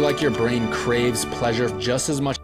like your brain craves pleasure just as much.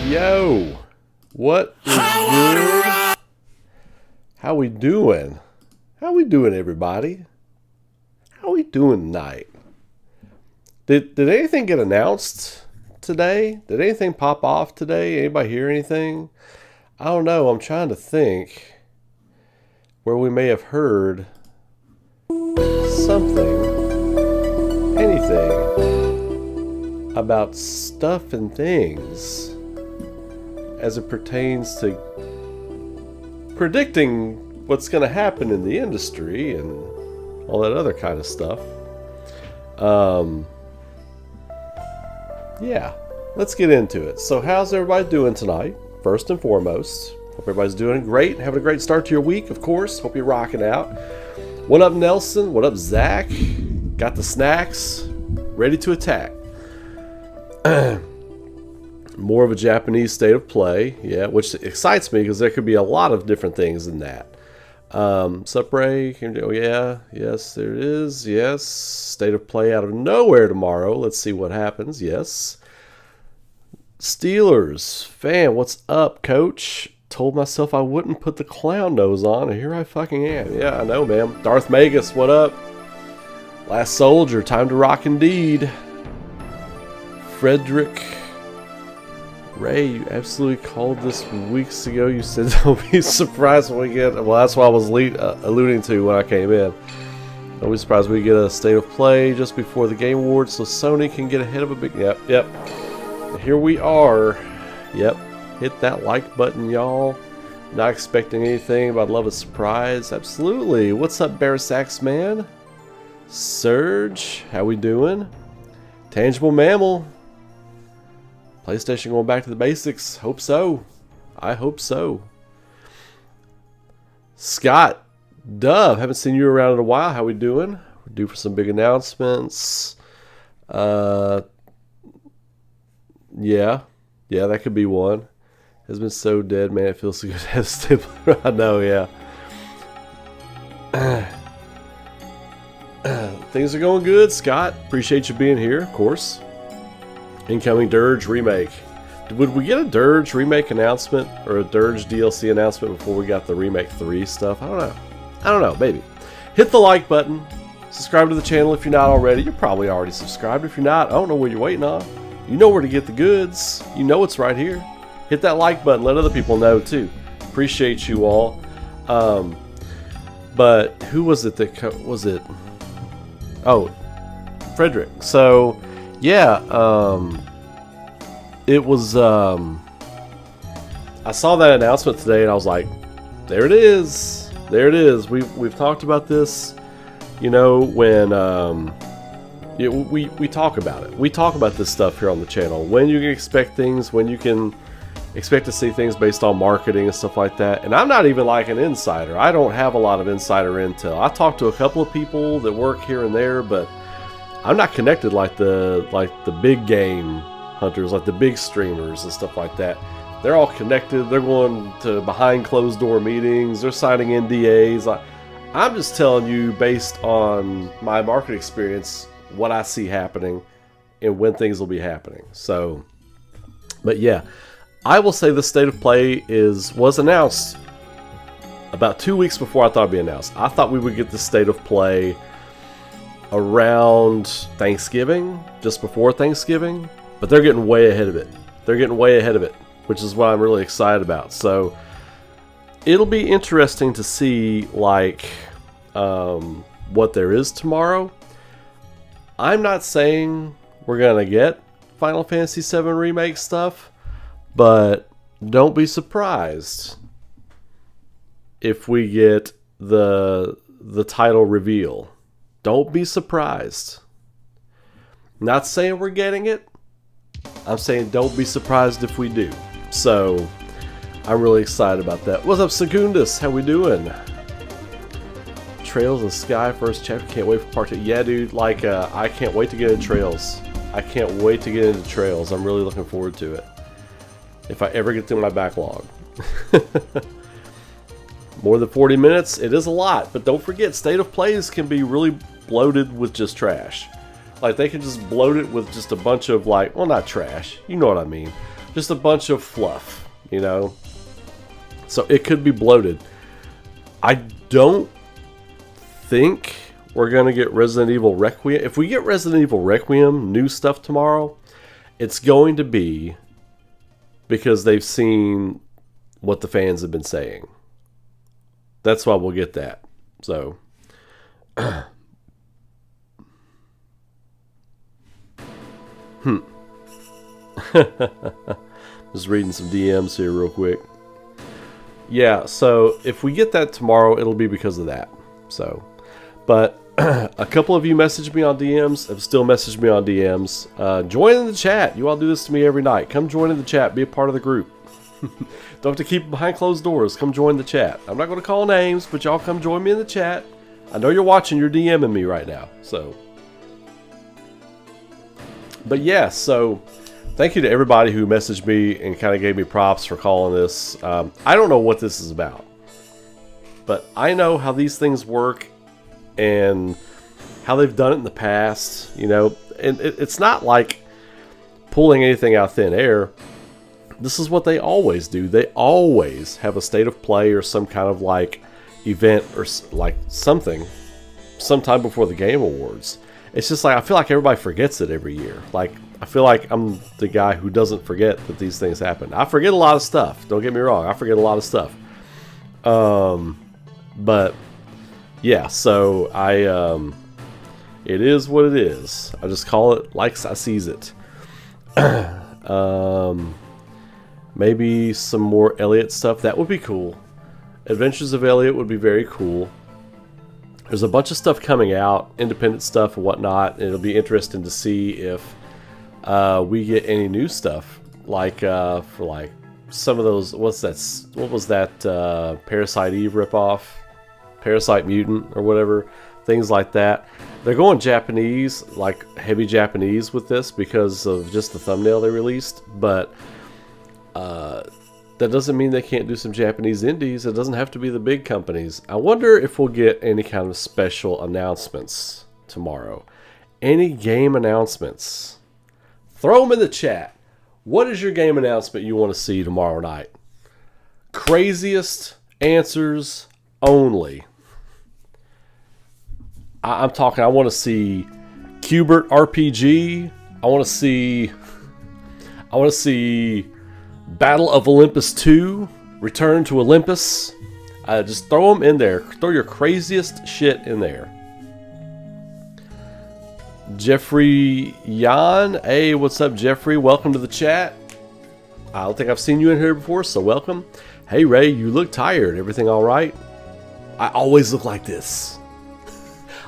Yo, what is good? How we doing? How we doing, everybody? How we doing tonight? Did anything get announced today? Did anything pop off today? Anybody hear anything? I don't know. I'm trying to think where we may have heard something, anything about stuff and things as it pertains to predicting what's going to happen in the industry and all that other kind of stuff. Yeah, let's get into it. So how's everybody doing tonight? First and foremost, hope everybody's doing great, having a great start to your week, of course. Hope you're rocking out. What up, Nelson? What up, Zach? Got the snacks? Ready to attack. More of a Japanese state of play, yeah, which excites me because there could be a lot of different things in that. Sup, Ray? Oh, yeah, yes, there it is. Yes, state of play out of nowhere tomorrow. Let's see what happens. Yes. Steelers fan, what's up, coach? Told myself I wouldn't put the clown nose on, and here I fucking am. Yeah, I know, man. Darth Magus, what up? Last Soldier, time to rock indeed. Frederick Ray, you absolutely called this weeks ago. You said don't be surprised when we get... Well, that's what I was alluding to when I came in. Don't be surprised when we get a state of play just before the Game Awards so Sony can get ahead of a big... Yep. Here we are. Yep. Hit that like button, y'all. Not expecting anything, but I'd love a surprise. Absolutely. What's up, Barasax Man? Surge, how we doing? Tangible Mammal. PlayStation going back to the basics. Hope so. I hope so. Scott, Dove, haven't seen you around in a while. How we doing? We're due for some big announcements. Yeah, that could be one. Has been so dead, man. It feels so good to have Stifler. I know, yeah. Things are going good, Scott. Appreciate you being here, of course. Incoming Dirge remake. Would we get a Dirge remake announcement or a Dirge DLC announcement before we got the Remake 3 stuff? I don't know, maybe. Hit the like button. Subscribe to the channel if you're not already. You're probably already subscribed. If you're not, I don't know what you're waiting on. You know where to get the goods. You know it's right here. Hit that like button. Let other people know too. Appreciate you all. But who was it that was it? Oh, Frederick. So, yeah. It was. I saw that announcement today, and I was like, "There it is. There it is." We've talked about this. You know, when we talk about it. We talk about this stuff here on the channel. When you can expect things. When you can expect to see things based on marketing and stuff like that. And I'm not even like an insider. I don't have a lot of insider intel. I talked to a couple of people that work here and there, but I'm not connected like the big game hunters, like the big streamers and stuff like that. They're all connected. They're going to behind closed door meetings. They're signing NDAs. I'm just telling you based on my market experience what I see happening and when things will be happening. So, but yeah. I will say the state of play was announced about 2 weeks before I thought it'd be announced. I thought we would get the state of play around Thanksgiving, just before Thanksgiving, but they're getting way ahead of it. They're getting way ahead of it, which is what I'm really excited about. So it'll be interesting to see like what there is tomorrow. I'm not saying we're gonna get Final Fantasy VII Remake stuff. But don't be surprised if we get the title reveal. Don't be surprised. Not saying we're getting it. I'm saying don't be surprised if we do. So I'm really excited about that. What's up, Secundus? How we doing? Trails and Sky first chapter. Can't wait for part 2. Yeah, dude. Like I can't wait to get into Trails. I can't wait to get into Trails. I'm really looking forward to it. If I ever get through my backlog. More than 40 minutes, it is a lot. But don't forget, state of plays can be really bloated with just trash. Like, they can just bloat it with just a bunch of, like, well, not trash. You know what I mean. Just a bunch of fluff, you know. So it could be bloated. I don't think we're going to get Resident Evil Requiem. If we get Resident Evil Requiem new stuff tomorrow, it's going to be because they've seen what the fans have been saying. That's why we'll get that. So, just reading some DMs here real quick. Yeah, so if we get that tomorrow, it'll be because of that. So, but a couple of you messaged me on DMs, have still messaged me on DMs. Join in the chat. You all do this to me every night. Come join in the chat. Be a part of the group. Don't have to keep it behind closed doors. Come join the chat. I'm not going to call names, but y'all come join me in the chat. I know you're watching. You're DMing me right now. So, but yeah, so thank you to everybody who messaged me and kind of gave me props for calling this. I don't know what this is about, but I know how these things work and how they've done it in the past, you know, and it's not like pulling anything out of thin air. This is what they always do. They always have a state of play or some kind of like event or like something sometime before the Game Awards. It's just like, I feel like everybody forgets it every year. Like, I feel like I'm the guy who doesn't forget that these things happen. I forget a lot of stuff. Don't get me wrong. I forget a lot of stuff. But yeah, so it is what it is. I just call it like I sees it. Maybe some more Elliot stuff. That would be cool. Adventures of Elliot would be very cool. There's a bunch of stuff coming out, independent stuff and whatnot. And it'll be interesting to see if we get any new stuff. Like for like some of those. What was that Parasite Eve ripoff? Parasite Mutant or whatever. Things like that. They're going Japanese, like heavy Japanese with this because of just the thumbnail they released. But that doesn't mean they can't do some Japanese indies. It doesn't have to be the big companies. I wonder if we'll get any kind of special announcements tomorrow. Any game announcements? Throw them in the chat. What is your game announcement you want to see tomorrow night? Craziest answers only. I'm talking, I want to see Qbert RPG. I want to see Battle of Olympus 2, Return to Olympus. Just throw them in there. Throw your craziest shit in there. Jeffrey Yan. Hey, what's up, Jeffrey? Welcome to the chat. I don't think I've seen you in here before, so welcome. Hey, Ray, you look tired. Everything all right? I always look like this.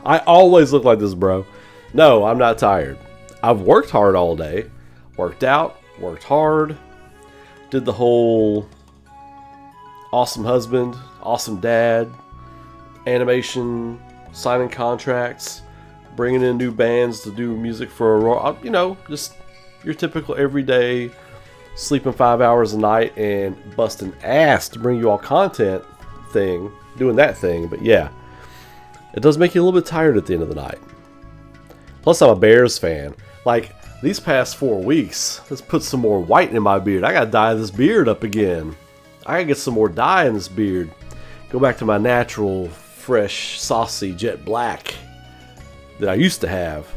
I always look like this, bro. No, I'm not tired. I've worked hard all day. Worked out, worked hard. Did the whole awesome husband, awesome dad, animation, signing contracts, bringing in new bands to do music for Aurora. You know, just your typical everyday sleeping 5 hours a night and busting ass to bring you all content thing. Doing that thing, but yeah. It does make you a little bit tired at the end of the night. Plus, I'm a Bears fan. Like, these past 4 weeks, let's put some more white in my beard. I gotta dye this beard up again. I gotta get some more dye in this beard. Go back to my natural, fresh, saucy jet black that I used to have.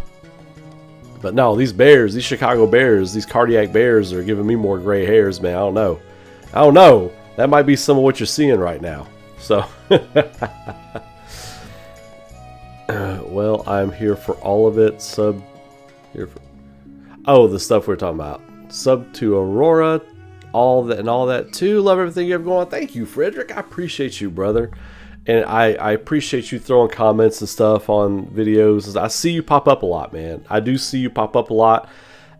But no, these Bears, these Chicago Bears, these cardiac Bears are giving me more gray hairs, man. I don't know. That might be some of what you're seeing right now. So... well, I'm here for all of it. The stuff we're talking about. Sub to Aurora, all that too. Love everything you have going on. Thank you, Frederick. I appreciate you, brother. And I appreciate you throwing comments and stuff on videos. I see you pop up a lot, man. I do see you pop up a lot.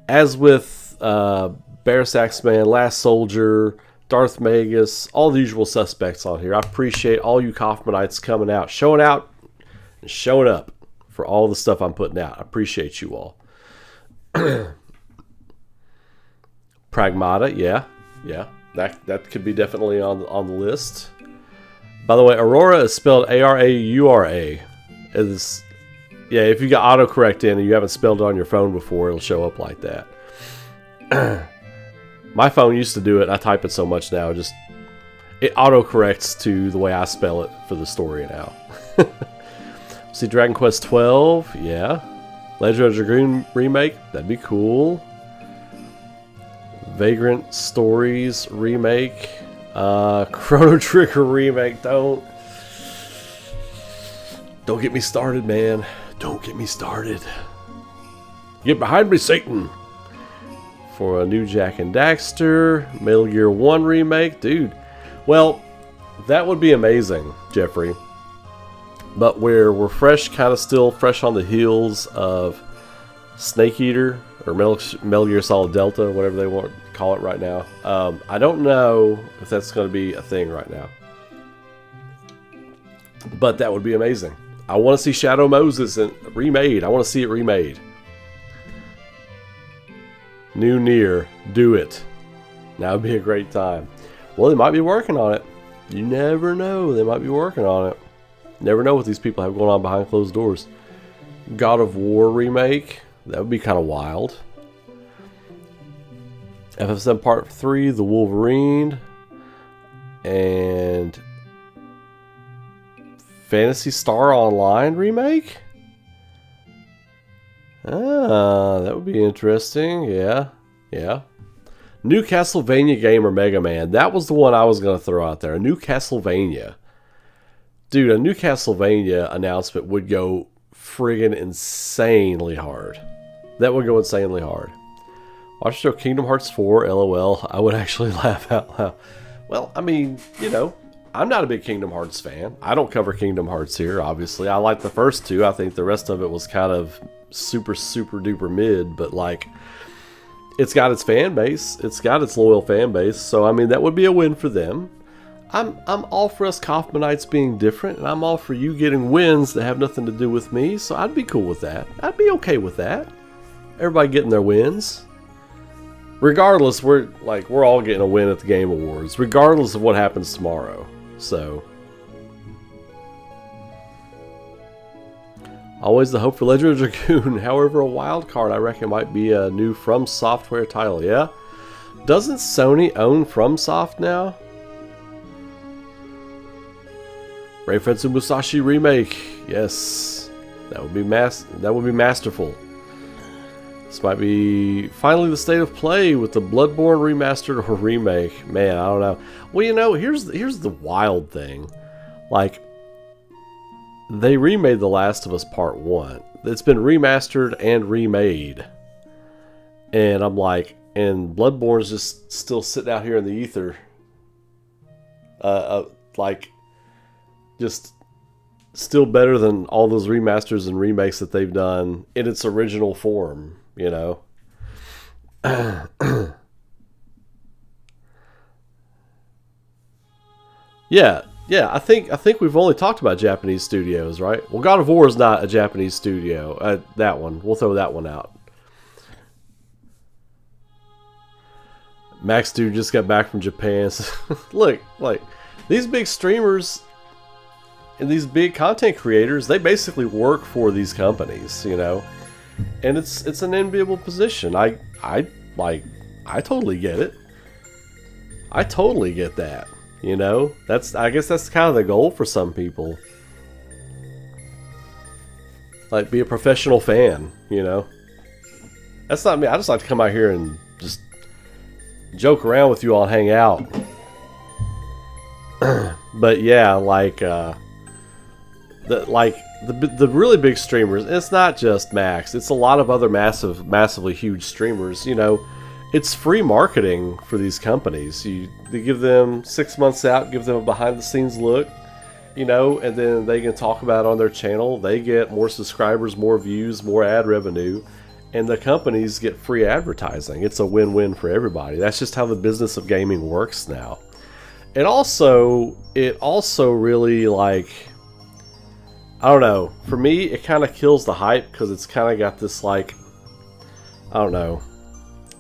As with Bear Sax Man, Last Soldier, Darth Magus, all the usual suspects on here. I appreciate all you Kaufmanites coming out, showing up for all the stuff I'm putting out. I appreciate you all. Pragmata, yeah, that could be definitely on the list. By the way, Aurora is spelled A-R-A-U-R-A. Yeah, if you got autocorrect in and you haven't spelled it on your phone before, it'll show up like that. My phone used to do it. I type it so much now, it autocorrects to the way I spell it for the story now. See, Dragon Quest 12, yeah. Legend of Dragoon remake, that'd be cool. Vagrant Stories remake. Chrono Trigger remake, don't get me started, man. Don't get me started. Get behind me, Satan. For a new Jak and Daxter. Metal Gear 1 remake, dude. Well, that would be amazing, Jeffrey. But we're fresh, kind of still fresh on the heels of Snake Eater or Metal Gear Solid Delta, whatever they want to call it right now. I don't know if that's going to be a thing right now, but that would be amazing. I want to see Shadow Moses remade. I want to see it remade. New Nier, do it. That would be a great time. Well, they might be working on it. You never know. They might be working on it. Never know what these people have going on behind closed doors. God of War remake. That would be kind of wild. FF7 Part 3, The Wolverine. And Phantasy Star Online remake? That would be interesting. Yeah. New Castlevania game or Mega Man. That was the one I was going to throw out there. A new Castlevania. Dude, a new Castlevania announcement would go friggin' insanely hard. That would go insanely hard. Watch the show Kingdom Hearts 4, LOL. I would actually laugh out loud. Well, I mean, you know, I'm not a big Kingdom Hearts fan. I don't cover Kingdom Hearts here, obviously. I like the first two. I think the rest of it was kind of super, super duper mid, but like, it's got its fan base. It's got its loyal fan base. So, I mean, that would be a win for them. I'm all for us Kaufmanites being different, and I'm all for you getting wins that have nothing to do with me, so I'd be cool with that. I'd be okay with that. Everybody getting their wins. Regardless, we're all getting a win at the Game Awards, regardless of what happens tomorrow. So, always the hope for Legend of Dragoon. However, a wild card I reckon might be a new From Software title. Yeah, doesn't Sony own FromSoft now? Ray Fencer Musashi remake. Yes, that would be masterful. This might be finally the state of play with the Bloodborne remastered or remake. Man, I don't know. Well, you know, here's the wild thing. Like, they remade The Last of Us Part 1. It's been remastered and remade. And I'm like, and Bloodborne's just still sitting out here in the ether. Like, just still better than all those remasters and remakes that they've done in its original form, you know. Yeah, I think we've only talked about Japanese studios, right? Well, God of War is not a Japanese studio. That one, we'll throw that one out. Max dude just got back from Japan. Look, like, these big streamers and these big content creators, they basically work for these companies, you know, and it's an enviable position. I totally get it. I totally get that, you know. I guess that's kind of the goal for some people. Like, be a professional fan, you know. That's not me. I just like to come out here and just joke around with you all and hang out. But yeah, like the really big streamers, and it's not just Max, it's a lot of other massively huge streamers, you know. It's free marketing for these companies. They give them 6 months out, give them a behind the scenes look, you know, and then they can talk about it on their channel. They get more subscribers, more views, more ad revenue, and the companies get free advertising. It's a win-win for everybody. That's just how the business of gaming works now. It also really, like, I don't know, for me it kind of kills the hype, because it's kind of got this, like, I don't know,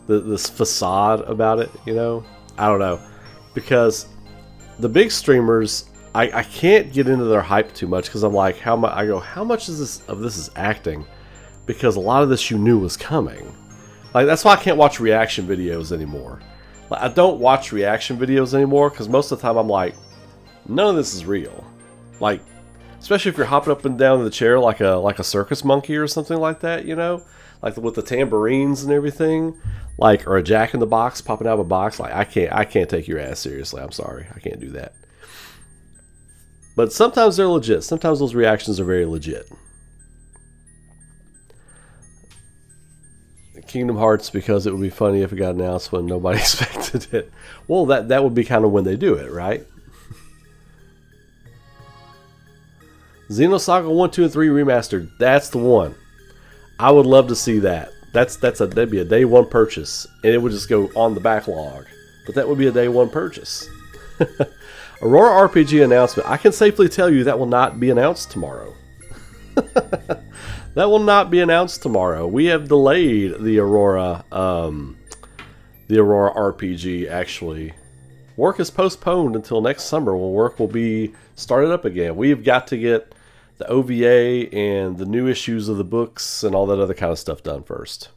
this facade about it, you know. I don't know, because the big streamers, I can't get into their hype too much, because I'm like, how much is this is acting? Because a lot of this you knew was coming. Like, that's why I can't watch reaction videos anymore. Like, I don't watch reaction videos anymore, because most of the time I'm like, none of this is real. Like, especially if you're hopping up and down in the chair like a circus monkey or something like that, you know, like with the tambourines and everything, like, or a Jack in the Box popping out of a box. Like, I can't take your ass seriously. I'm sorry, I can't do that. But sometimes they're legit. Sometimes those reactions are very legit. Kingdom Hearts, because it would be funny if it got announced when nobody expected it. Well, that would be kind of when they do it, right? Xenosaga 1, 2, and 3 remastered. That's the one. I would love to see that. That'd be a day one purchase, and it would just go on the backlog. But that would be a day one purchase. Aurora RPG announcement. I can safely tell you that will not be announced tomorrow. That will not be announced tomorrow. We have delayed the Aurora RPG, actually. Work is postponed until next summer, when work will be started up again. We've got to get the OVA and the new issues of the books and all that other kind of stuff done first.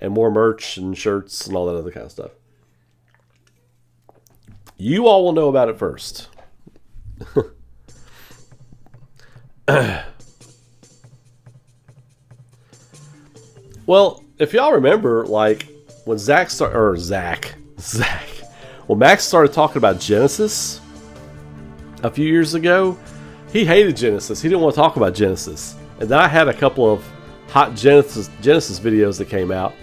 And more merch and shirts and all that other kind of stuff. You all will know about it first. Well, if y'all remember, like, when when Max started talking about Genesis a few years ago, he hated Genesis. He didn't want to talk about Genesis. And then I had a couple of hot Genesis videos that came out,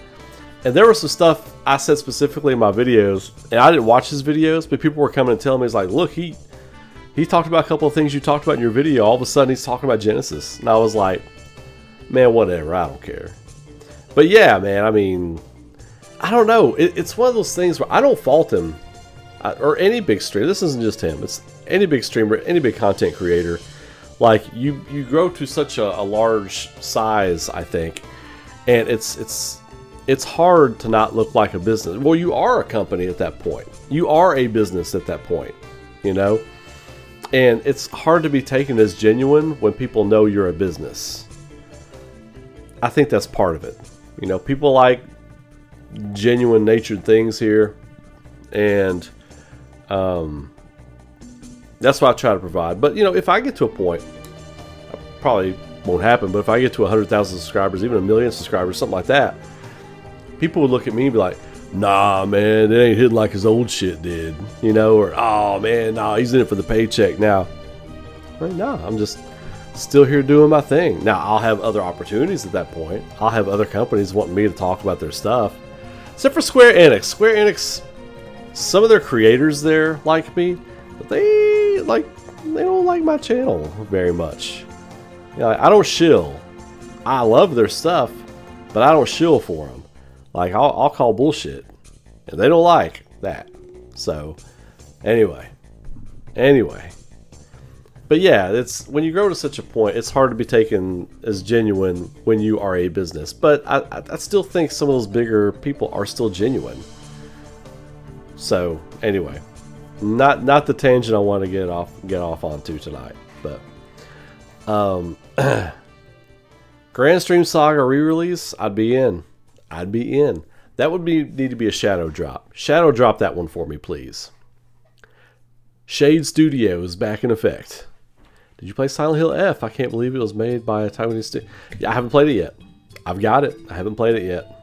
And there was some stuff I said specifically in my videos, and I didn't watch his videos, but people were coming and telling me, it's like, look, he talked about a couple of things you talked about in your video. All of a sudden, he's talking about Genesis. And I was like, man, whatever. I don't care. But yeah, man, I mean, I don't know. It's one of those things where I don't fault him. Or any big streamer. This isn't just him. It's any big streamer, any big content creator. Like, you grow to such a large size, I think. And it's hard to not look like a business. Well, you are a company at that point. You are a business at that point, you know? And it's hard to be taken as genuine when people know you're a business. I think that's part of it. You know, people like genuine natured things here. And that's what I try to provide. But, you know, if I get to a point, probably won't happen, but if I get to 100,000 subscribers, even 1 million subscribers, something like that, people would look at me and be like, nah, man, it ain't hitting like his old shit did, you know, or, oh, man, nah, he's in it for the paycheck now. Like, no, I'm just still here doing my thing. Now, I'll have other opportunities at that point. I'll have other companies wanting me to talk about their stuff. Except for Square Enix. Square Enix, some of their creators there like me, but they don't like my channel very much. You know, I don't shill. I love their stuff, but I don't shill for them. Like, I'll call bullshit, and they don't like that. So, anyway. But yeah, it's when you grow to such a point, it's hard to be taken as genuine when you are a business. But I still think some of those bigger people are still genuine. So, anyway, not the tangent I want to get off onto tonight, but Grand Stream Saga re-release, I'd be in. That would need to be a shadow drop. Shadow drop that one for me, please. Shade Studios back in effect. Did you play Silent Hill F? I can't believe it was made by a Taiwanese studio. Yeah, I haven't played it yet. I've got it. I haven't played it yet.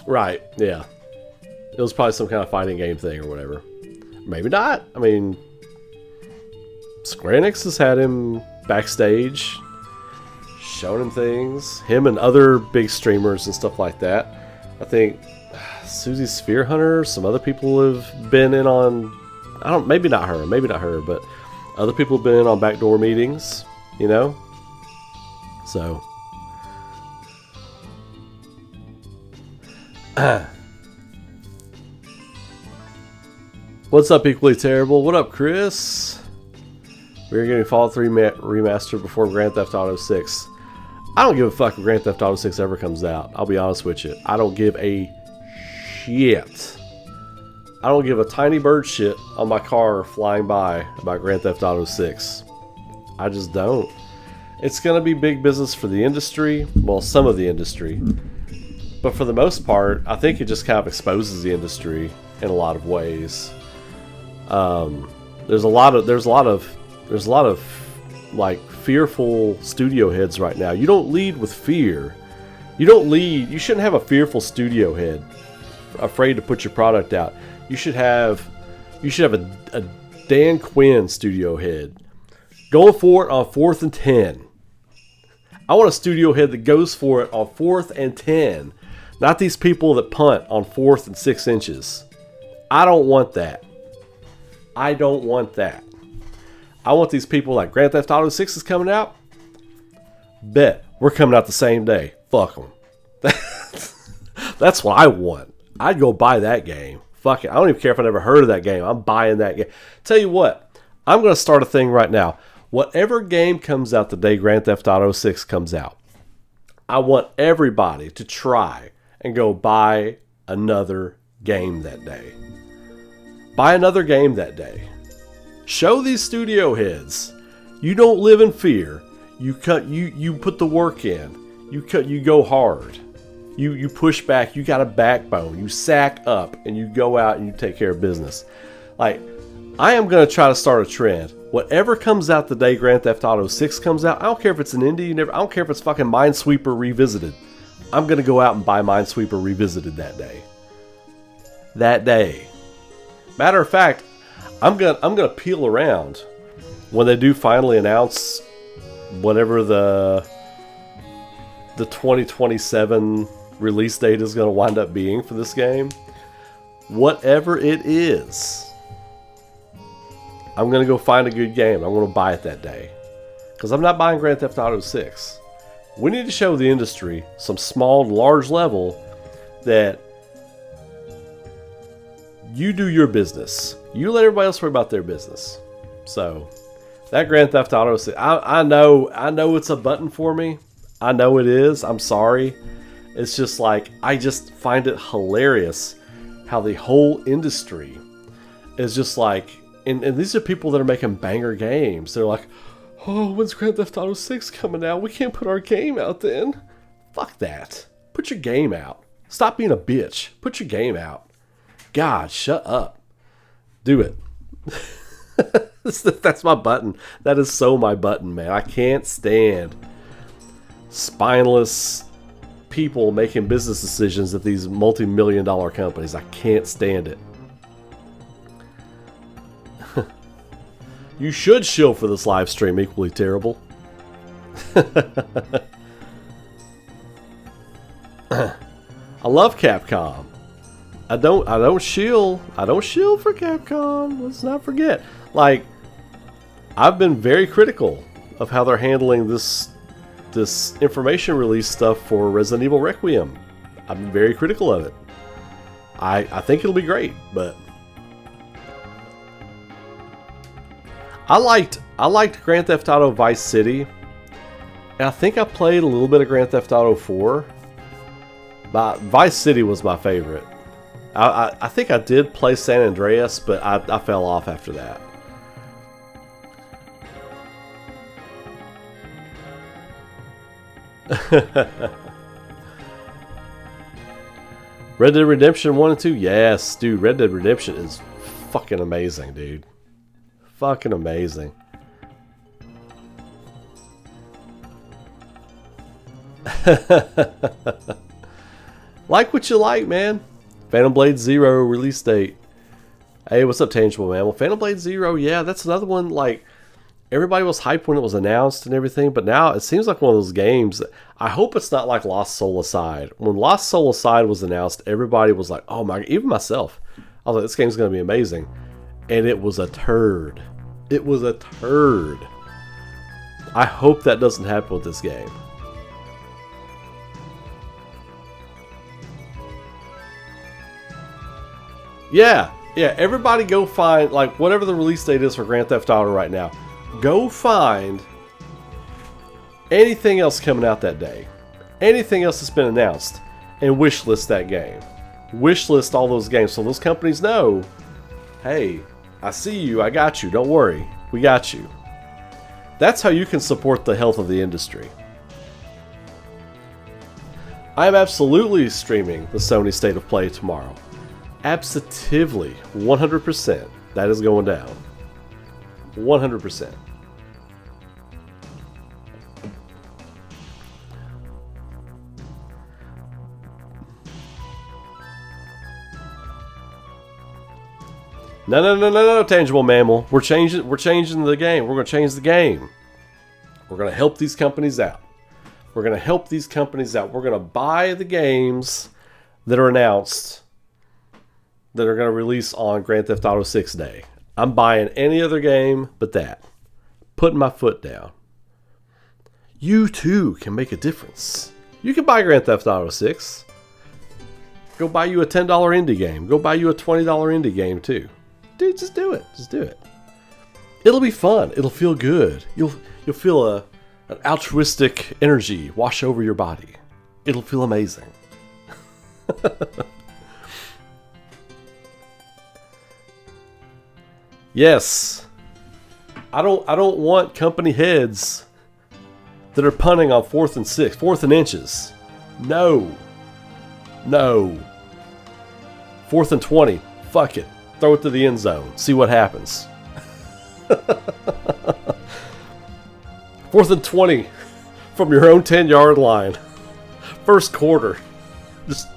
Right, yeah. It was probably some kind of fighting game thing or whatever. Maybe not. I mean, Square Enix has had him backstage, showing him things. Him and other big streamers and stuff like that. I think Susie Sphere Hunter, some other people have been in on, maybe not her, but other people have been in on backdoor meetings, you know? So. What's up, Equally Terrible? What up, Chris? We're getting Fallout 3 remastered before Grand Theft Auto 6. I don't give a fuck if Grand Theft Auto 6 ever comes out. I'll be honest with you. I don't give a shit. I don't give a tiny bird shit on my car flying by about Grand Theft Auto 6. I just don't. It's going to be big business for the industry. Well, some of the industry. But for the most part, I think it just kind of exposes the industry in a lot of ways. There's a lot of like fearful studio heads right now. You don't lead with fear. You shouldn't have a fearful studio head afraid to put your product out. You should have a Dan Quinn studio head going for it on 4th and 10. I want a studio head that goes for it on 4th and 10. Not these people that punt on 4th and 6 inches. I don't want that. I want these people like Grand Theft Auto 6 is coming out. Bet. We're coming out the same day. Fuck them. That's what I want. I'd go buy that game. Fuck it. I don't even care if I never heard of that game. I'm buying that game. Tell you what. I'm going to start a thing right now. Whatever game comes out the day Grand Theft Auto 6 comes out, I want everybody to try and go buy another game that day. Buy another game that day. Show these studio heads you don't live in fear. You put the work in. You go hard. You push back. You got a backbone. You sack up and you go out and you take care of business. Like, I am going to try to start a trend. Whatever comes out the day Grand Theft Auto 6 comes out, I don't care if it's an indie, I don't care if it's fucking Minesweeper Revisited. I'm going to go out and buy Minesweeper Revisited that day. That day. Matter of fact, I'm gonna peel around when they do finally announce whatever the 2027 release date is going to wind up being for this game. Whatever it is, I'm going to go find a good game. I'm going to buy it that day. Because I'm not buying Grand Theft Auto 6. We need to show the industry, some small to large level, that you do your business. You let everybody else worry about their business. So, that Grand Theft Auto 6, I know it's a button for me. I know it is. I'm sorry. It's just like, I just find it hilarious how the whole industry is just like, and these are people that are making banger games. They're like, oh, when's Grand Theft Auto 6 coming out? We can't put our game out then. Fuck that. Put your game out. Stop being a bitch. Put your game out. God, shut up. Do it. That's my button. That is so my button, man. I can't stand spineless people making business decisions at these multi-million-dollar companies. I can't stand it. You should shill for this live stream, equally terrible. I love Capcom. I don't shill for Capcom. Let's not forget. Like, I've been very critical of how they're handling this information release stuff for Resident Evil Requiem. I'm very critical of it. I think it'll be great, but I liked Grand Theft Auto Vice City, and I think I played a little bit of Grand Theft Auto 4, but Vice City was my favorite. I think I did play San Andreas, but I fell off after that. Red Dead Redemption 1 and 2? Yes, dude. Red Dead Redemption is fucking amazing, dude. Fucking amazing. Like what you like, man. Phantom Blade Zero release date. Hey, what's up, Tangible Man? Well, Phantom Blade Zero, yeah, that's another one. Like, everybody was hyped when it was announced and everything, but now it seems like one of those games that, I hope it's not like Lost Soul Aside. When Lost Soul Aside was announced, everybody was like, oh my, even myself. I was like, this game's going to be amazing. And it was a turd. It was a turd. I hope that doesn't happen with this game. Yeah, everybody go find, like, whatever the release date is for Grand Theft Auto right now. Go find anything else coming out that day. Anything else that's been announced. And wishlist that game. Wishlist all those games so those companies know, hey, I see you, I got you, don't worry. We got you. That's how you can support the health of the industry. I am absolutely streaming the Sony State of Play tomorrow. Absolutely, 100%. That is going down. 100%. No, Tangible Mammal. We're changing the game. We're going to change the game. We're going to help these companies out. We're going to help these companies out. We're going to buy the games that are announced that are going to release on Grand Theft Auto 6 Day. I'm buying any other game but that. Putting my foot down. You too can make a difference. You can buy Grand Theft Auto 6. Go buy you a $10 indie game. Go buy you a $20 indie game too. Dude, just do it. Just do it. It'll be fun. It'll feel good. You'll feel an altruistic energy wash over your body. It'll feel amazing. Yes. I don't want company heads that are punting on 4th and 6, 4th and inches. No. 4th and 20. Fuck it. Throw it to the end zone. See what happens. 4th and 20 from your own 10-yard line. First quarter. Just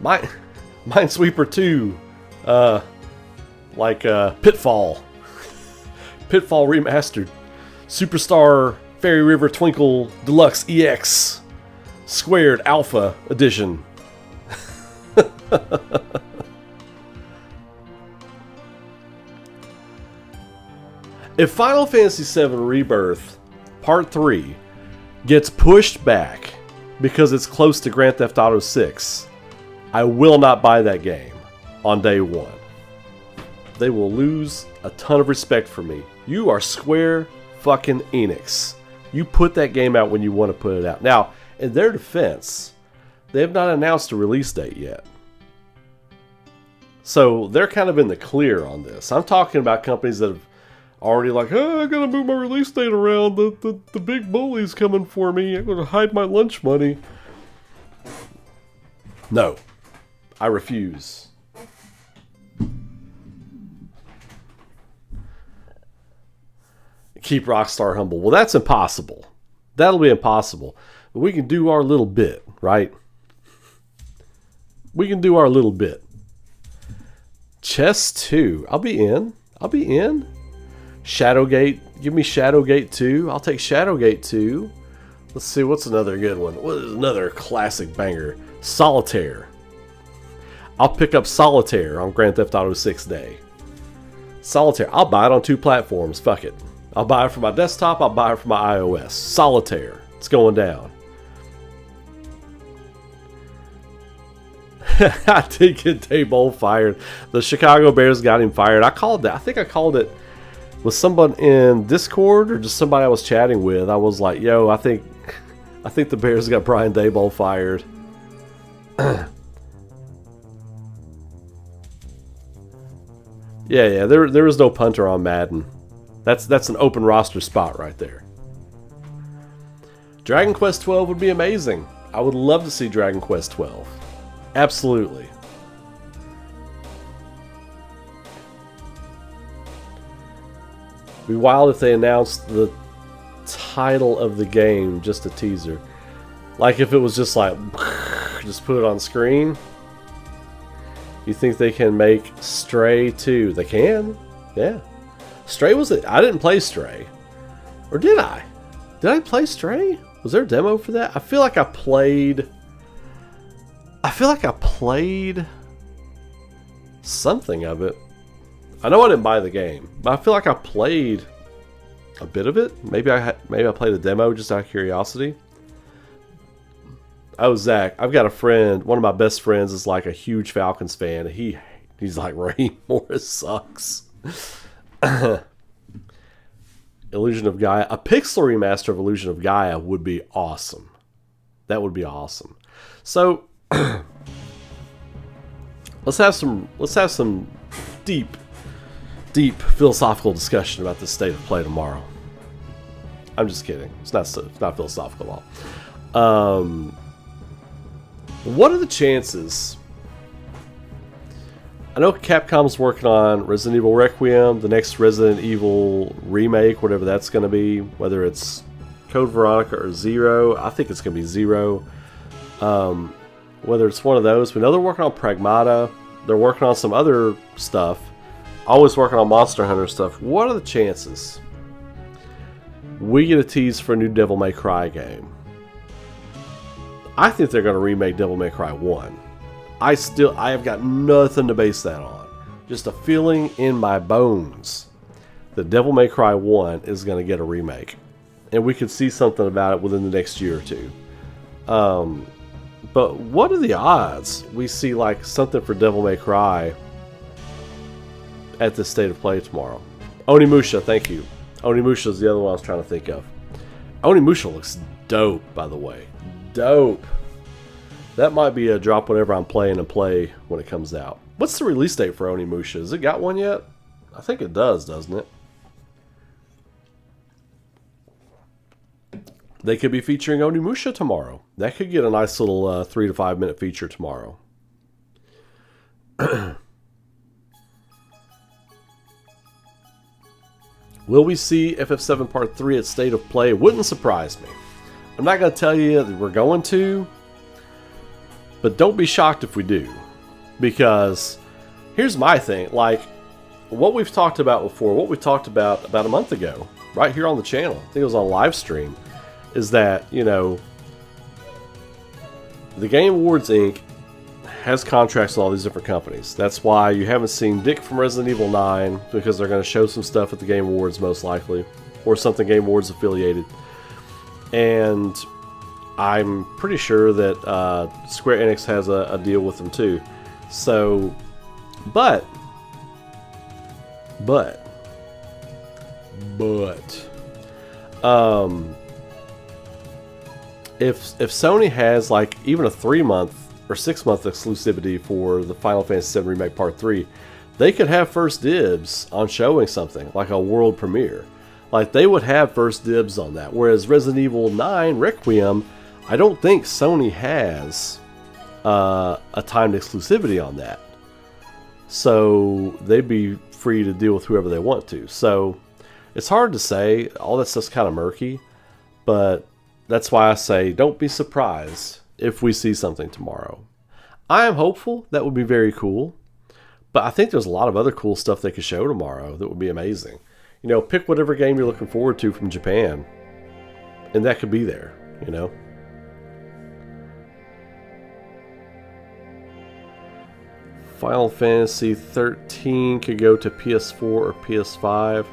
Minesweeper 2, Pitfall. Pitfall Remastered. Superstar Fairy River Twinkle Deluxe EX. Squared Alpha Edition. If Final Fantasy VII Rebirth Part 3 gets pushed back because it's close to Grand Theft Auto 6, I will not buy that game on day one. They will lose a ton of respect for me. You are Square fucking Enix. You put that game out when you want to put it out. Now, in their defense, they have not announced a release date yet. So they're kind of in the clear on this. I'm talking about companies that have already like, oh, I gotta move my release date around. The big bully's coming for me. I'm gonna hide my lunch money. No, I refuse. Keep Rockstar humble. Well, that's impossible. That'll be impossible. But we can do our little bit, right? We can do our little bit. Chess 2. I'll be in. Shadowgate. Give me Shadowgate 2. I'll take Shadowgate 2. Let's see, what's another good one? What is another classic banger? Solitaire. I'll pick up Solitaire on Grand Theft Auto 6 Day. Solitaire. I'll buy it on 2 platforms. Fuck it. I'll buy it for my desktop. I'll buy it for my iOS. Solitaire. It's going down. I did get Daboll fired. The Chicago Bears got him fired. I called that. I think I called it with someone in Discord or just somebody I was chatting with. I was like, "Yo, I think the Bears got Brian Daboll fired." Yeah. There was no punter on Madden. That's an open roster spot right there. Dragon Quest 12 would be amazing. I would love to see Dragon Quest 12. Absolutely. It'd be wild if they announced the title of the game, just a teaser. Like if it was just like, just put it on screen. You think they can make Stray 2? They can. Yeah. Stray was it? I didn't play Stray. Or did I? Did I play Stray? Was there a demo for that? I feel like I played something of it. I know I didn't buy the game, but I feel like I played a bit of it. Maybe I played a demo just out of curiosity. Oh, Zach, I've got a friend. One of my best friends is like a huge Falcons fan. He's like, Raheem Morris sucks. Illusion of Gaia. A pixel remaster of Illusion of Gaia would be awesome. That would be awesome. So let's have some deep philosophical discussion about the state of play tomorrow. I'm just kidding. It's not philosophical at all. What are the chances? I know Capcom's working on Resident Evil Requiem, the next Resident Evil remake, whatever that's going to be, whether it's Code Veronica or Zero. I think it's going to be Zero. Whether it's one of those. We know they're working on Pragmata. They're working on some other stuff. Always working on Monster Hunter stuff. What are the chances we get a tease for a new Devil May Cry game? I think they're going to remake Devil May Cry 1. I have got nothing to base that on. Just a feeling in my bones that Devil May Cry 1 is going to get a remake. And we could see something about it within the next year or two. But what are the odds we see like something for Devil May Cry at this state of play tomorrow? Onimusha, thank you. Onimusha is the other one I was trying to think of. Onimusha looks dope, by the way. Dope. That might be a drop whenever I'm playing and play when it comes out. What's the release date for Onimusha? Has it got one yet? I think it does, doesn't it? They could be featuring Onimusha tomorrow. That could get a nice little 3 to 5 minute feature tomorrow. Will we see FF7 Part 3 at State of Play? It wouldn't surprise me. I'm not going to tell you that we're going to, But don't be shocked if we do. Because here's my thing. Like, what we've talked about before, what we talked about a month ago, right here on the channel, I think it was on live stream, is that, you know, the Game Awards Inc. has contracts with all these different companies. That's why you haven't seen Dick from Resident Evil 9, because they're going to show some stuff at the Game Awards most likely, or something Game Awards affiliated. And I'm pretty sure that Square Enix has a deal with them too. So, but if Sony has like even a 3-month or 6-month exclusivity for the Final Fantasy VII Remake Part 3, they could have first dibs on showing something like a world premiere. Like, they would have first dibs on that. Whereas Resident Evil 9 Requiem, I don't think Sony has a timed exclusivity on that. So they'd be free to deal with whoever they want to. So it's hard to say. All that stuff's kind of murky. But that's why I say don't be surprised if we see something tomorrow. I am hopeful. That would be very cool. But I think there's a lot of other cool stuff they could show tomorrow that would be amazing. You know, pick whatever game you're looking forward to from Japan, and that could be there, you know. Final Fantasy 13 could go to PS4 or PS5.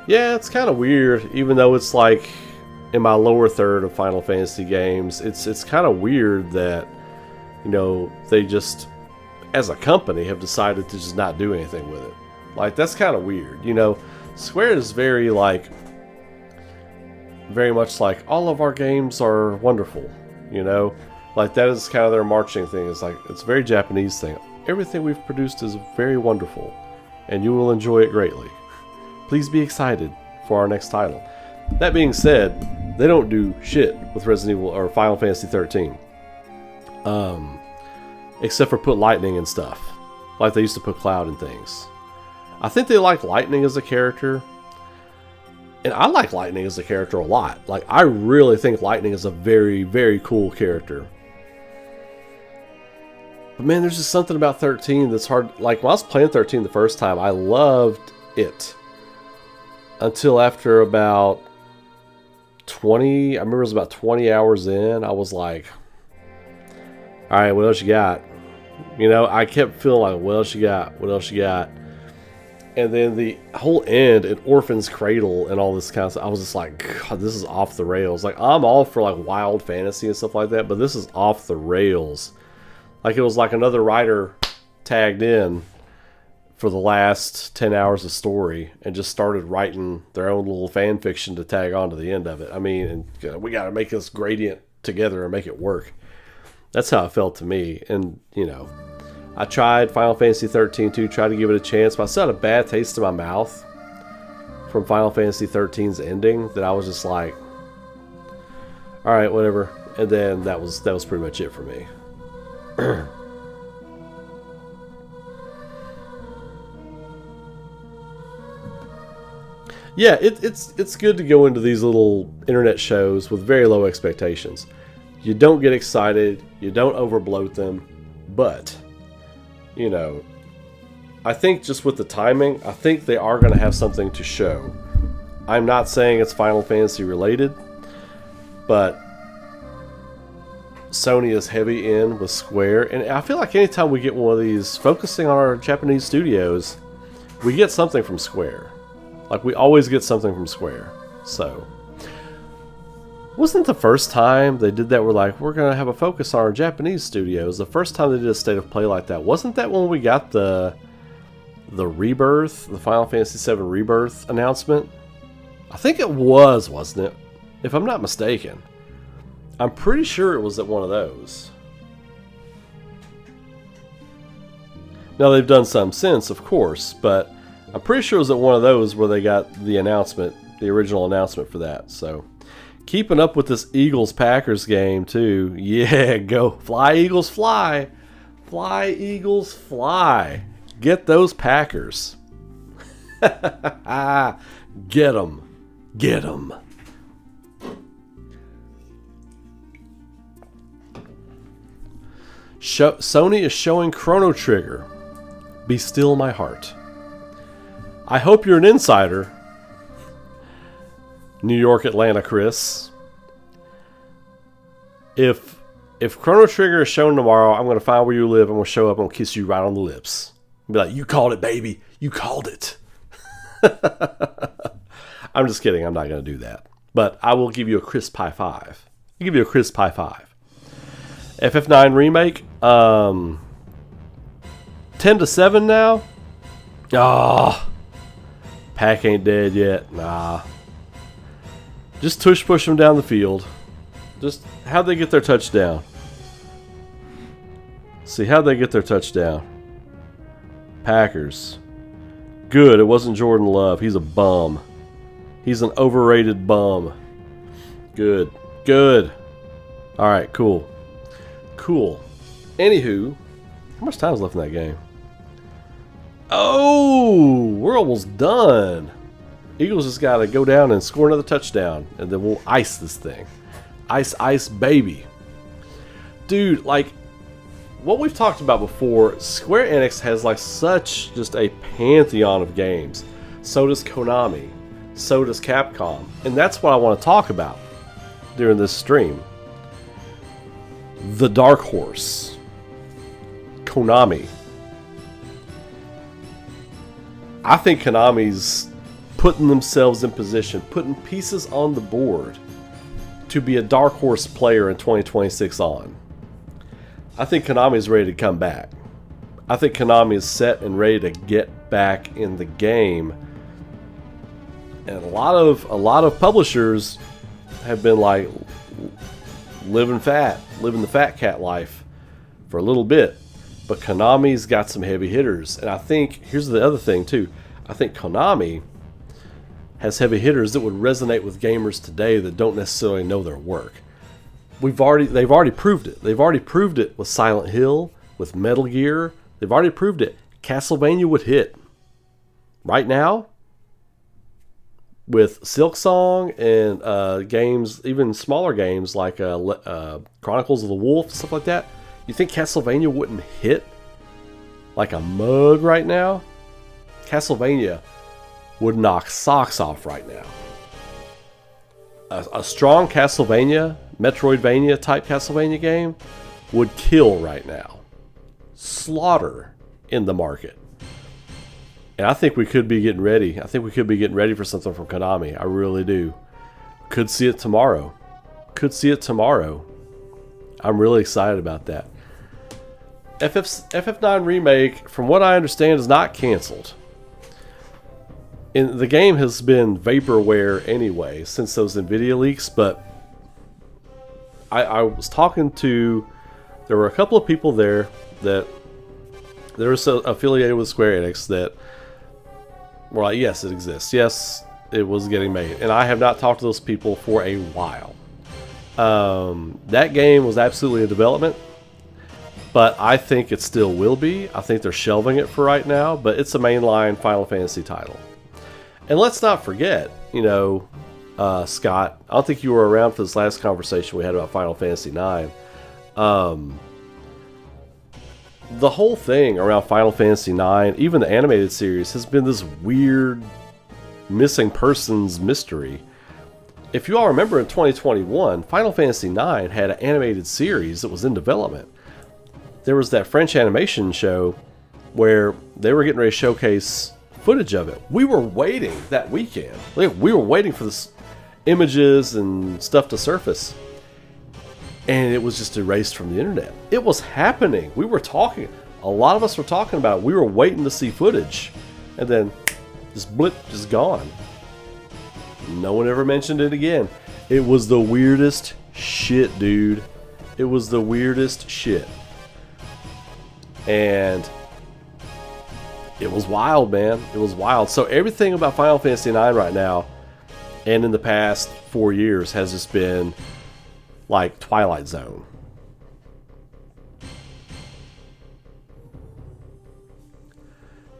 Yeah, it's kind of weird, even though it's like in my lower third of Final Fantasy games. It's kind of weird that, you know, they just, as a company, have decided to just not do anything with it. Like, that's kind of weird, you know. Square is very much like, all of our games are wonderful, you know? Like, that is kind of their marching thing. It's like, it's a very Japanese thing. Everything we've produced is very wonderful, and you will enjoy it greatly. Please be excited for our next title. That being said, they don't do shit with Resident Evil or Final Fantasy 13. Except for put Lightning and stuff. Like they used to put Cloud and things. I think they like Lightning as a character. And I like Lightning as a character a lot. Like, I really think Lightning is a very, very cool character. But man, there's just something about 13 that's hard. Like, when I was playing 13 the first time, I loved it. Until after about 20, I remember it was about 20 hours in, I was like, alright, what else you got? You know, I kept feeling like, what else you got? What else you got? And then the whole end at Orphan's Cradle and all this kind of stuff, I was just like, God, this is off the rails. Like, I'm all for like wild fantasy and stuff like that, but this is off the rails. Like, it was like another writer tagged in for the last 10 hours of story and just started writing their own little fan fiction to tag on to the end of it. I mean, and we got to make this gradient together and make it work. That's how it felt to me. And, you know, I tried Final Fantasy 13 too, tried to give it a chance, but I still had a bad taste in my mouth from Final Fantasy 13's ending that I was just like, alright, whatever. And then that was pretty much it for me. Yeah, it's good to go into these little internet shows with very low expectations. You don't get excited, you don't overbloat them, but, you know, I think just with the timing, I think they are going to have something to show. I'm not saying it's Final Fantasy related, but Sony is heavy in with Square, and I feel like anytime we get one of these focusing on our Japanese studios, we get something from Square. Like, we always get something from Square. So, wasn't the first time they did that, we're going to have a focus on our Japanese studios, the first time they did a State of Play like that, wasn't that when we got the Rebirth, the Final Fantasy VII Rebirth announcement? I think it was, wasn't it? If I'm not mistaken. I'm pretty sure it was at one of those. Now, they've done some since, of course, but I'm pretty sure it was at one of those where they got the announcement, the original announcement for that. So, keeping up with this Eagles-Packers game, too. Yeah, go. Fly, Eagles, fly. Fly, Eagles, fly. Get those Packers. Get them. Get them. Sony is showing Chrono Trigger. Be still my heart. I hope you're an insider. New York, Atlanta, Chris. If Chrono Trigger is shown tomorrow, I'm going to find where you live. I'm going to show up. I'm going to kiss you right on the lips. Be like, you called it, baby. You called it. I'm just kidding. I'm not going to do that. But I will give you a crisp high five. I'll give you a crisp high five. FF9 Remake. 10-7 now. Ah. Pack ain't dead yet. Nah. Just push them down the field. Just how'd they get their touchdown? See, how'd they get their touchdown? Packers. Good, it wasn't Jordan Love. He's a bum. He's an overrated bum. Good. Good. Alright, cool. Cool. Anywho, how much time is left in that game? Oh, we're almost done. Eagles just got to go down and score another touchdown, and then we'll ice this thing. Ice, baby. Dude, like, what we've talked about before, Square Enix has, like, such just a pantheon of games. So does Konami. So does Capcom. And that's what I want to talk about during this stream. The Dark Horse. Konami. I think Konami's putting themselves in position, putting pieces on the board to be a dark horse player in 2026 on. I think Konami is ready to come back. I think Konami is set and ready to get back in the game. And a lot of publishers have been like living the fat cat life for a little bit. But Konami's got some heavy hitters. And I think, here's the other thing too. I think Konami has heavy hitters that would resonate with gamers today that don't necessarily know their work. They've already proved it. They've already proved it with Silent Hill, with Metal Gear. They've already proved it. Castlevania would hit. Right now, with Silksong and games, even smaller games like Chronicles of the Wolf, stuff like that, you think Castlevania wouldn't hit like a mug right now? Castlevania would knock socks off right now. A strong Castlevania, Metroidvania type Castlevania game would kill right now. Slaughter in the market. And I think we could be getting ready. I think we could be getting ready for something from Konami. I really do. Could see it tomorrow. Could see it tomorrow. I'm really excited about that. FF9 Remake, from what I understand, is not canceled. And the game has been vaporware anyway since those NVIDIA leaks, but I was talking to, there were a couple of people there that they were affiliated with Square Enix that were like, yes, it exists. Yes, it was getting made. And I have not talked to those people for a while. That game was absolutely in development, but I think it still will be. I think they're shelving it for right now, but it's a mainline Final Fantasy title. And let's not forget, Scott, I don't think you were around for this last conversation we had about Final Fantasy IX. The whole thing around Final Fantasy IX, even the animated series, has been this weird missing persons mystery. If you all remember in 2021, Final Fantasy IX had an animated series that was in development. There was that French animation show where they were getting ready to showcase footage of it. We were waiting that weekend. We were waiting for this images and stuff to surface. And it was just erased from the internet. It was happening. We were talking. A lot of us were talking about it. We were waiting to see footage. And then just blip, just gone. No one ever mentioned it again. It was the weirdest shit, dude. It was the weirdest shit. And it was wild, man. It was wild. So everything about Final Fantasy IX right now, and in the past 4 years, has just been like Twilight Zone.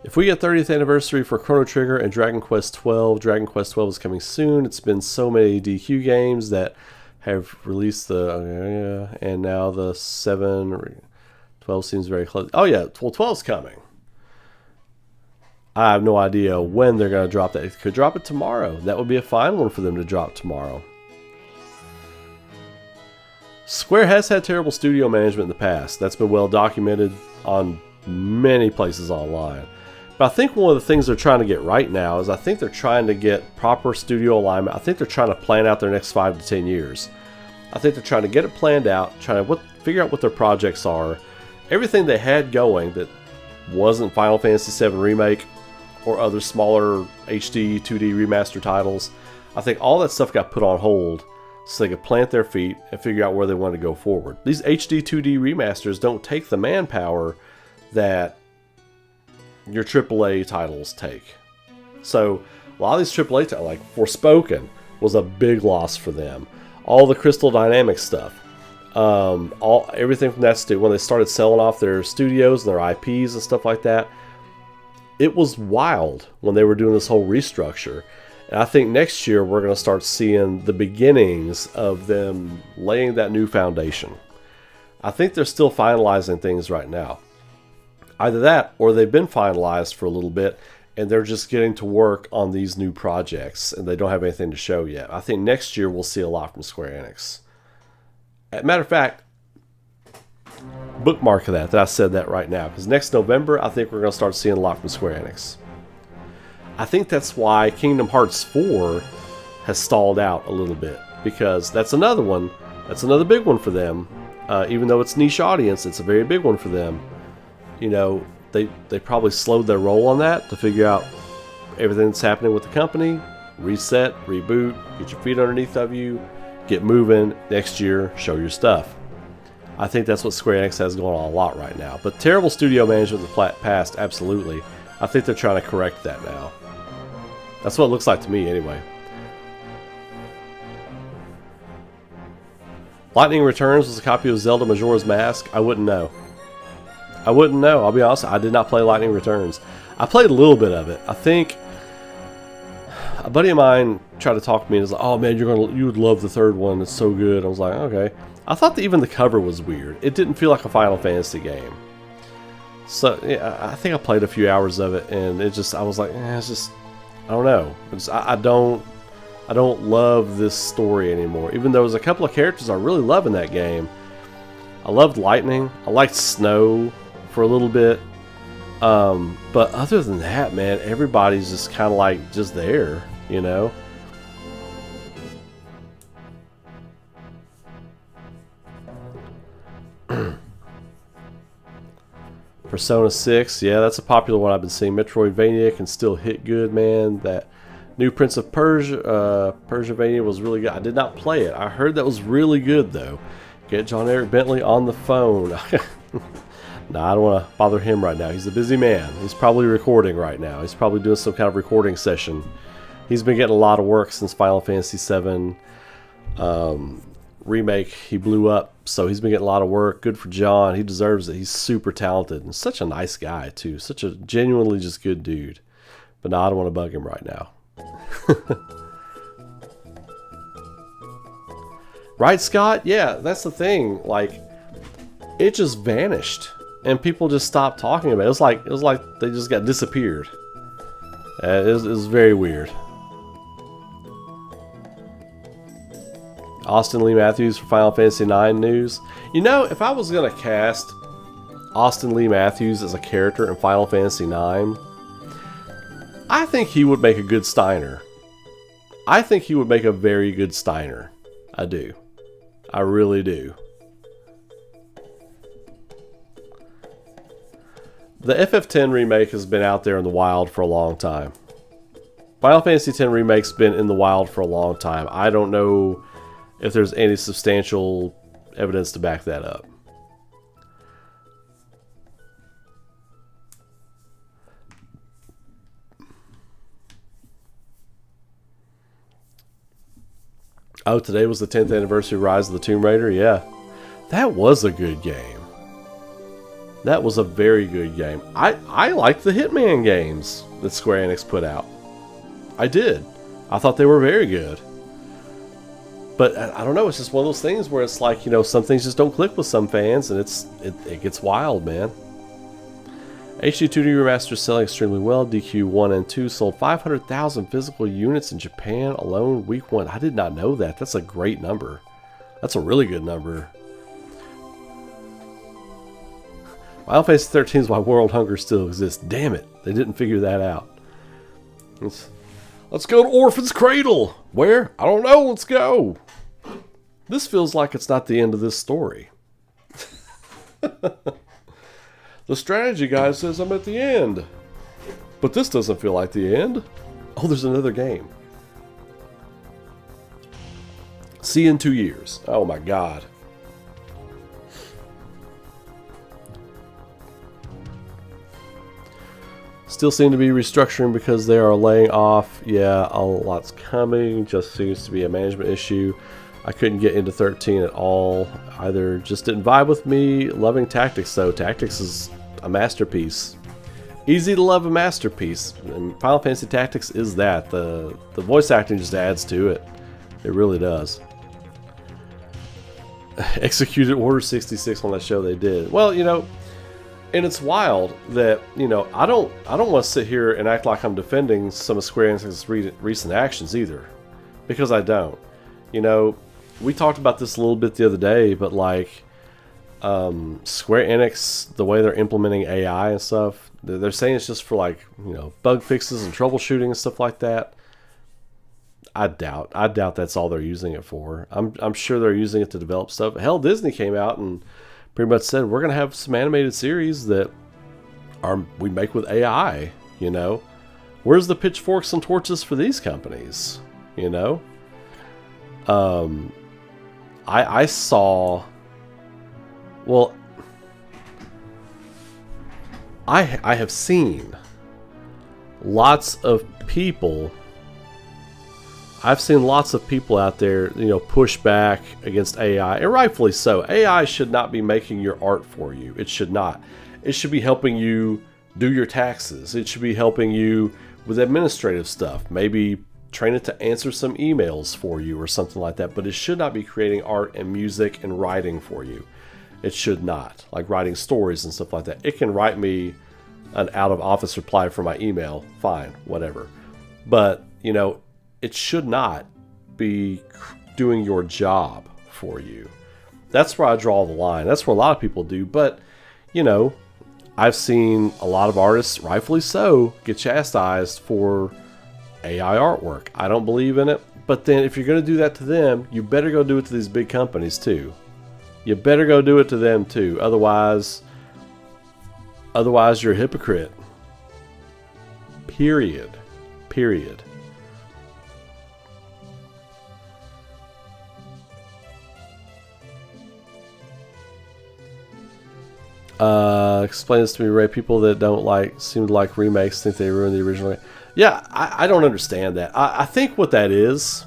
If we get 30th anniversary for Chrono Trigger and Dragon Quest XII, Dragon Quest XII is coming soon. It's been so many DQ games that have released and now the 7 12 seems very close. Oh yeah, well 12's coming. I have no idea when they're going to drop that. They could drop it tomorrow. That would be a fine one for them to drop tomorrow. Square has had terrible studio management in the past. That's been well documented on many places online. But I think one of the things they're trying to get right now is I think they're trying to get proper studio alignment. I think they're trying to plan out their next 5 to 10 years. I think they're trying to get it planned out, trying to figure out what their projects are. Everything they had going that wasn't Final Fantasy VII Remake or other smaller HD 2D remaster titles, I think all that stuff got put on hold so they could plant their feet and figure out where they want to go forward. These HD 2D remasters don't take the manpower that your AAA titles take. So a lot of these AAA titles, like Forspoken, was a big loss for them. All the Crystal Dynamics stuff, everything from that studio, when they started selling off their studios and their IPs and stuff like that, it was wild when they were doing this whole restructure. And I think next year we're going to start seeing the beginnings of them laying that new foundation. I think they're still finalizing things right now. Either that, or they've been finalized for a little bit, and they're just getting to work on these new projects, and they don't have anything to show yet. I think next year we'll see a lot from Square Enix. As a matter of fact, bookmark that I said that right now, because next November I think we're going to start seeing a lot from Square Enix. I think that's why Kingdom Hearts 4 has stalled out a little bit, because that's another one, that's another big one for them. Even though it's niche audience, it's a very big one for them. You know, they probably slowed their roll on that to figure out everything that's happening with the company, reset, reboot, get your feet underneath of you, get moving. Next year, show your stuff. I think that's what Square Enix has going on a lot right now. But terrible studio management in the past, absolutely. I think they're trying to correct that now. That's what it looks like to me, anyway. Lightning Returns was a copy of Zelda Majora's Mask. I wouldn't know. I'll be honest, I did not play Lightning Returns. I played a little bit of it. I think a buddy of mine tried to talk to me and was like, "Oh man, you would love the third one. It's so good." I was like, "Okay." I thought that even the cover was weird. It didn't feel like a Final Fantasy game. So yeah, I think I played a few hours of it, and I was like, it's just, I don't know. I don't love this story anymore. Even though there's a couple of characters I really love in that game. I loved Lightning. I liked Snow for a little bit. But other than that, man, everybody's just kind of like just there, you know? Persona 6, yeah, that's a popular one I've been seeing. Metroidvania can still hit good, man. That new Prince of Persia, Persiavania was really good. I did not play it. I heard that was really good, though. Get John Eric Bentley on the phone. Nah, I don't want to bother him right now. He's a busy man. He's probably recording right now. He's probably doing some kind of recording session. He's been getting a lot of work since Final Fantasy VII Remake. He blew up, so he's been getting a lot of work. Good for John. He deserves it. He's super talented and such a nice guy, too. Such a genuinely just good dude. But no, I don't want to bug him right now. Right, Scott? Yeah, that's the thing. Like, it just vanished, and people just stopped talking about it. It was like they just got disappeared. It was very weird. Austin Lee Matthews for Final Fantasy IX news. You know, if I was gonna cast Austin Lee Matthews as a character in Final Fantasy IX, I think he would make a good Steiner. I think he would make a very good Steiner. I do. I really do. The FF10 remake has been out there in the wild for a long time. Final Fantasy X remake's been in the wild for a long time. I don't know if there's any substantial evidence to back that up. Oh, today was the 10th anniversary of Rise of the Tomb Raider? Yeah. That was a good game. That was a very good game. I liked the Hitman games that Square Enix put out. I did. I thought they were very good. But I don't know. It's just one of those things where it's like, some things just don't click with some fans, and it gets wild, man. HD2D Remaster is selling extremely well. DQ 1 and 2 sold 500,000 physical units in Japan alone week 1. I did not know that. That's a great number. That's a really good number. Final Fantasy 13 is why world hunger still exists. Damn it. They didn't figure that out. Let's go to Orphan's Cradle. Where? I don't know. Let's go. This feels like it's not the end of this story. The strategy guy says I'm at the end. But this doesn't feel like the end. Oh, there's another game. See you in 2 years. Oh my god. Still seem to be restructuring because they are laying off. Yeah, a lot's coming. Just seems to be a management issue. I couldn't get into 13 at all. Either just didn't vibe with me. Loving Tactics though. Tactics is a masterpiece. Easy to love a masterpiece. And Final Fantasy Tactics is that. The voice acting just adds to it. It really does. Executed Order 66 on that show they did. Well, and it's wild that, I don't want to sit here and act like I'm defending some of Square Enix's recent actions either. Because I don't. We talked about this a little bit the other day, but like Square Enix, the way they're implementing AI and stuff, they're saying it's just for like, bug fixes and troubleshooting and stuff like that. I doubt that's all they're using it for. I'm sure they're using it to develop stuff. Hell, Disney came out and pretty much said we're gonna have some animated series that we make with AI. Where's the pitchforks and torches for these companies? I saw. Well, I have seen lots of people. I've seen lots of people out there, push back against AI, and rightfully so. AI should not be making your art for you. It should not. It should be helping you do your taxes. It should be helping you with administrative stuff. Maybe train it to answer some emails for you or something like that. But it should not be creating art and music and writing for you. It should not. Like writing stories and stuff like that. It can write me an out-of-office reply for my email. Fine, whatever. But, it should not be doing your job for you. That's where I draw the line. That's where a lot of people do. But, I've seen a lot of artists, rightfully so, get chastised for AI artwork. I don't believe in it. But then if you're going to do that to them, you better go do it to these big companies too. You better go do it to them too. Otherwise you're a hypocrite. Period. Explain this to me, Ray. People that don't seem to like remakes think they ruined the original. Yeah, I don't understand that. I think what that is,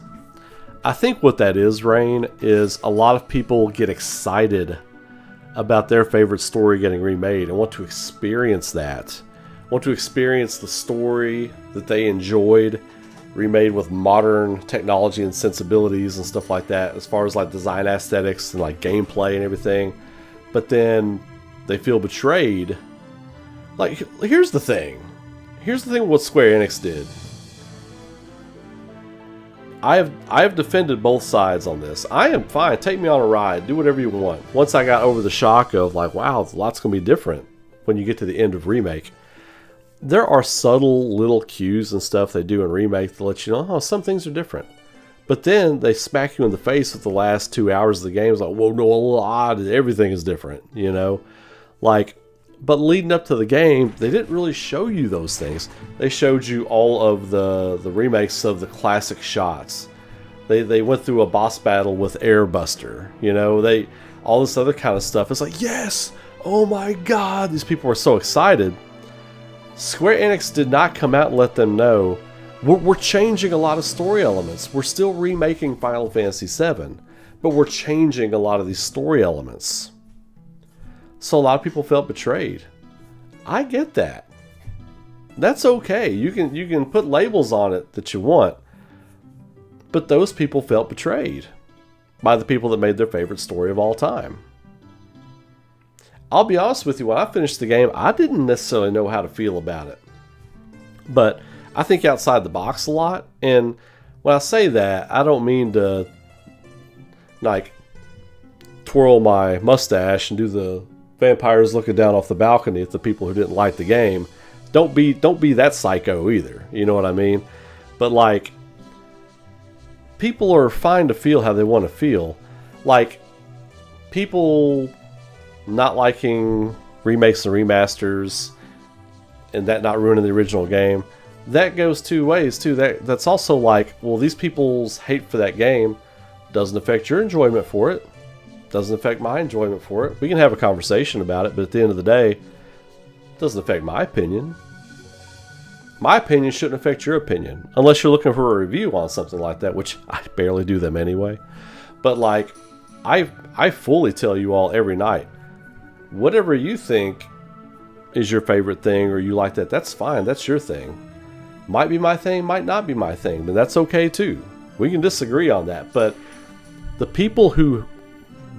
Rain, is a lot of people get excited about their favorite story getting remade and want to experience that. Want to experience the story that they enjoyed remade with modern technology and sensibilities and stuff like that, as far as like design aesthetics and like gameplay and everything. But then they feel betrayed. Like, here's the thing with what Square Enix did. I have defended both sides on this. I am fine. Take me on a ride. Do whatever you want. Once I got over the shock of like, wow, a lot's going to be different when you get to the end of Remake. There are subtle little cues and stuff they do in Remake to let you know, oh, some things are different. But then they smack you in the face with the last 2 hours of the game. It's like, whoa, no, everything is different, Like, but leading up to the game, they didn't really show you those things. They showed you all of the remakes of the classic shots. They went through a boss battle with Airbuster, all this other kind of stuff. It's like, yes, oh my god, these people were so excited. Square Enix did not come out and let them know, we're changing a lot of story elements. We're still remaking Final Fantasy VII, but we're changing a lot of these story elements. So a lot of people felt betrayed. I get that. That's okay. You can put labels on it that you want. But those people felt betrayed. by the people that made their favorite story of all time. I'll be honest with you, when I finished the game, I didn't necessarily know how to feel about it. But I think outside the box a lot, and when I say that, I don't mean to like twirl my mustache and do the vampires looking down off the balcony at the people who didn't like the game. Don't be that psycho either. You know what I mean? But like, people are fine to feel how they want to feel. Like, people not liking remakes and remasters and that not ruining the original game, that goes two ways too. That's also like, well, these people's hate for that game doesn't affect your enjoyment for it, doesn't affect my enjoyment for it. We can have a conversation about it, but at the end of the day, it doesn't affect my opinion. My opinion shouldn't affect your opinion, unless you're looking for a review on something like that, which I barely do them anyway. But like, I fully tell you all every night, whatever you think is your favorite thing or you like that, that's fine, that's your thing. Might be my thing, might not be my thing, but that's okay too. We can disagree on that. But the people who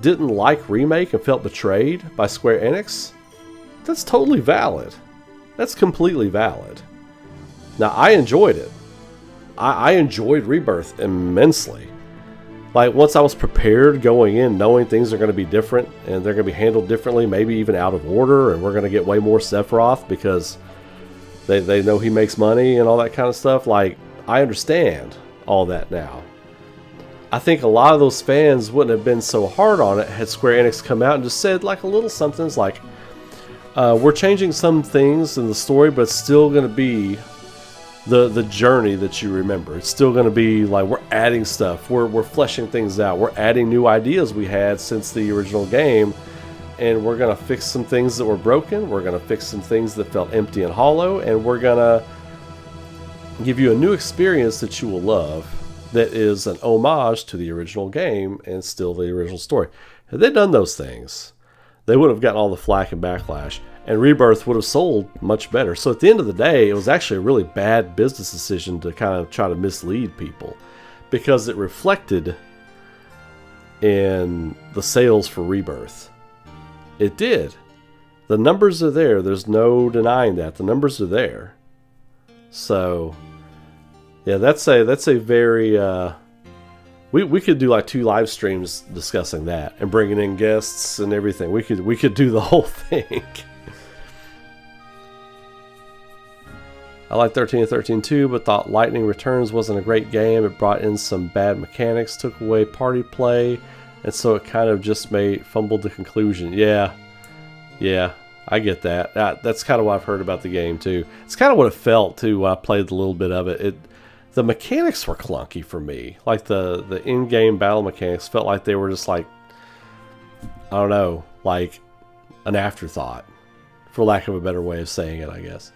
didn't like Remake and felt betrayed by Square Enix, that's totally valid. That's completely valid. Now, I enjoyed it. I enjoyed Rebirth immensely. Like, once I was prepared going in, knowing things are going to be different and they're going to be handled differently, maybe even out of order, and we're going to get way more Sephiroth because they know he makes money and all that kind of stuff. Like, I understand all that now. I think a lot of those fans wouldn't have been so hard on it had Square Enix come out and just said like a little somethings like, we're changing some things in the story, but it's still going to be the journey that you remember. It's still going to be like, we're adding stuff, we're fleshing things out, we're adding new ideas we had since the original game, and we're going to fix some things that were broken, we're going to fix some things that felt empty and hollow, and we're going to give you a new experience that you will love that is an homage to the original game and still the original story. Had they done those things, they would have gotten all the flack and backlash, and Rebirth would have sold much better. So at the end of the day, it was actually a really bad business decision to kind of try to mislead people, because it reflected in the sales for Rebirth. It did. The numbers are there. There's no denying that. The numbers are there. So yeah, that's a very we could do like 2 live streams discussing that and bringing in guests and everything. We could do the whole thing. I like 13 and 13 too, but thought Lightning Returns wasn't a great game. It brought in some bad mechanics, took away party play, and so it kind of just fumbled the conclusion. Yeah, I get that. That's kind of what I've heard about the game too. It's kind of what it felt too when I played a little bit of it. The mechanics were clunky for me. Like the in-game battle mechanics felt like they were just like, I don't know, like an afterthought, for lack of a better way of saying it, I guess.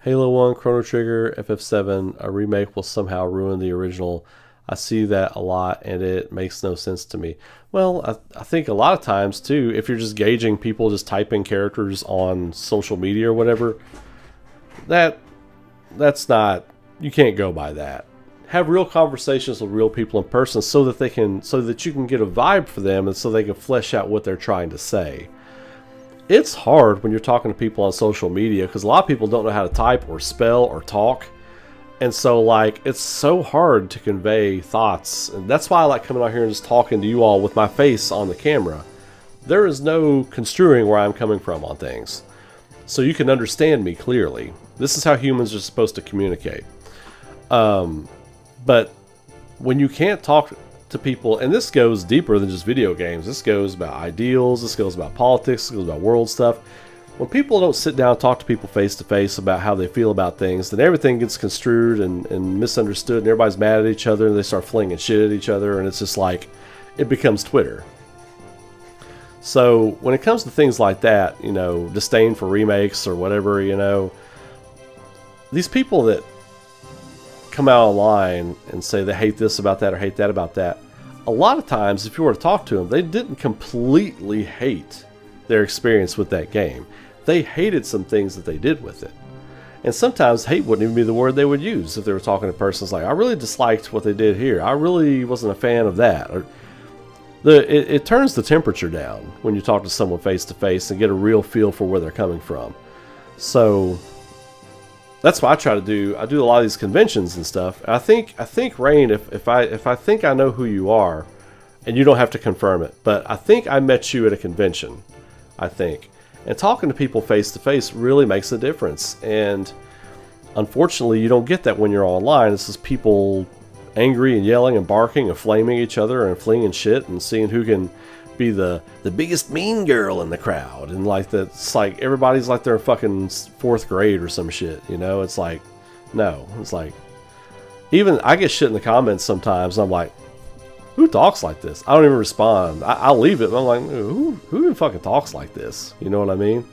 Halo 1, Chrono Trigger, FF7, a remake will somehow ruin the original. I see that a lot, and it makes no sense to me. Well, I think a lot of times, too, if you're just gauging people just typing characters on social media or whatever, that's not, you can't go by that. Have real conversations with real people in person so that you can get a vibe for them and so they can flesh out what they're trying to say. It's hard when you're talking to people on social media because a lot of people don't know how to type or spell or talk. And so, like, it's so hard to convey thoughts. And that's why I like coming out here and just talking to you all with my face on the camera. There is no construing where I'm coming from on things. So you can understand me clearly. This is how humans are supposed to communicate. But when you can't talk to people, and this goes deeper than just video games. This goes about ideals, this goes about politics, this goes about world stuff. When people don't sit down and talk to people face to face about how they feel about things, then everything gets construed and misunderstood, and everybody's mad at each other, and they start flinging shit at each other, and it's just like, it becomes Twitter. So when it comes to things like that, disdain for remakes or whatever, these people that come out online and say they hate this about that or hate that about that, a lot of times if you were to talk to them, they didn't completely hate their experience with that game. They hated some things that they did with it. And sometimes hate wouldn't even be the word they would use if they were talking to persons like, I really disliked what they did here. I really wasn't a fan of that. Or it turns the temperature down when you talk to someone face to face and get a real feel for where they're coming from. So that's what I try to do. I do a lot of these conventions and stuff. I think Rain, if I think I know who you are, and you don't have to confirm it, but I think I met you at a convention. I think. And talking to people face to face really makes a difference. And unfortunately, you don't get that when you're online. It's just people angry and yelling and barking and flaming each other and flinging shit and seeing who can be the biggest mean girl in the crowd. And like that's like everybody's like they're in fucking 4th grade or some shit. You know, it's like, no. It's like, even I get shit in the comments sometimes. And I'm like, who talks like this? I don't even respond. I'll leave it. But I'm like, who even fucking talks like this? You know what I mean?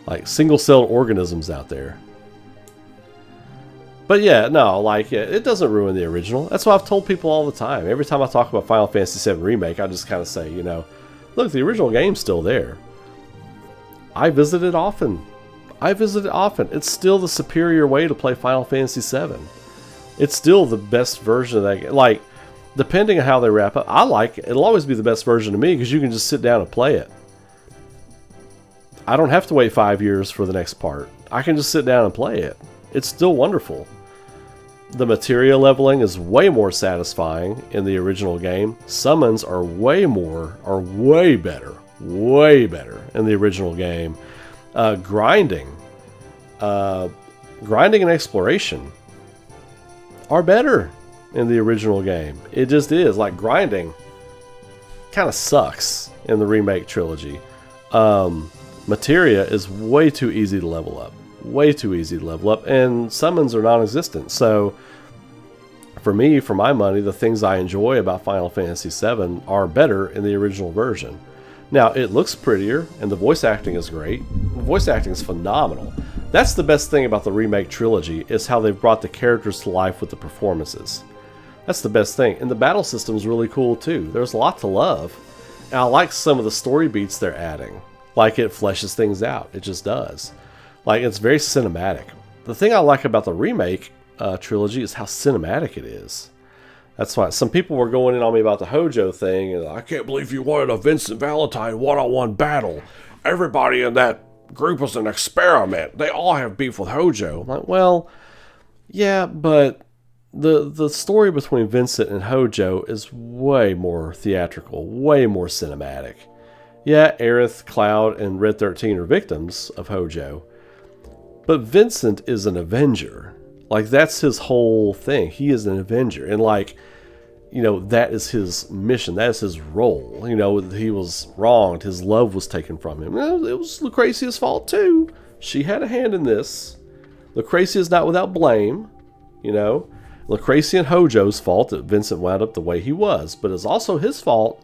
Like single-celled organisms out there. But yeah, no, like it doesn't ruin the original. That's what I've told people all the time. Every time I talk about Final Fantasy VII Remake, I just kind of say, you know, look, the original game's still there. I visit it often. It's still the superior way to play Final Fantasy VII. It's still the best version of that game. Like, depending on how they wrap up, I like it. It'll always be the best version to me because you can just sit down and play it. I don't have to wait 5 years for the next part. I can just sit down and play it. It's still wonderful. The materia leveling is way more satisfying in the original game. Summons are way better in the original game. Grinding and exploration are better in the original game. It just is. Like, grinding kind of sucks in the remake trilogy. Materia is way too easy to level up. And summons are non-existent. So, for me, for my money, the things I enjoy about Final Fantasy VII are better in the original version. Now, it looks prettier, and the voice acting is great. The voice acting is phenomenal. That's the best thing about the remake trilogy, is how they've brought the characters to life with the performances. That's the best thing. And the battle system is really cool too. There's a lot to love. And I like some of the story beats they're adding. Like, it fleshes things out. It just does. Like, it's very cinematic. The thing I like about the remake trilogy is how cinematic it is. That's why some people were going in on me about the Hojo thing. And I can't believe you wanted a Vincent Valentine one-on-one battle. Everybody in that group was an experiment. They all have beef with Hojo. I'm like, well, yeah, but the story between Vincent and Hojo is way more theatrical, way more cinematic. Yeah, Aerith, Cloud, and Red 13 are victims of Hojo, but Vincent is an Avenger. Like, that's his whole thing. He is an Avenger, and like, you know, that is his mission. That is his role. You know, he was wronged. His love was taken from him. It was Lucrezia's fault too. She had a hand in this. Lucrezia is not without blame. You know, Lucrezia and Hojo's fault that Vincent wound up the way he was. But it's also his fault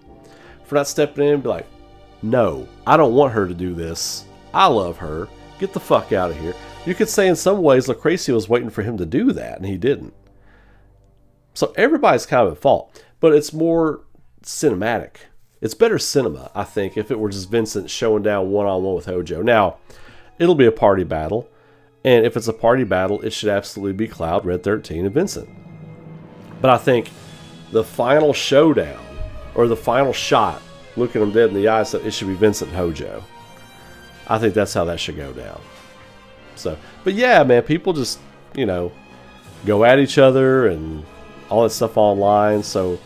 for not stepping in and be like, no, I don't want her to do this. I love her. Get the fuck out of here. You could say in some ways Lucrezia was waiting for him to do that, and he didn't. So everybody's kind of at fault, but it's more cinematic. It's better cinema, I think, if it were just Vincent showing down one-on-one with Hojo. Now, it'll be a party battle, and if it's a party battle, it should absolutely be Cloud, Red 13, and Vincent. But I think the final showdown, or the final shot, looking them dead in the eyes, it should be Vincent and Hojo. I think that's how that should go down. So, but yeah, man, people just, you know, go at each other and all that stuff online. So,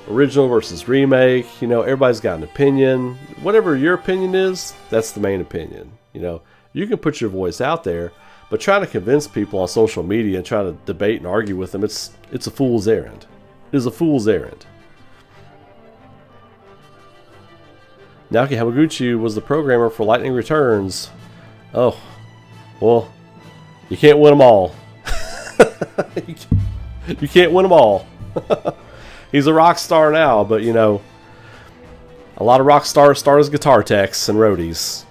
original versus remake, you know, everybody's got an opinion. Whatever your opinion is, that's the main opinion. You know, you can put your voice out there, but trying to convince people on social media and try to debate and argue with them, it's a fool's errand. It is a fool's errand. Naoki Hamaguchi was the programmer for Lightning Returns. Oh, well, you can't win them all. You can't win them all. He's a rock star now, but you know, a lot of rock stars start as guitar techs and roadies.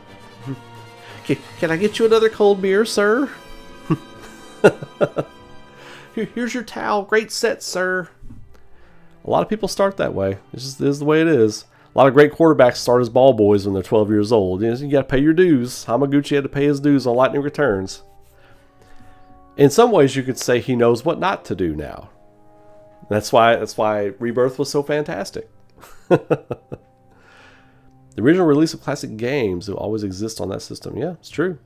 Can I get you another cold beer, sir? Here's your towel. Great set, sir. A lot of people start that way. This is the way it is. A lot of great quarterbacks start as ball boys when they're 12 years old. You got to pay your dues. Hamaguchi had to pay his dues on Lightning Returns. In some ways, you could say he knows what not to do now. That's why Rebirth was so fantastic. The original release of classic games will always exist on that system. Yeah, it's true.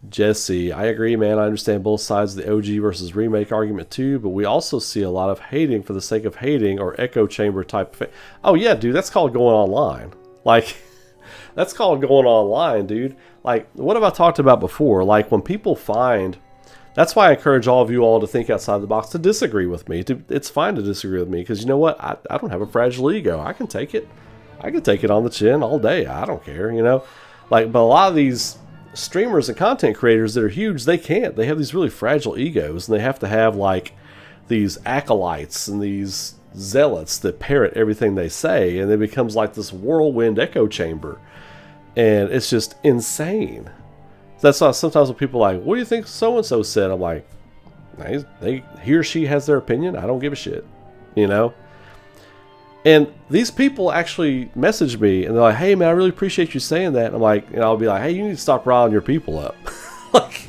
Jesse, I agree, man. I understand both sides of the OG versus remake argument too, but we also see a lot of hating for the sake of hating or echo chamber type of Oh yeah, dude, that's called going online. Like, that's called going online, dude. Like, what have I talked about before? Like, when people find... That's why I encourage all of you all to think outside the box, to disagree with me. It's fine to disagree with me, because you know what? I don't have a fragile ego. I can take it. I can take it on the chin all day. I don't care, you know? Like, but a lot of these streamers and content creators that are huge, they can't. They have these really fragile egos, and they have to have, like, these acolytes and these zealots that parrot everything they say, and it becomes like this whirlwind echo chamber. And it's just insane. That's why sometimes when people are like, what do you think so-and-so said? I'm like, he or she has their opinion. I don't give a shit, you know? And these people actually message me, and they're like, hey, man, I really appreciate you saying that. And I'm like, and I'll be like, hey, you need to stop riling your people up. Like,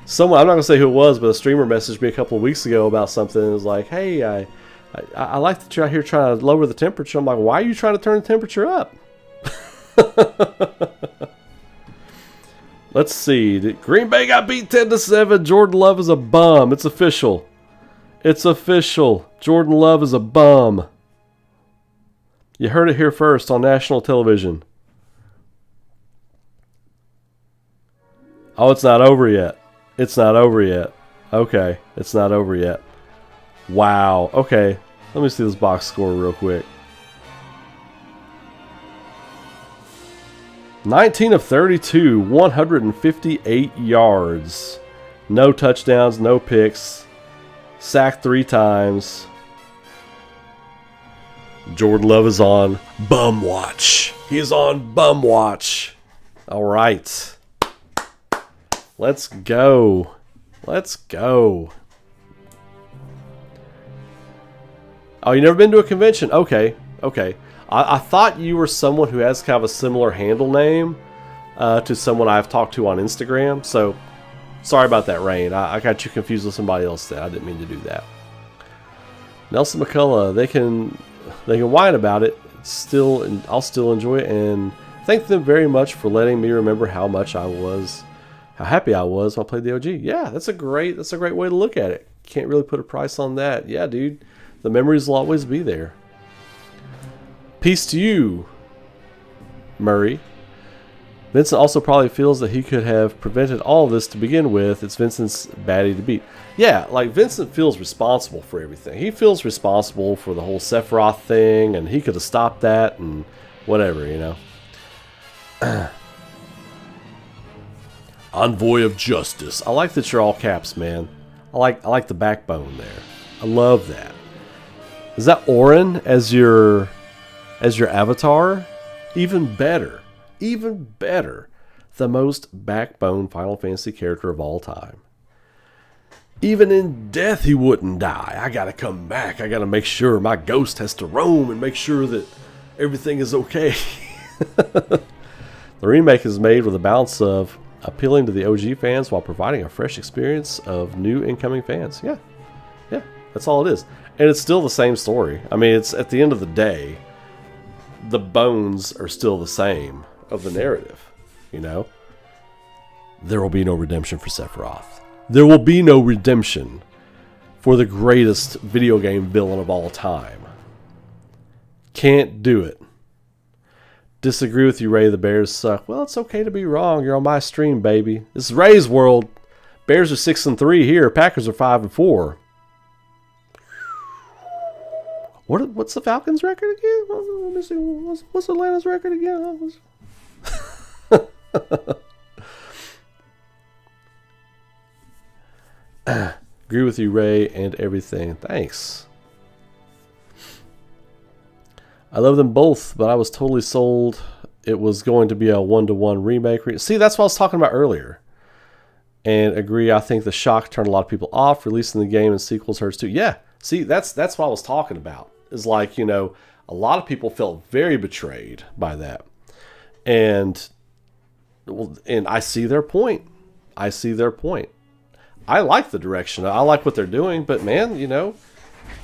someone, I'm not going to say who it was, but a streamer messaged me a couple of weeks ago about something. It was like, hey, I like that you're out here trying to lower the temperature. I'm like, why are you trying to turn the temperature up? Let's see. Green Bay got beat 10-7. Jordan Love is a bum. It's official. It's official. Jordan Love is a bum. You heard it here first on national television. Oh, it's not over yet. It's not over yet. Okay, it's not over yet. Wow. Okay, let me see this box score real quick. 19 of 32, 158 yards. No touchdowns, no picks. Sacked 3 times. Jordan Love is on bum watch. He is on bum watch. All right. Let's go. Let's go. Oh, you never been to a convention? Okay. Okay. I thought you were someone who has kind of a similar handle name to someone I've talked to on Instagram. So, sorry about that, Rain. I got you confused with somebody else there. I didn't mean to do that. Nelson McCullough, they can whine about it. I'll still enjoy it, and thank them very much for letting me remember how happy I was when I played the OG. Yeah, that's a great way to look at it. Can't really put a price on that. Yeah, dude, the memories will always be there. Peace to you, Murray. Vincent also probably feels that he could have prevented all of this to begin with. It's Vincent's baddie to beat. Yeah, like Vincent feels responsible for everything. He feels responsible for the whole Sephiroth thing, and he could have stopped that and whatever, you know. Envoy of Justice. I like that you're all caps, man. I like the backbone there. I love that. Is that Orin as your avatar? Even better. Even better. The most backbone Final Fantasy character of all time. Even in death he wouldn't die. I gotta come back. I gotta make sure my ghost has to roam and make sure that everything is okay. The remake is made with a balance of appealing to the OG fans while providing a fresh experience of new incoming fans. Yeah. Yeah. That's all it is. And it's still the same story. I mean, it's at the end of the day, the bones are still the same of the narrative, you know? There will be no redemption for Sephiroth. There will be no redemption for the greatest video game villain of all time. Can't do it. Disagree with you, Ray. The Bears suck. Well, it's okay to be wrong. You're on my stream, baby. This is Ray's world. Bears are 6-3 here. Packers are 5-4. What's the Falcons' record again? Let me see. What's Atlanta's record again? Agree with you, Ray, and everything. Thanks. I love them both, but I was totally sold it was going to be a 1-to-1 remake. See, that's what I was talking about earlier. And agree, I think the shock turned a lot of people off. Releasing the game and sequels hurts too. Yeah, see, that's what I was talking about. Is like, you know, A lot of people felt very betrayed by that. And I see their point. I see their point. I like the direction. I like what they're doing, but man, you know,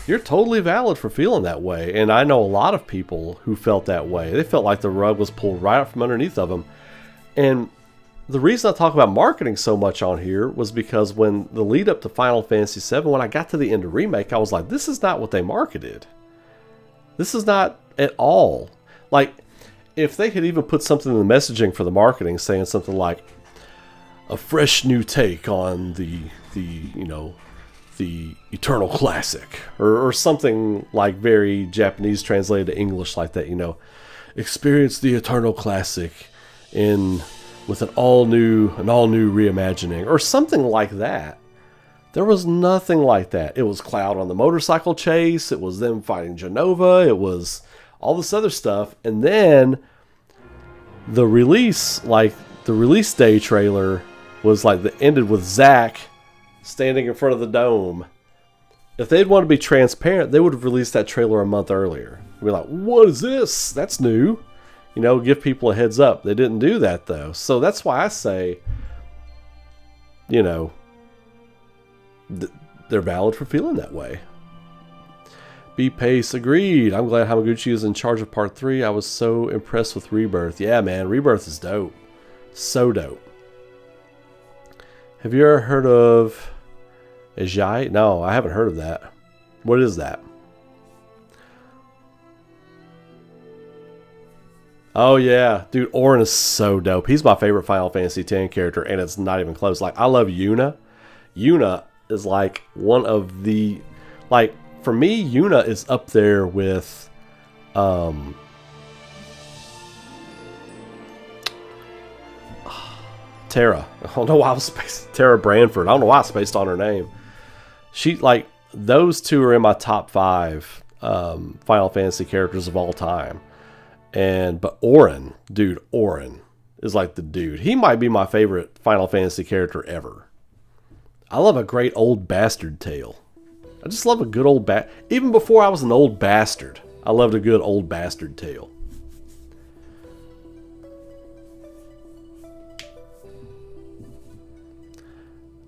you're totally valid for feeling that way. And I know a lot of people who felt that way. They felt like the rug was pulled right out from underneath of them. And the reason I talk about marketing so much on here was because when the lead up to Final Fantasy VII, when I got to the end of Remake, I was like, this is not what they marketed. This is not at all. Like, if they had even put something in the messaging for the marketing saying something like a fresh new take on the Eternal Classic, or something like very Japanese translated to English like that, you know, experience the Eternal Classic with an all new reimagining, or something like that. There was nothing like that. It was Cloud on the motorcycle chase. It was them fighting Genova. It was all this other stuff. And then the release day trailer was like ended with Zack standing in front of the dome. If they'd want to be transparent, they would have released that trailer a month earlier. Be like, what is this? That's new. You know, give people a heads up. They didn't do that though. So that's why I say, you know, they're valid for feeling that way. B-Pace agreed. I'm glad Hamaguchi is in charge of part 3. I was so impressed with Rebirth. Yeah, man, Rebirth is dope. So dope. Have you ever heard of Ajay? No, I haven't heard of that. What is that? Oh yeah, dude, Auron is so dope. He's my favorite Final Fantasy X character, and it's not even close. Like, I love Yuna. Yuna is like one of the, like, for me, Yuna is up there with Terra. I don't know why I was spaced Terra Branford. I don't know why I spaced on her name. She, like, those two are in my top 5 Final Fantasy characters of all time. But Auron, dude, Auron is like the dude. He might be my favorite Final Fantasy character ever. I love a great old bastard tale. I just love a good old even before I was an old bastard, I loved a good old bastard tale.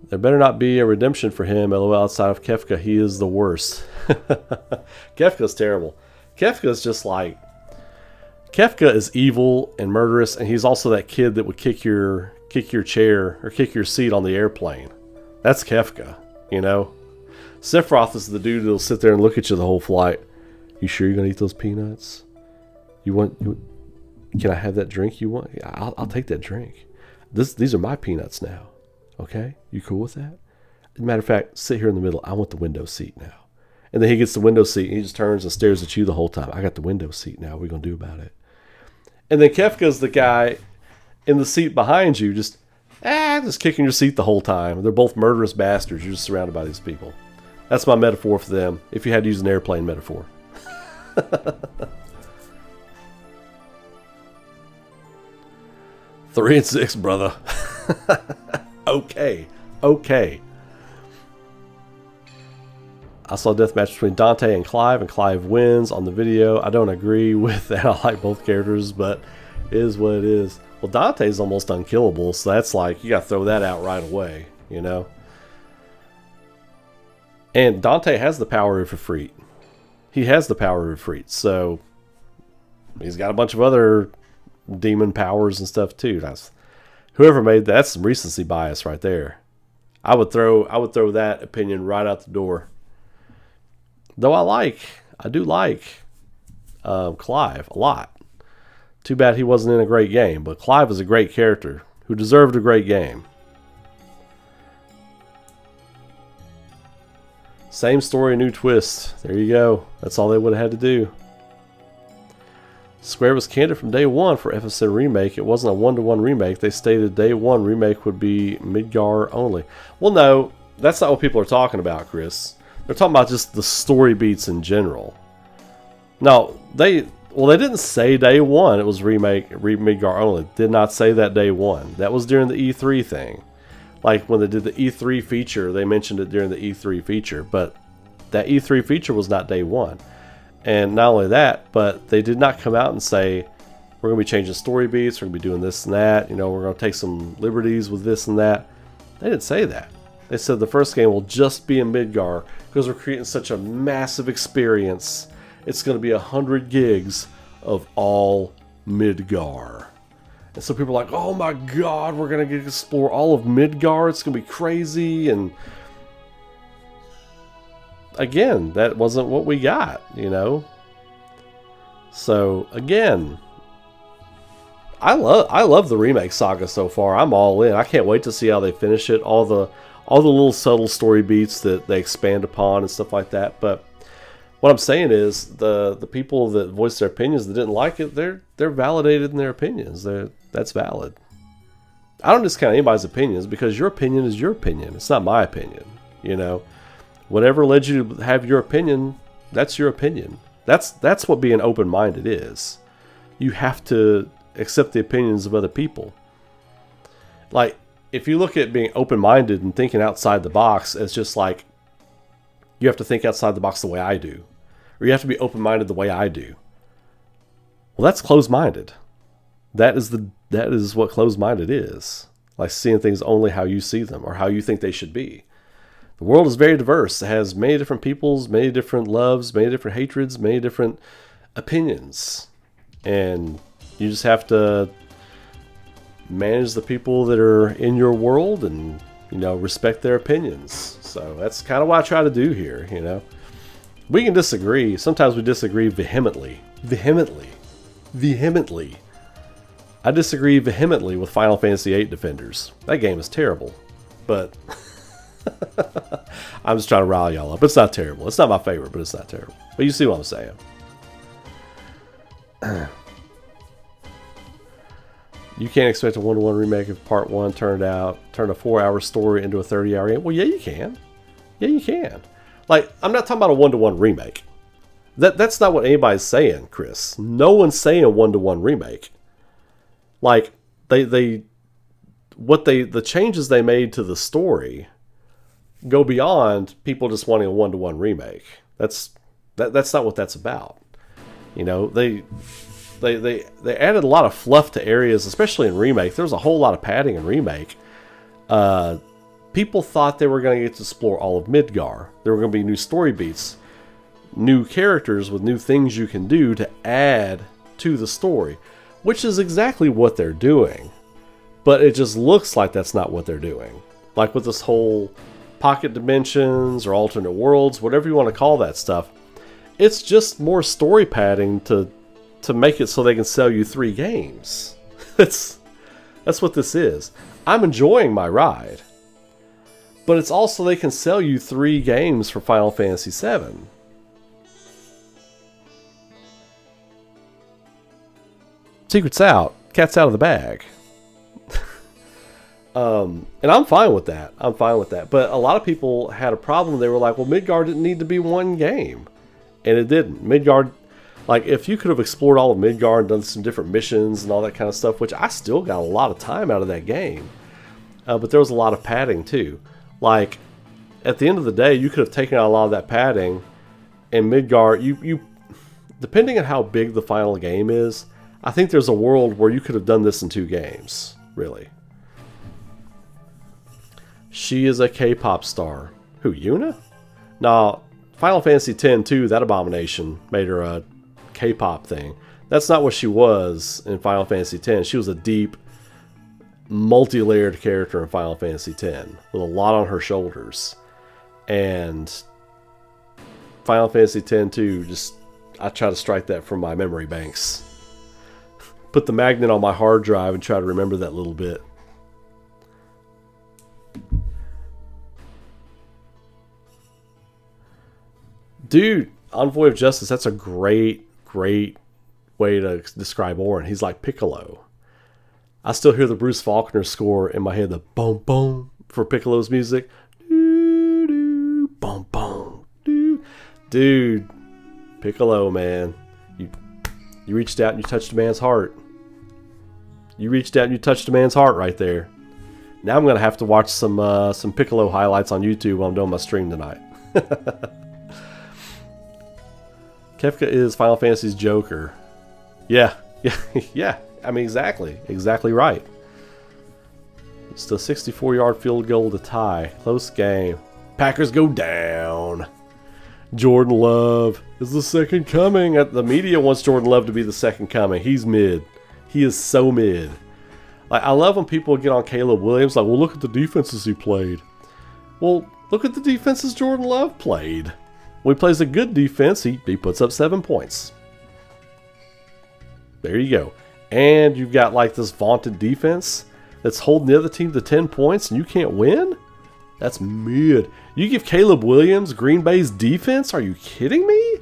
There better not be a redemption for him, LOL, outside of Kefka. He is the worst. Kefka's terrible. Kefka's just like, Kefka is evil and murderous, and he's also that kid that would kick your chair or kick your seat on the airplane. That's Kefka, you know? Sephiroth is the dude that'll sit there and look at you the whole flight. You sure you're going to eat those peanuts? Can I have that drink you want? Yeah, I'll take that drink. These are my peanuts now. Okay? You cool with that? As a matter of fact, sit here in the middle. I want the window seat now. And then he gets the window seat, and he just turns and stares at you the whole time. I got the window seat now. What are we going to do about it? And then Kefka's the guy in the seat behind you, just kicking your seat the whole time. They're both murderous bastards. You're just surrounded by these people. That's my metaphor for them, if you had to use an airplane metaphor. 3 and 6, brother. Okay. I saw a deathmatch between Dante and Clive wins on the video. I don't agree with that. I like both characters, but it is what it is. Well, Dante's almost unkillable, so that's like, you gotta throw that out right away, you know? And Dante has the power of Ifrit. He has the power of Ifrit, so he's got a bunch of other demon powers and stuff too. Whoever made that's some recency bias right there. I would throw that opinion right out the door. Though I do like Clive a lot. Too bad he wasn't in a great game, but Clive is a great character who deserved a great game. Same story, new twist. There you go. That's all they would have had to do. Square was candid from day one for FSN Remake. It wasn't a one-to-one remake. They stated day one remake would be Midgar only. Well, no, that's not what people are talking about, Chris. They're talking about just the story beats in general. No, they didn't say day one it was Midgar only. Did not say that day one. That was during the E3 thing. Like when they did the E3 feature, they mentioned it during the E3 feature, but that E3 feature was not day one. And not only that, but they did not come out and say, we're going to be changing story beats, we're going to be doing this and that, you know, we're going to take some liberties with this and that. They didn't say that. They said the first game will just be in Midgar because we're creating such a massive experience. It's going to be 100 gigs of all Midgar. And so people are like, oh my god, we're going to get to explore all of Midgar. It's going to be crazy. And again, that wasn't what we got, you know. So again, I love the remake saga so far. I'm all in. I can't wait to see how they finish it. All the little subtle story beats that they expand upon and stuff like that. But what I'm saying is the people that voiced their opinions that didn't like it, they're validated in their opinions. That's valid. I don't discount anybody's opinions because your opinion is your opinion. It's not my opinion. You know, whatever led you to have your opinion, that's your opinion. That's what being open-minded is. You have to accept the opinions of other people. Like, if you look at being open-minded and thinking outside the box as just like, you have to think outside the box the way I do, or you have to be open-minded the way I do. Well, that's closed-minded. That is what closed-minded is. Like seeing things only how you see them or how you think they should be. The world is very diverse. It has many different peoples, many different loves, many different hatreds, many different opinions. And you just have to manage the people that are in your world and, you know, respect their opinions. So that's kind of what I try to do here, you know. We can disagree. Sometimes we disagree vehemently. Vehemently. I disagree vehemently with Final Fantasy VIII Defenders. That game is terrible. But I'm just trying to rile y'all up. It's not terrible. It's not my favorite, but it's not terrible. But you see what I'm saying. You can't expect a 1-to-1 remake if part 1 turned a 4-hour story into a 30-hour game. Well, yeah, you can. Yeah, you can. Like, I'm not talking about a 1-to-1 remake. That's not what anybody's saying, Chris. No one's saying a 1-to-1 remake. Like, the changes they made to the story go beyond people just wanting a 1-to-1 remake. That's not what that's about. You know, they added a lot of fluff to areas, especially in Remake. There was a whole lot of padding in Remake. People thought they were going to get to explore all of Midgar. There were going to be new story beats, new characters with new things you can do to add to the story, which is exactly what they're doing. But it just looks like that's not what they're doing. Like with this whole pocket dimensions or alternate worlds, whatever you want to call that stuff, it's just more story padding to make it so they can sell you 3 games. That's what this is. I'm enjoying my ride. But it's also they can sell you 3 games for Final Fantasy VII. Secret's out. Cat's out of the bag. And I'm fine with that. But a lot of people had a problem. They were like, well, Midgar didn't need to be 1 game. And it didn't. Midgar, like, if you could have explored all of Midgar and done some different missions and all that kind of stuff, which I still got a lot of time out of that game. But there was a lot of padding too. Like, at the end of the day, you could have taken out a lot of that padding. And Midgar, you depending on how big the final game is, I think there's a world where you could have done this in 2 games, really. She is a K-pop star. Who, Yuna? Now, Final Fantasy X too, that abomination made her a K-pop thing. That's not what she was in Final Fantasy X. She was a deep, multi-layered character in Final Fantasy X with a lot on her shoulders. And Final Fantasy X too, just I try to strike that from my memory banks. Put the magnet on my hard drive and try to remember that little bit. Dude, Envoy of Justice, that's a great way to describe Auron. He's like Piccolo. I still hear the Bruce Faulkner score in my head, the boom boom for Piccolo's music. Doo, doo, boom boom, doo. Dude, Piccolo, man. You reached out and you touched a man's heart. You reached out and you touched a man's heart right there. Now I'm going to have to watch some Piccolo highlights on YouTube while I'm doing my stream tonight. Kefka is Final Fantasy's Joker. Yeah, yeah, yeah. I mean, exactly right. It's the 64-yard field goal to tie. Close game. Packers go down. Jordan Love is the second coming. The media wants Jordan Love to be the second coming. He's mid. He is so mid. Like, I love when people get on Caleb Williams. Like, well, look at the defenses he played. Well, look at the defenses Jordan Love played. When he plays a good defense, he puts up 7 points. There you go. And you've got like this vaunted defense that's holding the other team to 10 points and you can't win? That's mid. You give Caleb Williams Green Bay's defense? Are you kidding me?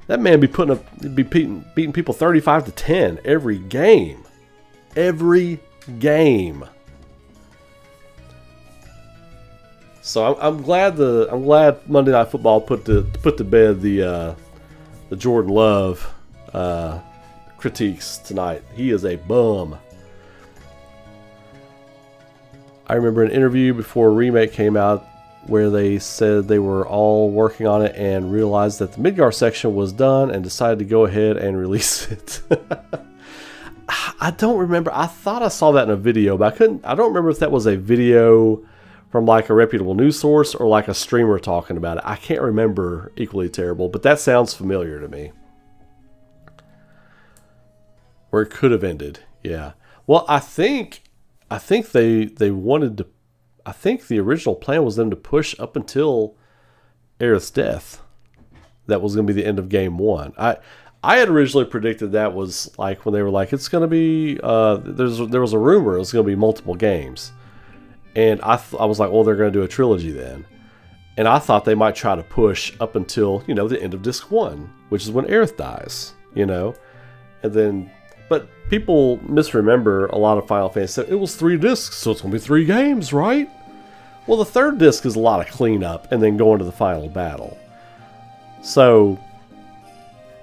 That man be beating people 35-10 every game. Every game. So I'm glad Monday Night Football put to bed the Jordan Love critiques tonight. He is a bum. I remember an interview before a remake came out where they said they were all working on it and realized that the Midgar section was done and decided to go ahead and release it. I don't remember. I thought I saw that in a video, but I don't remember if that was a video from like a reputable news source or like a streamer talking about it. I can't remember. Equally terrible, but that sounds familiar to me. Where it could have ended. Yeah. Well, I think they wanted to. I think the original plan was them to push up until Aerith's death. That was going to be the end of game 1. I had originally predicted that was like when they were like, it's going to be. There was a rumor it was going to be multiple games, and I was like, well, they're going to do a trilogy then, and I thought they might try to push up until the end of disc 1, which is when Aerith dies, and then. But people misremember a lot of Final Fantasy. It was 3 discs, so it's going to be 3 games, right? Well, the third disc is a lot of cleanup and then going to the final battle. So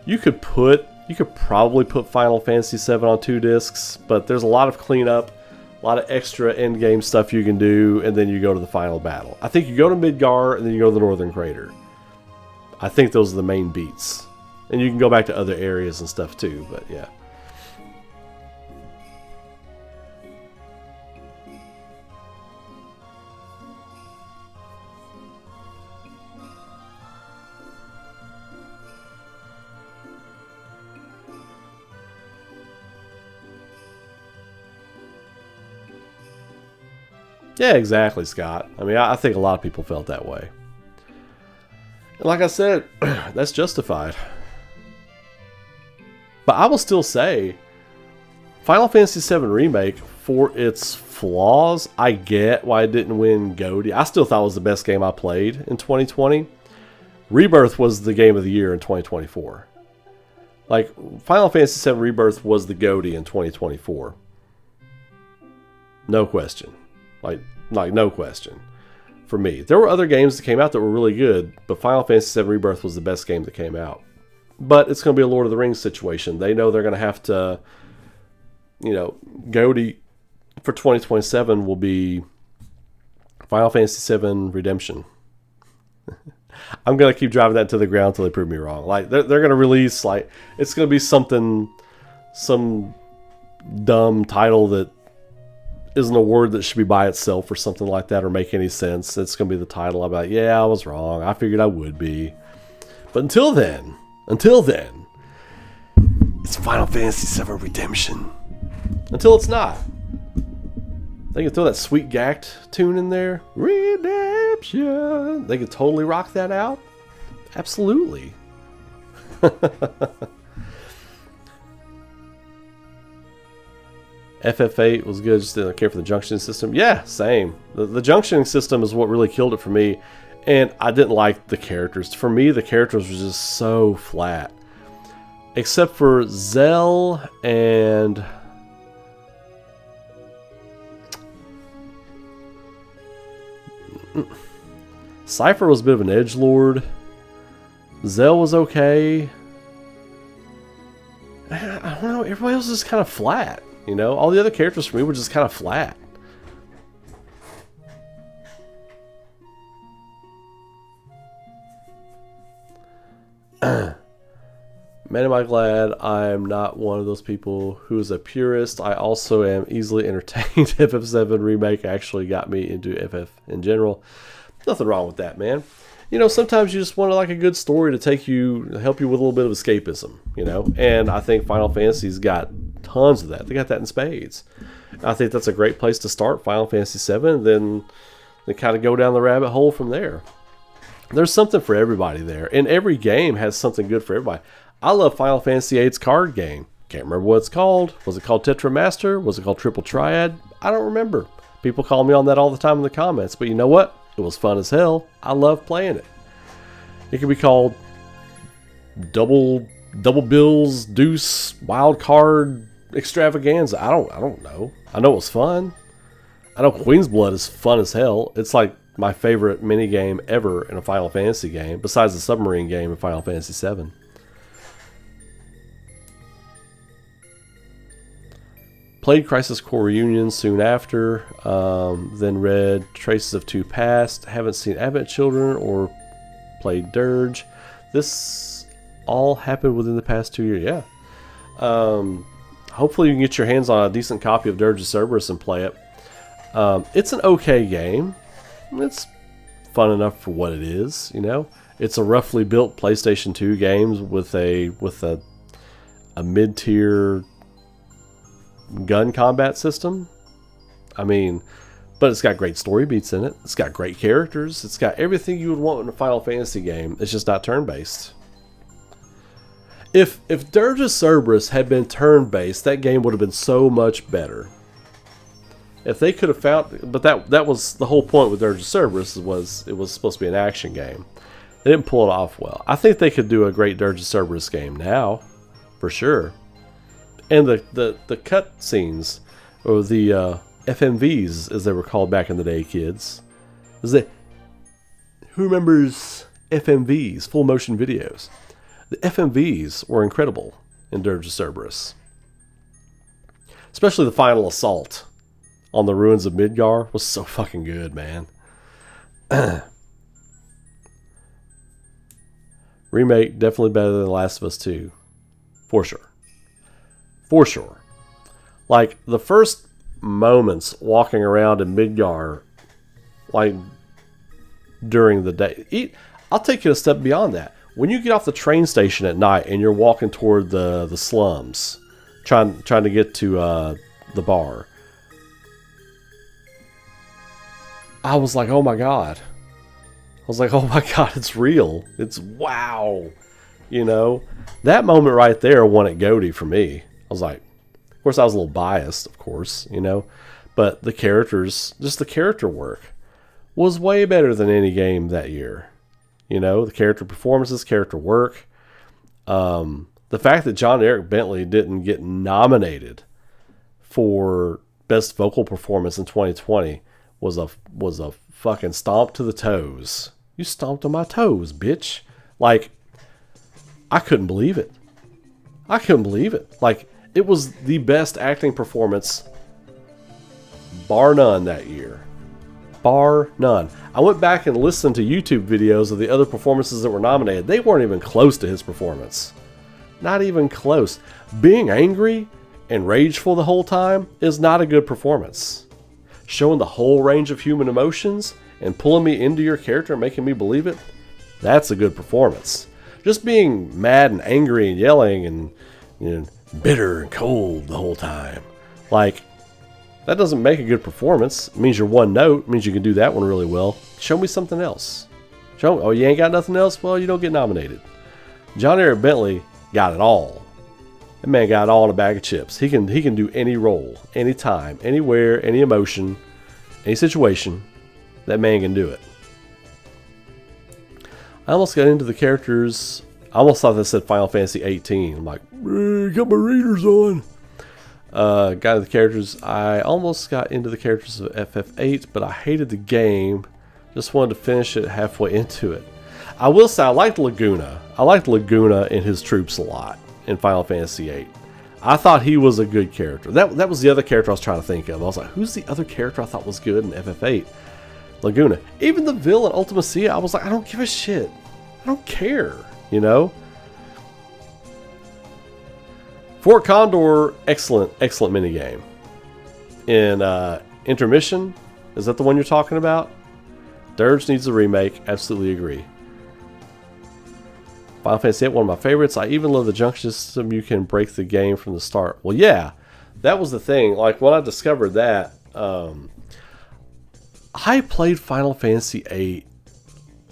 you could probably put Final Fantasy VII on 2 discs, but there's a lot of cleanup, a lot of extra end game stuff you can do, and then you go to the final battle. I think you go to Midgar and then you go to the Northern Crater. I think those are the main beats, and you can go back to other areas and stuff too. But yeah. Yeah, exactly, Scott. I mean, I think a lot of people felt that way. And like I said, that's justified. But I will still say, Final Fantasy VII Remake, for its flaws, I get why it didn't win GOTY. I still thought it was the best game I played in 2020. Rebirth was the game of the year in 2024. Like, Final Fantasy VII Rebirth was the GOTY in 2024. No question. Like no question. For me. There were other games that came out that were really good, but Final Fantasy VII Rebirth was the best game that came out. But it's going to be a Lord of the Rings situation. They know they're going to have to, GOTY for 2027 will be Final Fantasy VII Redemption. I'm going to keep driving that to the ground until they prove me wrong. Like, they're going to release, like, it's going to be some dumb title that isn't a word that should be by itself or something like that or make any sense. It's going to be the title. I'm like, yeah, I was wrong. I figured I would be. But until then, it's Final Fantasy VII Redemption. Until it's not. They can throw that sweet Gact tune in there. Redemption. They could totally rock that out. Absolutely. FF8 was good, just didn't care for the junction system. Yeah, same. The junction system is what really killed it for me. And I didn't like the characters. For me, the characters were just so flat. Except for Zell and... Cypher was a bit of an edgelord. Zell was okay. I don't know, everybody else is kind of flat. All the other characters for me were just kind of flat. Man, am I glad I'm not one of those people who is a purist. I also am easily entertained. FF7 Remake actually got me into FF in general. Nothing wrong with that, man. You know, sometimes you just want like a good story to help you with a little bit of escapism, you know? And I think Final Fantasy's got tons of that. They got that in spades. I think that's a great place to start, Final Fantasy VII, then kind of go down the rabbit hole from there. There's something for everybody there, and every game has something good for everybody. I love Final Fantasy VIII's card game. Can't remember what it's called. Was it called Tetra Master? Was it called Triple Triad? I don't remember. People call me on that all the time in the comments, but you know what? It was fun as hell. I love playing it. It could be called Double Bills Deuce Wild Card Extravaganza. I don't know. I know it was fun. I know Queen's Blood is fun as hell. It's like my favorite mini game ever in a Final Fantasy game, besides the submarine game in Final Fantasy VII. Played Crisis Core Reunion soon after, then read Traces of Two Past. Haven't seen Advent Children or played Dirge. This all happened within the past 2 years. Yeah. Hopefully you can get your hands on a decent copy of Dirge of Cerberus and play it. It's an okay game. It's fun enough for what it is, you know. It's a roughly built PlayStation 2 game with a mid-tier gun combat system. I mean, but it's got great story beats in it. It's got great characters. It's got everything you would want in a Final Fantasy game. It's just not turn-based. If Dirge of Cerberus had been turn-based, that game would have been so much better. If they could have found, but that was the whole point with Dirge of Cerberus, was it was supposed to be an action game. They didn't pull it off well. I think they could do a great Dirge of Cerberus game now, for sure. And the cut scenes, or the FMVs, as they were called back in the day, kids. Who remembers FMVs, full motion videos? The FMVs were incredible in Dirge of Cerberus. Especially the final assault on the ruins of Midgar was so fucking good, man. Remake, definitely better than The Last of Us 2. For sure. For sure. Like, the first moments walking around in Midgar, like, during the day. I'll take it a step beyond that. When you get off the train station at night and you're walking toward the slums, trying to get to the bar, I was like, oh my god. I was like, oh my god, it's real. It's wow. You know? That moment right there won it GOTY for me. I was like, of course I was a little biased, of course, you know? But the characters, just the character work, was way better than any game that year. You know, the character performances, character work. The fact that John Eric Bentley didn't get nominated for Best Vocal Performance in 2020 was a fucking stomp to the toes. You stomped on my toes, bitch. Like, I couldn't believe it. I couldn't believe it. Like, it was the best acting performance, bar none, that year. Bar none. I went back and listened to YouTube videos of the other performances that were nominated. They weren't even close to his performance. Not even close. Being angry and rageful the whole time is not a good performance. Showing the whole range of human emotions and pulling me into your character and making me believe it, that's a good performance. Just being mad and angry and yelling and, you know, bitter and cold the whole time, like, that doesn't make a good performance. It means you're one note. It means you can do that one really well. Show me something else. Show me, oh, you ain't got nothing else? Well, you don't get nominated. John Eric Bentley got it all. That man got it all in a bag of chips. He can do any role, anytime, anywhere, any emotion, any situation. That man can do it. I almost got into the characters. I almost thought that said Final Fantasy 18. I'm like, got my readers on. Got into the characters. I almost got into the characters of FF8, but I hated the game. Just wanted to finish it halfway into it. I will say I liked Laguna. I liked Laguna and his troops a lot in Final Fantasy VIII. I thought he was a good character. That was the other character I was trying to think of. I was like, who's the other character I thought was good in FF8? Laguna. Even the villain, Ultimacia, I was like, I don't give a shit. I don't care, you know? Fort Condor, excellent minigame. In Intermission, is that the one you're talking about? Dirge needs a remake. Absolutely agree. Final Fantasy VIII, one of my favorites. I even love the junction system. You can break the game from the start. Well, yeah, that was the thing. Like, when I discovered that, I played Final Fantasy VIII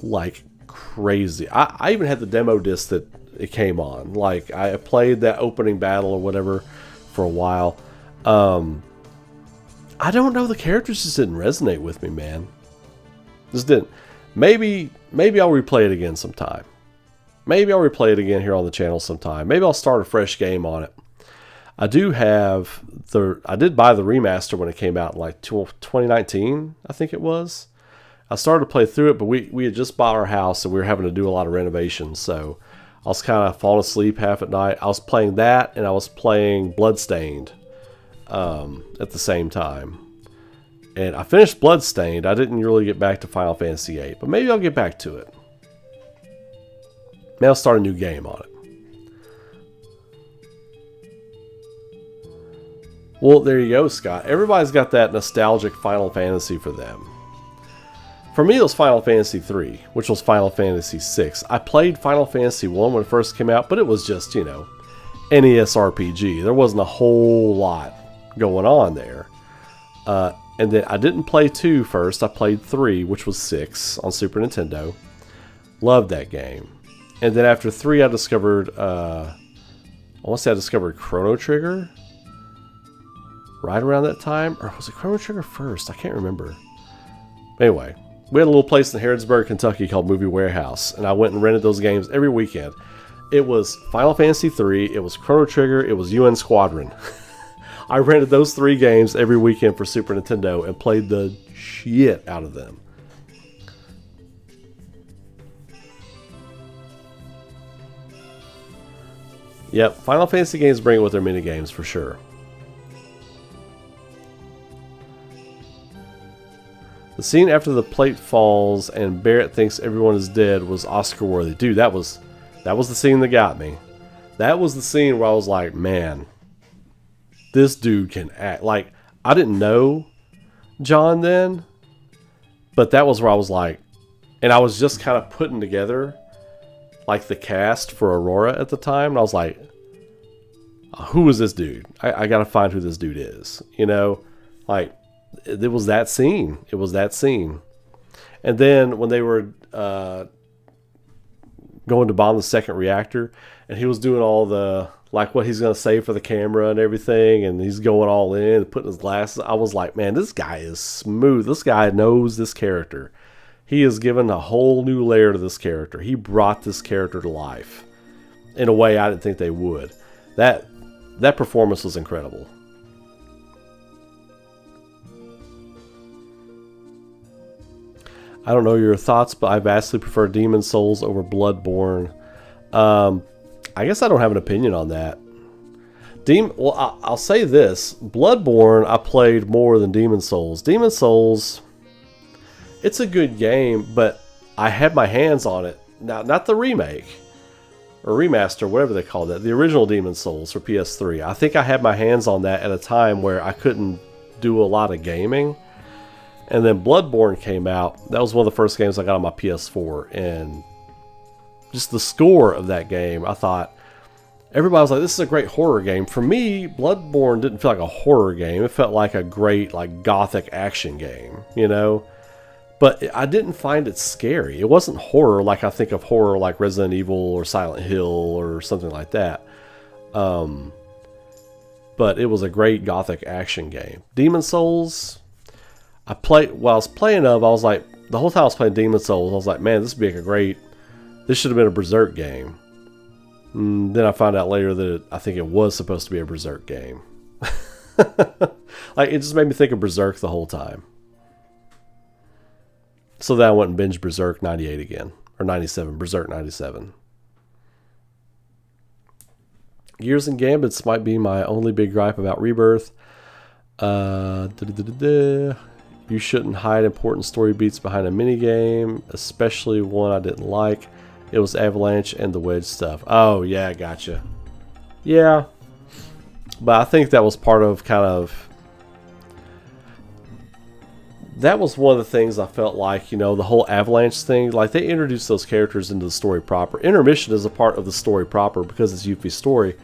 like crazy. I even had the demo disc that it came on. Like, I played that opening battle or whatever for a while. I don't know, the characters just didn't resonate with me, man. Just didn't. Maybe I'll replay it again sometime. Maybe I'll replay it again here on the channel sometime. Maybe I'll start a fresh game on it. I did buy the remaster when it came out in like 2019, I think it was. I started to play through it, but we had just bought our house and we were having to do a lot of renovations, so I was kind of falling asleep half at night. I was playing that and I was playing Bloodstained at the same time. And I finished Bloodstained. I didn't really get back to Final Fantasy VIII, but maybe I'll get back to it. Maybe I'll start a new game on it. Well, there you go, Scott. Everybody's got that nostalgic Final Fantasy for them. For me, it was Final Fantasy 3, which was Final Fantasy 6. I played Final Fantasy 1 when it first came out, but it was just, you know, NES RPG. There wasn't a whole lot going on there. And then I didn't play 2 first. I played 3, which was 6 on Super Nintendo. Loved that game. And then after 3, I discovered, I want to say I discovered Chrono Trigger right around that time. Or was it Chrono Trigger first? I can't remember. Anyway, we had a little place in Harrodsburg, Kentucky called Movie Warehouse. And I went and rented those games every weekend. It was Final Fantasy 3, it was Chrono Trigger, it was UN Squadron. I rented those 3 games every weekend for Super Nintendo and played the shit out of them. Yep, Final Fantasy games bring it with their mini games for sure. The scene after the plate falls and Barrett thinks everyone is dead was Oscar worthy. Dude, that was the scene that got me. That was the scene where I was like, man, this dude can act. Like, I didn't know John then, but that was where I was like, and I was just kind of putting together like the cast for Aurora at the time, and I was like, who is this dude? I gotta find who this dude is. You know, like, it was that scene. It was that scene. And then when they were going to bomb the second reactor, and he was doing all the, like, what he's gonna say for the camera and everything, and he's going all in, putting his glasses, I was like, man, this guy is smooth. This guy knows this character. He has given a whole new layer to this character. He brought this character to life in a way I didn't think they would. That performance was incredible. I don't know your thoughts, but I vastly prefer Demon Souls over Bloodborne. I guess I don't have an opinion on that. Well, I'll say this. Bloodborne, I played more than Demon Souls. Demon Souls, it's a good game, but I had my hands on it. Now, not the remake or remaster, whatever they called it. The original Demon Souls for PS3. I think I had my hands on that at a time where I couldn't do a lot of gaming. And then Bloodborne came out. That was one of the first games I got on my PS4. And just the score of that game, I thought, everybody was like, this is a great horror game. For me, Bloodborne didn't feel like a horror game. It felt like a great, like, gothic action game, you know? But I didn't find it scary. It wasn't horror like I think of horror like Resident Evil or Silent Hill or something like that. But it was a great gothic action game. Demon Souls, while I was playing I was like, the whole time I was playing Demon Souls, I was like, man, this would be this should have been a Berserk game. And then I found out later that I think it was supposed to be a Berserk game. Like, it just made me think of Berserk the whole time. So then I went and binged Berserk 98 again. Or 97. Berserk 97. Gears and Gambits might be my only big gripe about Rebirth. You shouldn't hide important story beats behind a minigame, especially one I didn't like. It was Avalanche and the Wedge stuff. Oh, yeah, gotcha. Yeah. But I think that was part of that was one of the things I felt like, the whole Avalanche thing, like they introduced those characters into the story proper. Intermission is a part of the story proper because it's Yuffie's story.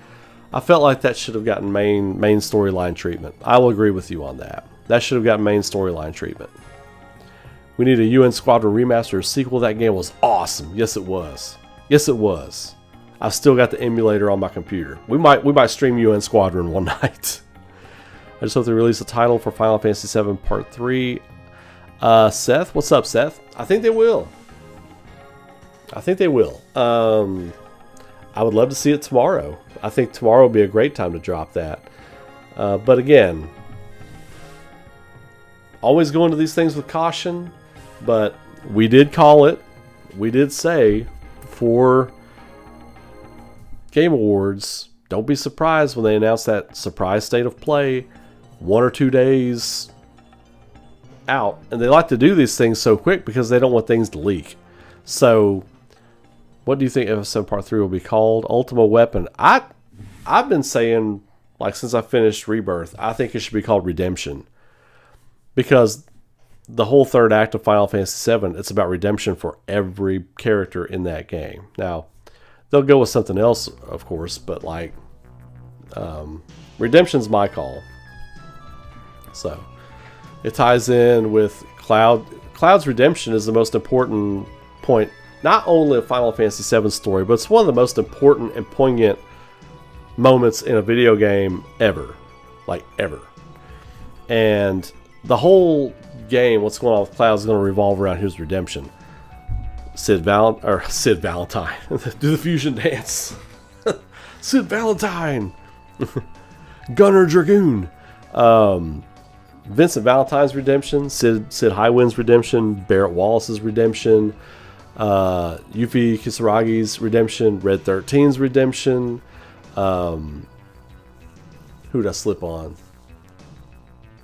I felt like that should have gotten main storyline treatment. I will agree with you on that. That should have gotten main storyline treatment. We need a UN Squadron remaster or sequel. That game was awesome. Yes, it was. Yes, it was. I've still got the emulator on my computer. We might stream UN Squadron one night. I just hope they release a title for Final Fantasy VII Part 3. Seth, what's up, Seth? I think they will. I think they will. I would love to see it tomorrow. I think tomorrow would be a great time to drop that. But again, always go into these things with caution. But we did call it. We did say for Game Awards, don't be surprised when they announce that surprise state of play 1 or 2 days out. And they like to do these things so quick because they don't want things to leak. So what do you think FF7 Part 3 will be called? Ultima Weapon. I've been saying, like, since I finished Rebirth, I think it should be called Redemption. Because the whole third act of Final Fantasy VII, it's about redemption for every character in that game. Now, they'll go with something else, of course, but like, Redemption's my call. So, it ties in with Cloud. Cloud's redemption is the most important point, not only of Final Fantasy VII story, but it's one of the most important and poignant moments in a video game ever. Like, ever. And the whole game, what's going on with Cloud, is going to revolve around his redemption. Sid Valentine. Do the fusion dance. Sid Valentine. Gunner Dragoon. Vincent Valentine's redemption. Sid Highwind's redemption. Barrett Wallace's redemption. Yuffie Kisaragi's redemption. Red 13's redemption. Who did I slip on?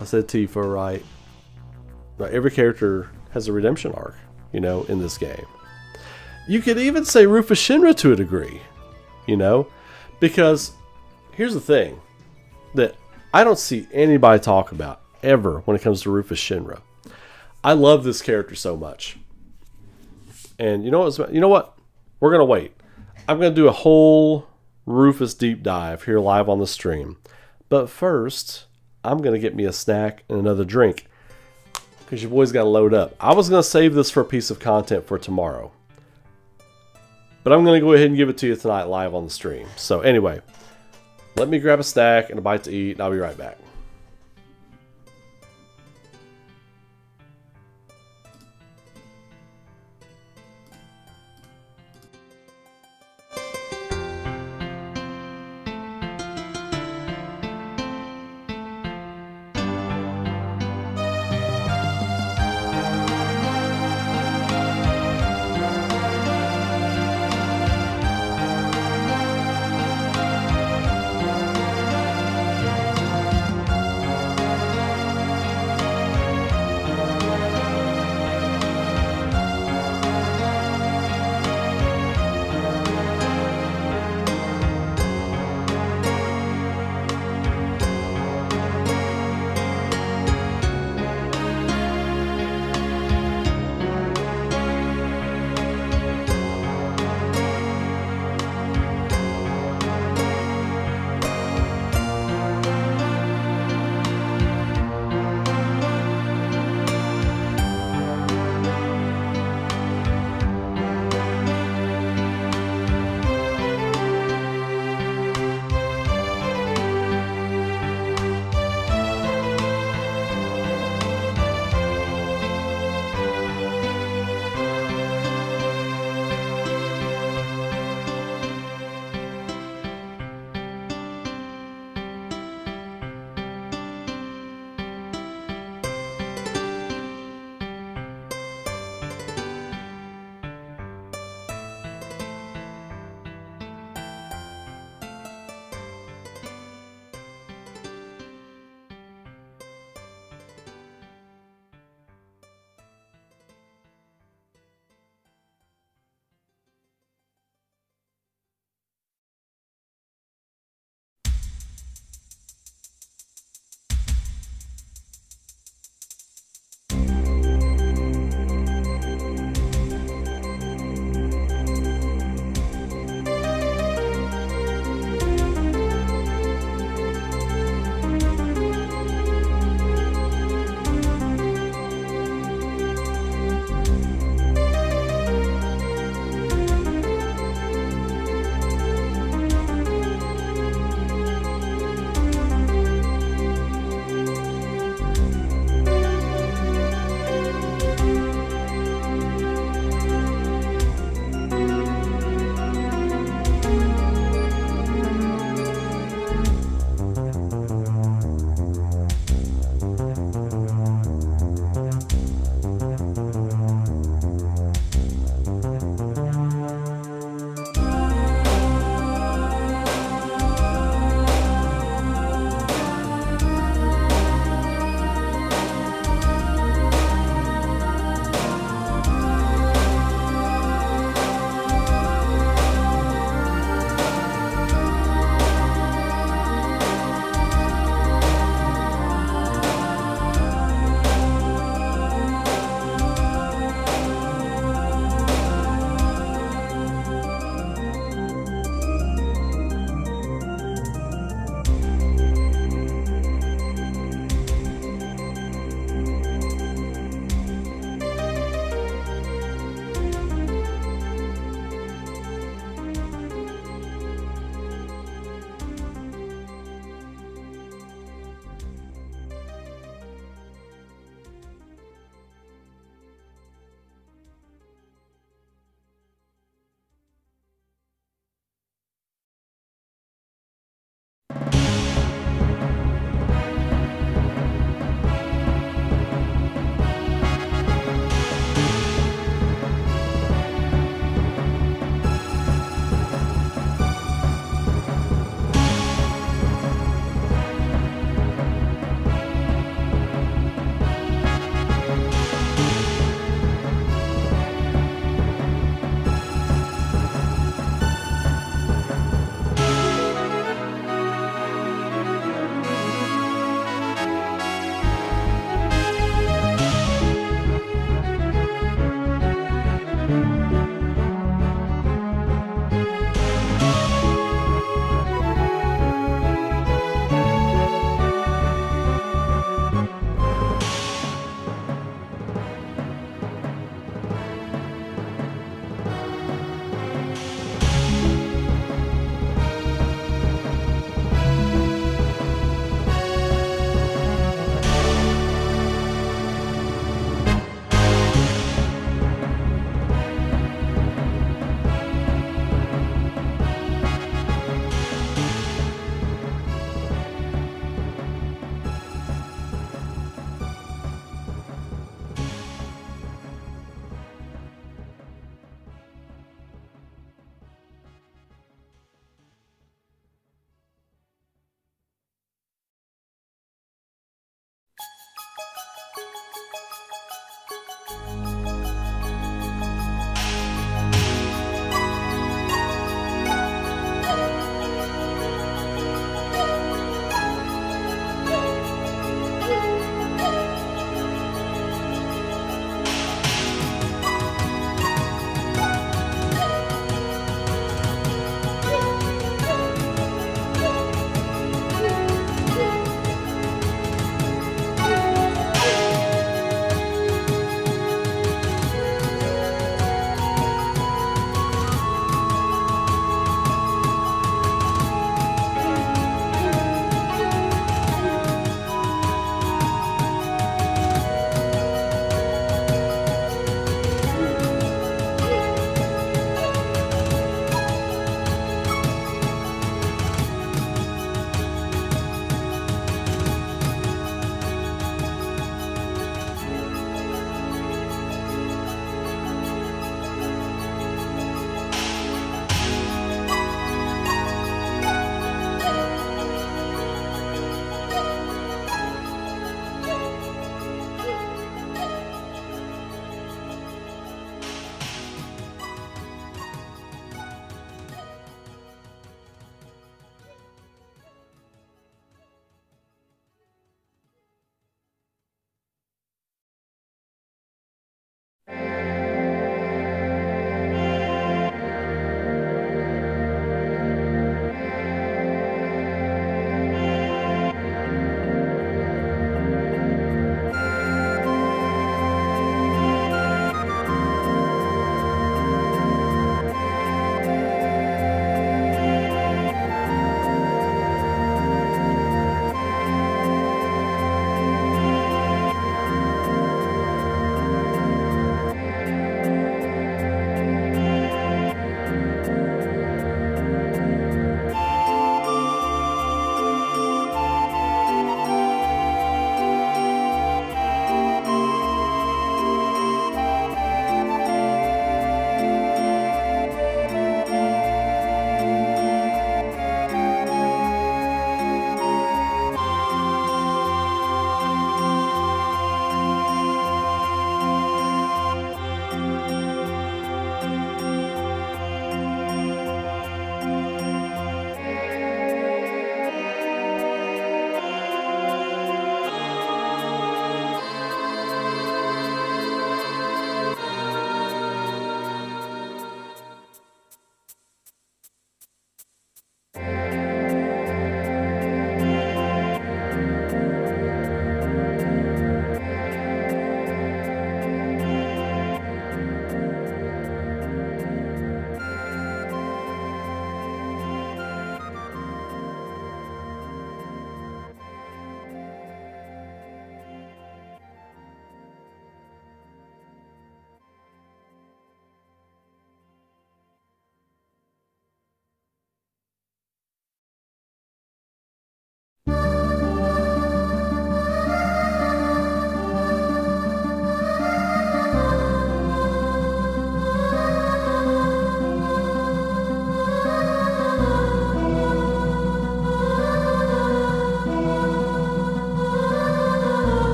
I said Tifa, right? Every character has a redemption arc, in this game. You could even say Rufus Shinra to a degree, because here's the thing that I don't see anybody talk about ever when it comes to Rufus Shinra. I love this character so much. And you know what? We're going to wait. I'm going to do a whole Rufus deep dive here live on the stream. But first, I'm going to get me a snack and another drink, because your boy's got to load up. I was going to save this for a piece of content for tomorrow, but I'm going to go ahead and give it to you tonight live on the stream. So anyway, let me grab a snack and a bite to eat, and I'll be right back.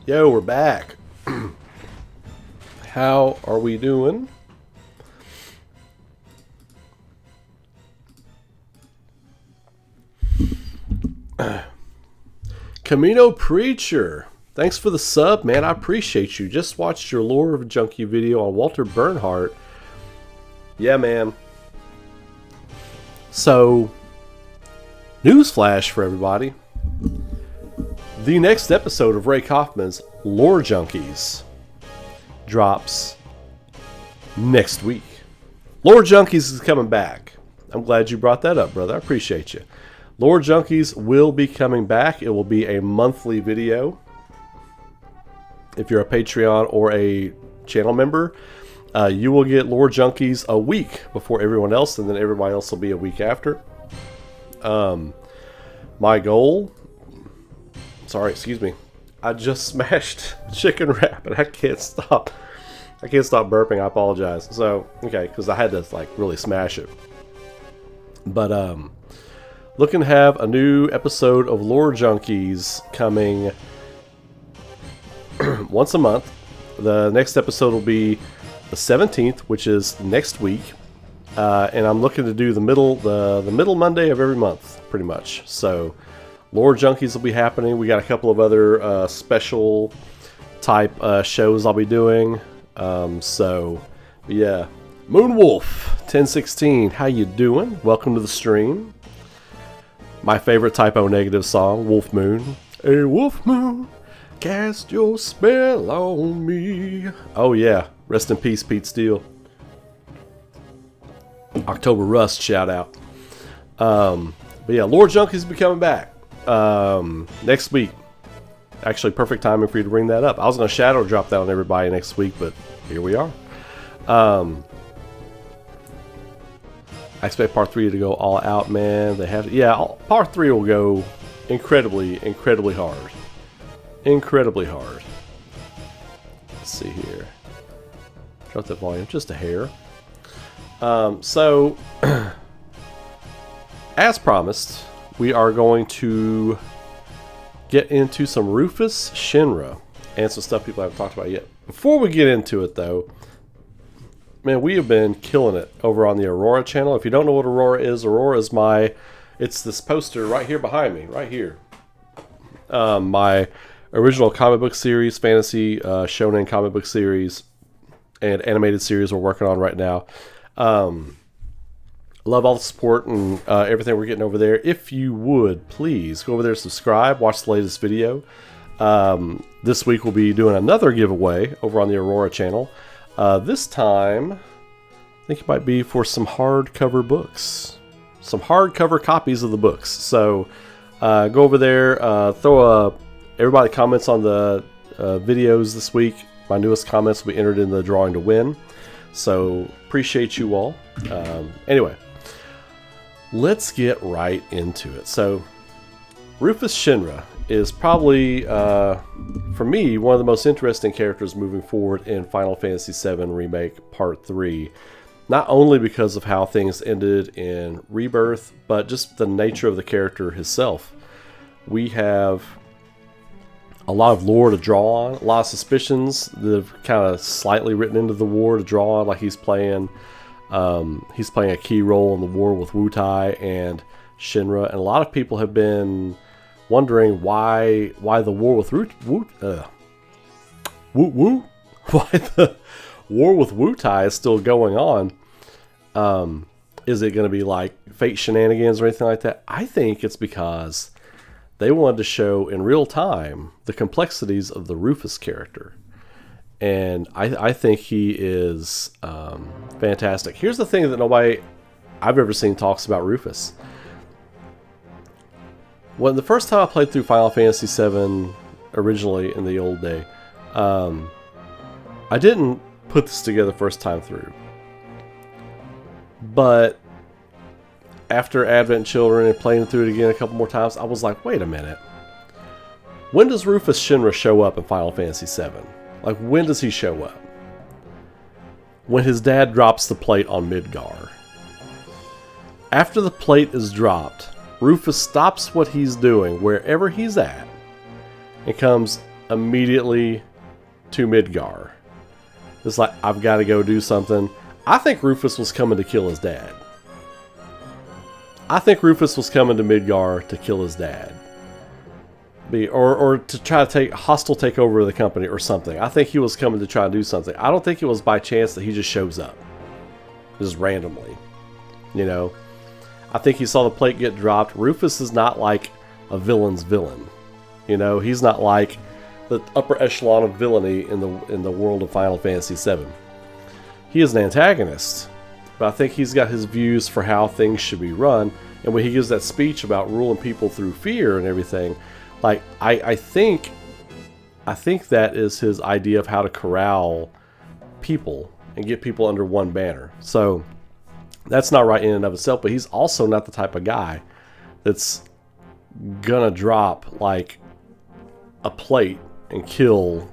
Yo, we're back. How are we doing? Camino Preacher, thanks for the sub, man. I appreciate you. Just watched your Lore of Junkie video on Walter Bernhardt. Yeah, man. So, newsflash for everybody. The next episode of Ray Kaufman's Lore Junkies drops next week. Lore Junkies is coming back. I'm glad you brought that up, brother. I appreciate you. Lore Junkies will be coming back. It will be a monthly video. If you're a Patreon or a channel member, you will get Lore Junkies a week before everyone else, and then everybody else will be a week after. My goal... Sorry, excuse me. I just smashed chicken wrap, and I can't stop. I can't stop burping. I apologize. So, okay, because I had to like really smash it. But looking to have a new episode of Lore Junkies coming once a month. The next episode will be the 17th, which is next week, and I'm looking to do the middle Monday of every month, pretty much. So. Lore Junkies will be happening. We got a couple of other special type shows I'll be doing. So, yeah. Moonwolf 1016, how you doing? Welcome to the stream. My favorite typo negative song, Wolf Moon. Hey, Wolf Moon, cast your spell on me. Oh, yeah. Rest in peace, Pete Steele. October Rust, shout out. But yeah, Lore Junkies will be coming back. Next week. Actually, perfect timing for you to bring that up. I was going to shadow drop that on everybody next week, but here we are. I expect part 3 to go all out, man. They have to, yeah, part 3 will go incredibly hard. Incredibly hard. Let's see here. Drop that volume just a hair. So, as promised, we are going to get into some Rufus Shinra and some stuff people haven't talked about yet. Before we get into it, though, man, we have been killing it over on the ARAURA channel. If you don't know what ARAURA is it's this poster right here behind me, right here. My original comic book series, fantasy shonen comic book series, and animated series we're working on right now. Love all the support and everything we're getting over there. If you would, please go over there, subscribe, watch the latest video. This week we'll be doing another giveaway over on the ARAURA channel. This time, I think it might be for some hardcover books. Some hardcover copies of the books. So go over there, everybody comments on the videos this week. My newest comments will be entered in the drawing to win. So appreciate you all. Anyway. Let's get right into it. So, Rufus Shinra is probably, for me, one of the most interesting characters moving forward in Final Fantasy VII Remake Part 3. Not only because of how things ended in Rebirth, but just the nature of the character himself. We have a lot of lore to draw on, a lot of suspicions that have kind of slightly written into the war to draw on, like he's playing a key role in the war with Wutai and Shinra, and a lot of people have been wondering why the war with Wutai is still going on. Is it going to be like Fate shenanigans or anything like that? I think it's because they wanted to show in real time the complexities of the Rufus character. And I think he is fantastic. Here's the thing that nobody I've ever seen talks about Rufus. When the first time I played through Final Fantasy VII originally in the old day, I didn't put this together first time through. But after Advent Children and playing through it again a couple more times, I was like, wait a minute. When does Rufus Shinra show up in Final Fantasy VII? Like, when does he show up? When his dad drops the plate on Midgar. After the plate is dropped, Rufus stops what he's doing wherever he's at and comes immediately to Midgar. It's like, I've got to go do something. I think Rufus was coming to kill his dad. I think Rufus was coming to Midgar to kill his dad. Or to try to take hostile takeover of the company or something. I think he was coming to try to do something. I don't think it was by chance that he just shows up. Just randomly. You know? I think he saw the plate get dropped. Rufus is not like a villain's villain. You know? He's not like the upper echelon of villainy in the world of Final Fantasy VII. He is an antagonist. But I think he's got his views for how things should be run. And when he gives that speech about ruling people through fear and everything, like, I think that is his idea of how to corral people and get people under one banner. So that's not right in and of itself, but he's also not the type of guy that's gonna drop like a plate and kill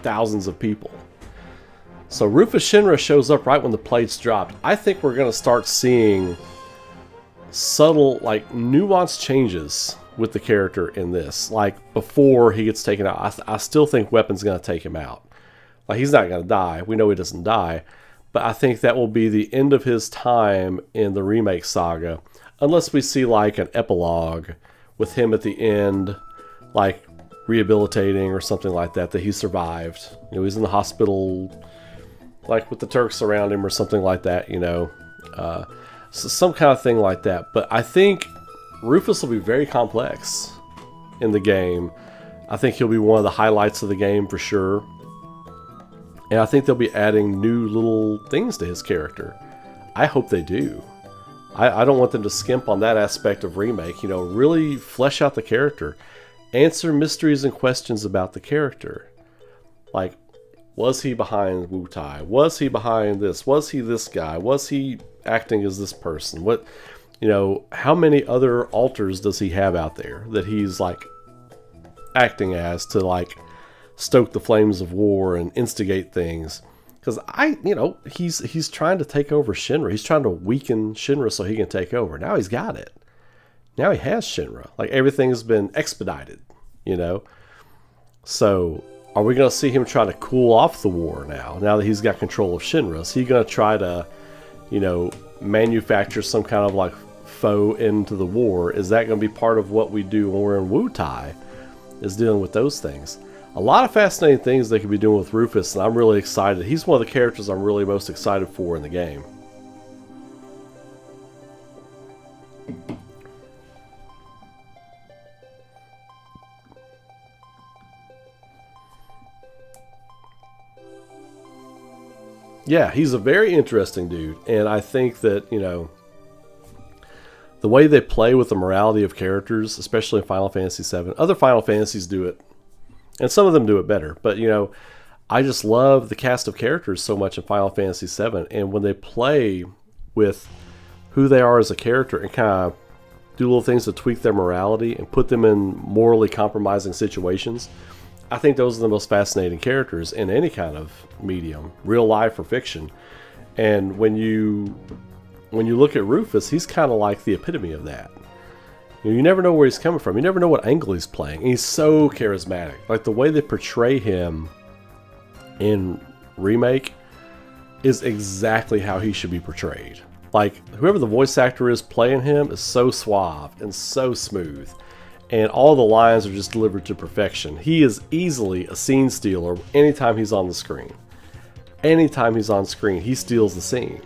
thousands of people. So Rufus Shinra shows up right when the plate's dropped. I think we're gonna start seeing subtle, like, nuanced changes with the character in this. Like, before he gets taken out, I still think Weapon's going to take him out. Like, he's not going to die. We know he doesn't die. But I think that will be the end of his time in the remake saga. Unless we see, like, an epilogue with him at the end, like, rehabilitating or something like that, that he survived. You know, he's in the hospital, like, with the Turks around him or something like that, you know. So some kind of thing like that. But I think Rufus will be very complex in the game. I think he'll be one of the highlights of the game for sure. And I think they'll be adding new little things to his character. I hope they do. I don't want them to skimp on that aspect of remake. You know, really flesh out the character. Answer mysteries and questions about the character. Like, was he behind Wu Tai? Was he behind this? Was he this guy? Was he acting as this person? What, you know, how many other alters does he have out there that he's like acting as to like stoke the flames of war and instigate things? Because you know, he's trying to take over Shinra. He's trying to weaken Shinra so he can take over. Now he's got it. Now he has Shinra. Like, everything's been expedited, you know. So are we going to see him try to cool off the war now that he's got control of Shinra? Is he going to try to, you know, manufacture some kind of like foe into the war? Is that going to be part of what we do when we're in Wu Tai, is dealing with those things? A lot of fascinating things they could be doing with Rufus, and I'm really excited. He's one of the characters I'm really most excited for in the game. Yeah, he's a very interesting dude, and I think that, you know, the way they play with the morality of characters, especially in Final Fantasy VII, other Final Fantasies do it, and some of them do it better, but, you know, I just love the cast of characters so much in Final Fantasy VII, and when they play with who they are as a character and kind of do little things to tweak their morality and put them in morally compromising situations, I think those are the most fascinating characters in any kind of medium, real life or fiction. And when you look at Rufus, he's kind of like the epitome of that. You never know where he's coming from. You never know what angle he's playing. And he's so charismatic. Like, the way they portray him in Remake is exactly how he should be portrayed. Like, whoever the voice actor is playing him is so suave and so smooth. And all the lines are just delivered to perfection. He is easily a scene stealer anytime he's on the screen. Anytime he's on screen, he steals the scene.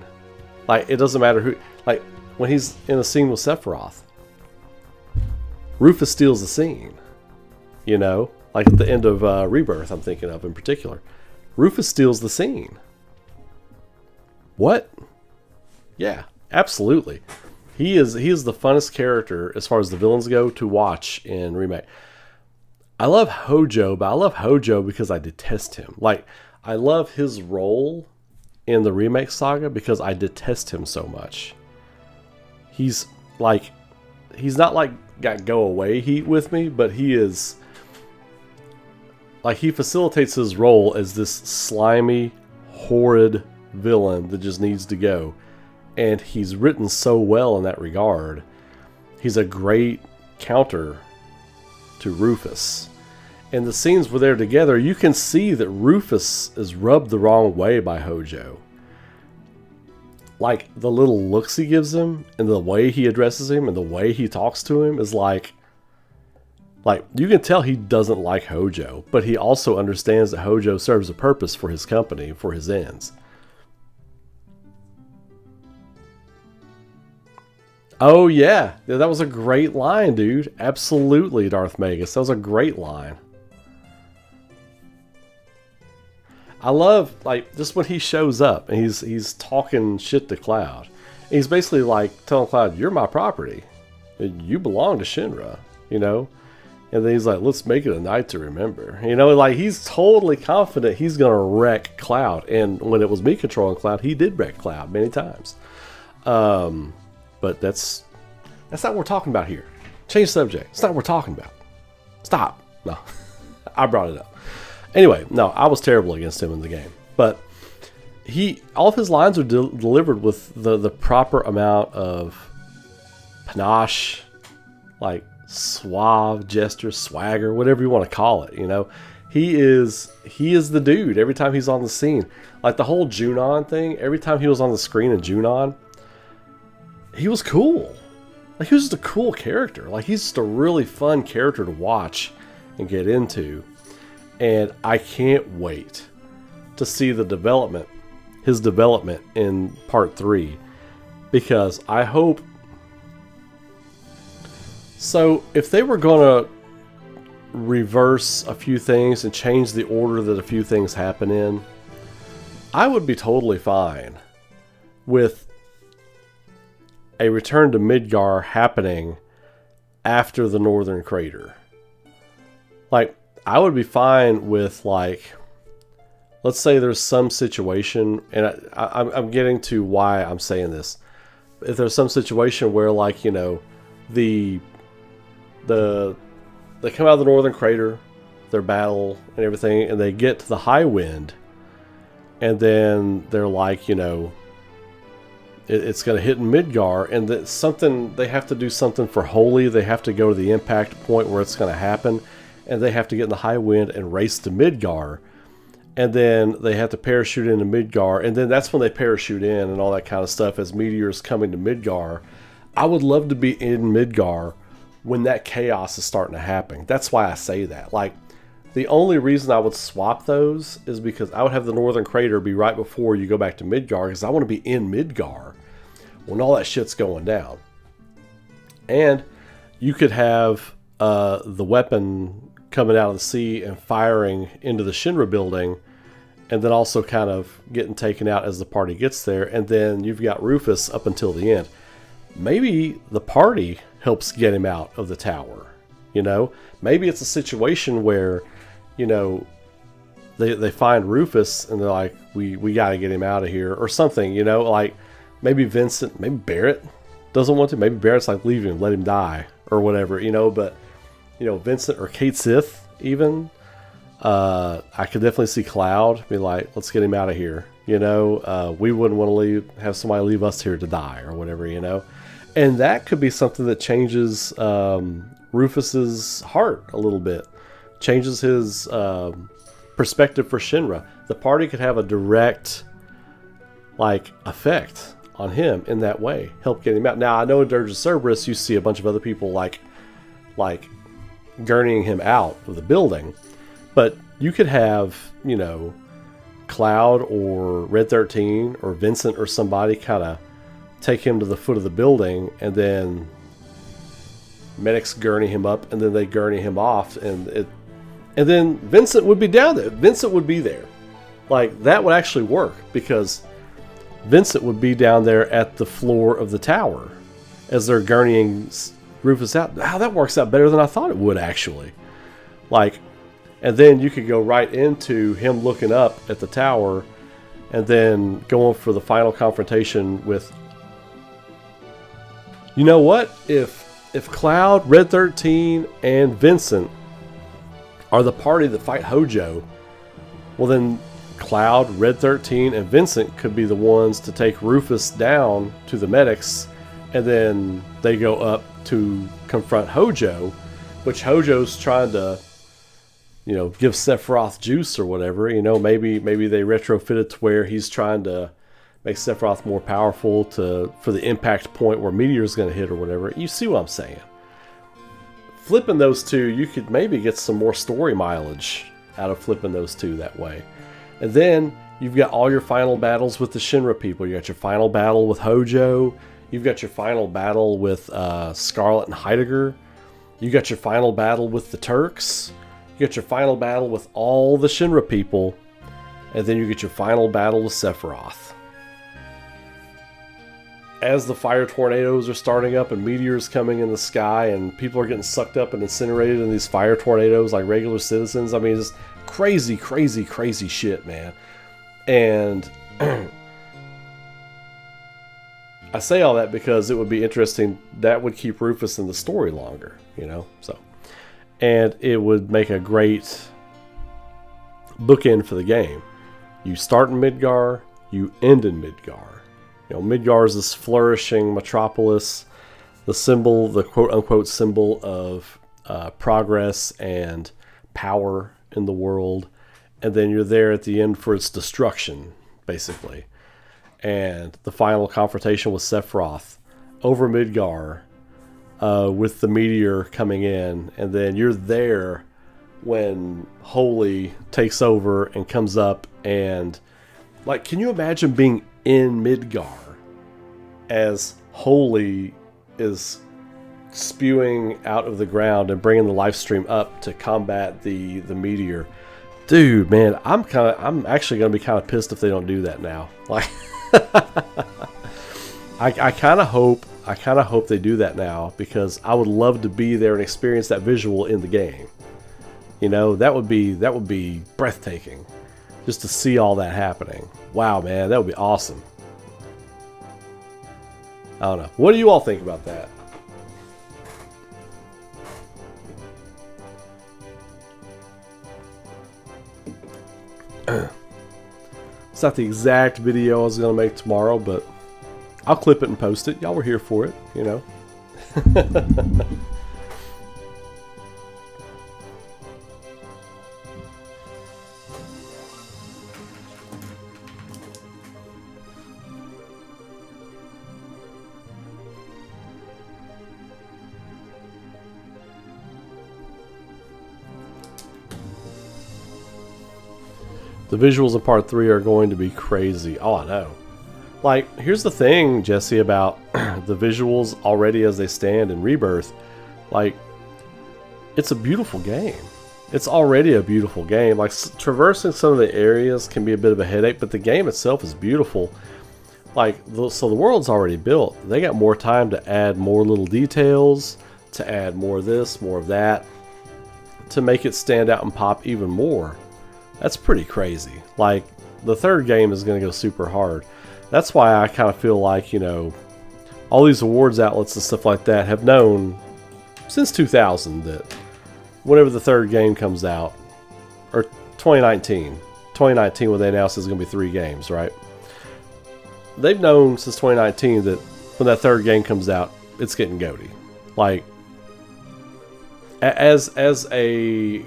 Like, it doesn't matter who... Like, when he's in a scene with Sephiroth, Rufus steals the scene. You know? Like at the end of Rebirth, I'm thinking of in particular. Rufus steals the scene. What? Yeah, absolutely. He is the funnest character as far as the villains go to watch in Remake. I love Hojo, but I love Hojo because I detest him. Like, I love his role in the Remake saga because I detest him so much. He's not like got go away heat with me, but he is like, he facilitates his role as this slimy, horrid villain that just needs to go. And he's written so well in that regard. He's a great counter to Rufus. and the scenes where they're together, you can see that Rufus is rubbed the wrong way by Hojo. Like, the little looks he gives him, and the way he addresses him, and the way he talks to him is like, you can tell he doesn't like Hojo, but he also understands that Hojo serves a purpose for his company, for his ends. Oh yeah, that was a great line, dude. Absolutely, Darth Magus. That was a great line. I love, like, just when he shows up and he's talking shit to Cloud. And he's basically like telling Cloud, "You're my property. You belong to Shinra," you know? And then he's like, "Let's make it a night to remember." You know, like, he's totally confident he's going to wreck Cloud. And when it was me controlling Cloud, he did wreck Cloud many times. But that's not what we're talking about here. Change subject. It's not what we're talking about. Stop. No, I brought it up. Anyway, no, I was terrible against him in the game. But all of his lines are delivered with the proper amount of panache, like suave gesture, swagger, whatever you want to call it. You know, he is the dude every time he's on the scene. Like the whole Junon thing. Every time he was on the screen in Junon, he was cool. Like, he was just a cool character. Like, he's just a really fun character to watch and get into. And I can't wait to see his development in part 3. Because I hope... So, if they were going to reverse a few things and change the order that a few things happen in, I would be totally fine with a return to Midgar happening after the Northern Crater. Like, I would be fine with, like, let's say there's some situation, and I'm getting to why I'm saying this. If there's some situation where, like, you know, they come out of the Northern Crater, their battle and everything, and they get to the High Wind, and then they're like, you know, it's going to hit in Midgar, and that they have to do something for Holy. They have to go to the impact point where it's going to happen, and they have to get in the High Wind and race to Midgar, and then they have to parachute into Midgar, and then that's when they parachute in and all that kind of stuff as meteors coming to Midgar. I would love to be in Midgar when that chaos is starting to happen. That's why I say that. Like, the only reason I would swap those is because I would have the Northern Crater be right before you go back to Midgar, because I want to be in Midgar when all that shit's going down. And you could have the weapon coming out of the sea and firing into the Shinra building, and then also kind of getting taken out as the party gets there, and then you've got Rufus up until the end. Maybe the party helps get him out of the tower, you know? Maybe it's a situation where, you know, they find Rufus and they're like, we got to get him out of here or something, you know? Like, maybe Vincent, maybe Barrett doesn't want to. Maybe Barrett's like, leave him, let him die or whatever, you know? But, you know, Vincent or Kate Sith even, I could definitely see Cloud be like, let's get him out of here, you know? We wouldn't want to have somebody leave us here to die or whatever, you know? And that could be something that changes Rufus's heart a little bit. Changes his perspective for Shinra. The party could have a direct, like, effect on him in that way. Help get him out. Now, I know in Dirge of Cerberus, you see a bunch of other people, like gurneying him out of the building. But you could have, you know, Cloud or Red 13 or Vincent or somebody kind of take him to the foot of the building, and then medics gurney him up, and then they gurney him off, and then Vincent would be down there. Vincent would be there. Like, that would actually work, because Vincent would be down there at the floor of the tower as they're gurneying Rufus out. Wow, that works out better than I thought it would, actually. Like, and then you could go right into him looking up at the tower, and then going for the final confrontation with... You know what? If Cloud, Red 13, and Vincent are the party that fight Hojo, well then Cloud, Red 13, and Vincent could be the ones to take Rufus down to the medics, and then they go up to confront Hojo, which Hojo's trying to give Sephiroth juice or whatever. Maybe they retrofit it to where he's trying to make Sephiroth more powerful for the impact point where Meteor's going to hit or whatever. You see what I'm saying? Flipping those two, you could maybe get some more story mileage out of flipping those two that way. And then you've got all your final battles with the Shinra people. You got your final battle with Hojo. You've got your final battle with Scarlet and Heidegger. You got your final battle with the Turks. You get your final battle with all the Shinra people, and then you get your final battle with Sephiroth. As the fire tornadoes are starting up and meteors coming in the sky and people are getting sucked up and incinerated in these fire tornadoes like regular citizens, I mean, it's crazy, crazy, crazy shit, man. And I say all that because it would be interesting. That would keep Rufus in the story longer, so. And it would make a great bookend for the game. You start in Midgar, you end in Midgar. Midgar is this flourishing metropolis, the quote-unquote symbol of progress and power in the world. And then you're there at the end for its destruction, basically. And the final confrontation with Sephiroth over Midgar, with the meteor coming in, and then you're there when Holy takes over and comes up, and can you imagine being in Midgar as Holy is spewing out of the ground and bringing the life stream up to combat the meteor? Dude, man, I'm actually gonna be kind of pissed if they don't do that now. I kind of hope they do that now, because I would love to be there and experience that visual in the game. That would be breathtaking, just to see all that happening. Wow, man, that would be awesome. I don't know. What do you all think about that? It's not the exact video I was going to make tomorrow, but I'll clip it and post it. Y'all were here for it, The visuals in part 3 are going to be crazy. Oh, I know. Here's the thing, Jesse, about the visuals already as they stand in Rebirth. It's a beautiful game. It's already a beautiful game. Traversing some of the areas can be a bit of a headache, but the game itself is beautiful. So the world's already built. They got more time to add more little details, to add more of this, more of that, to make it stand out and pop even more. That's pretty crazy. The third game is going to go super hard. That's why I kind of feel like, all these awards outlets and stuff like that have known since 2000 that whenever the third game comes out, or 2019 when they announced there's going to be 3 games, right? They've known since 2019 that when that third game comes out, it's getting goaty. As a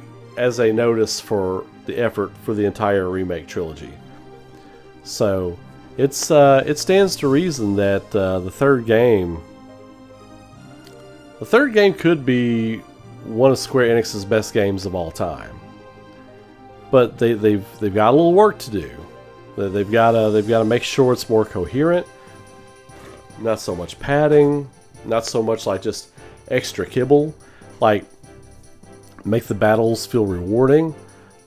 notice for the effort for the entire remake trilogy. So it stands to reason that the third game could be one of Square Enix's best games of all time. But they've got a little work to do. They've got to make sure it's more coherent, not so much padding, not so much just extra kibble. Make the battles feel rewarding.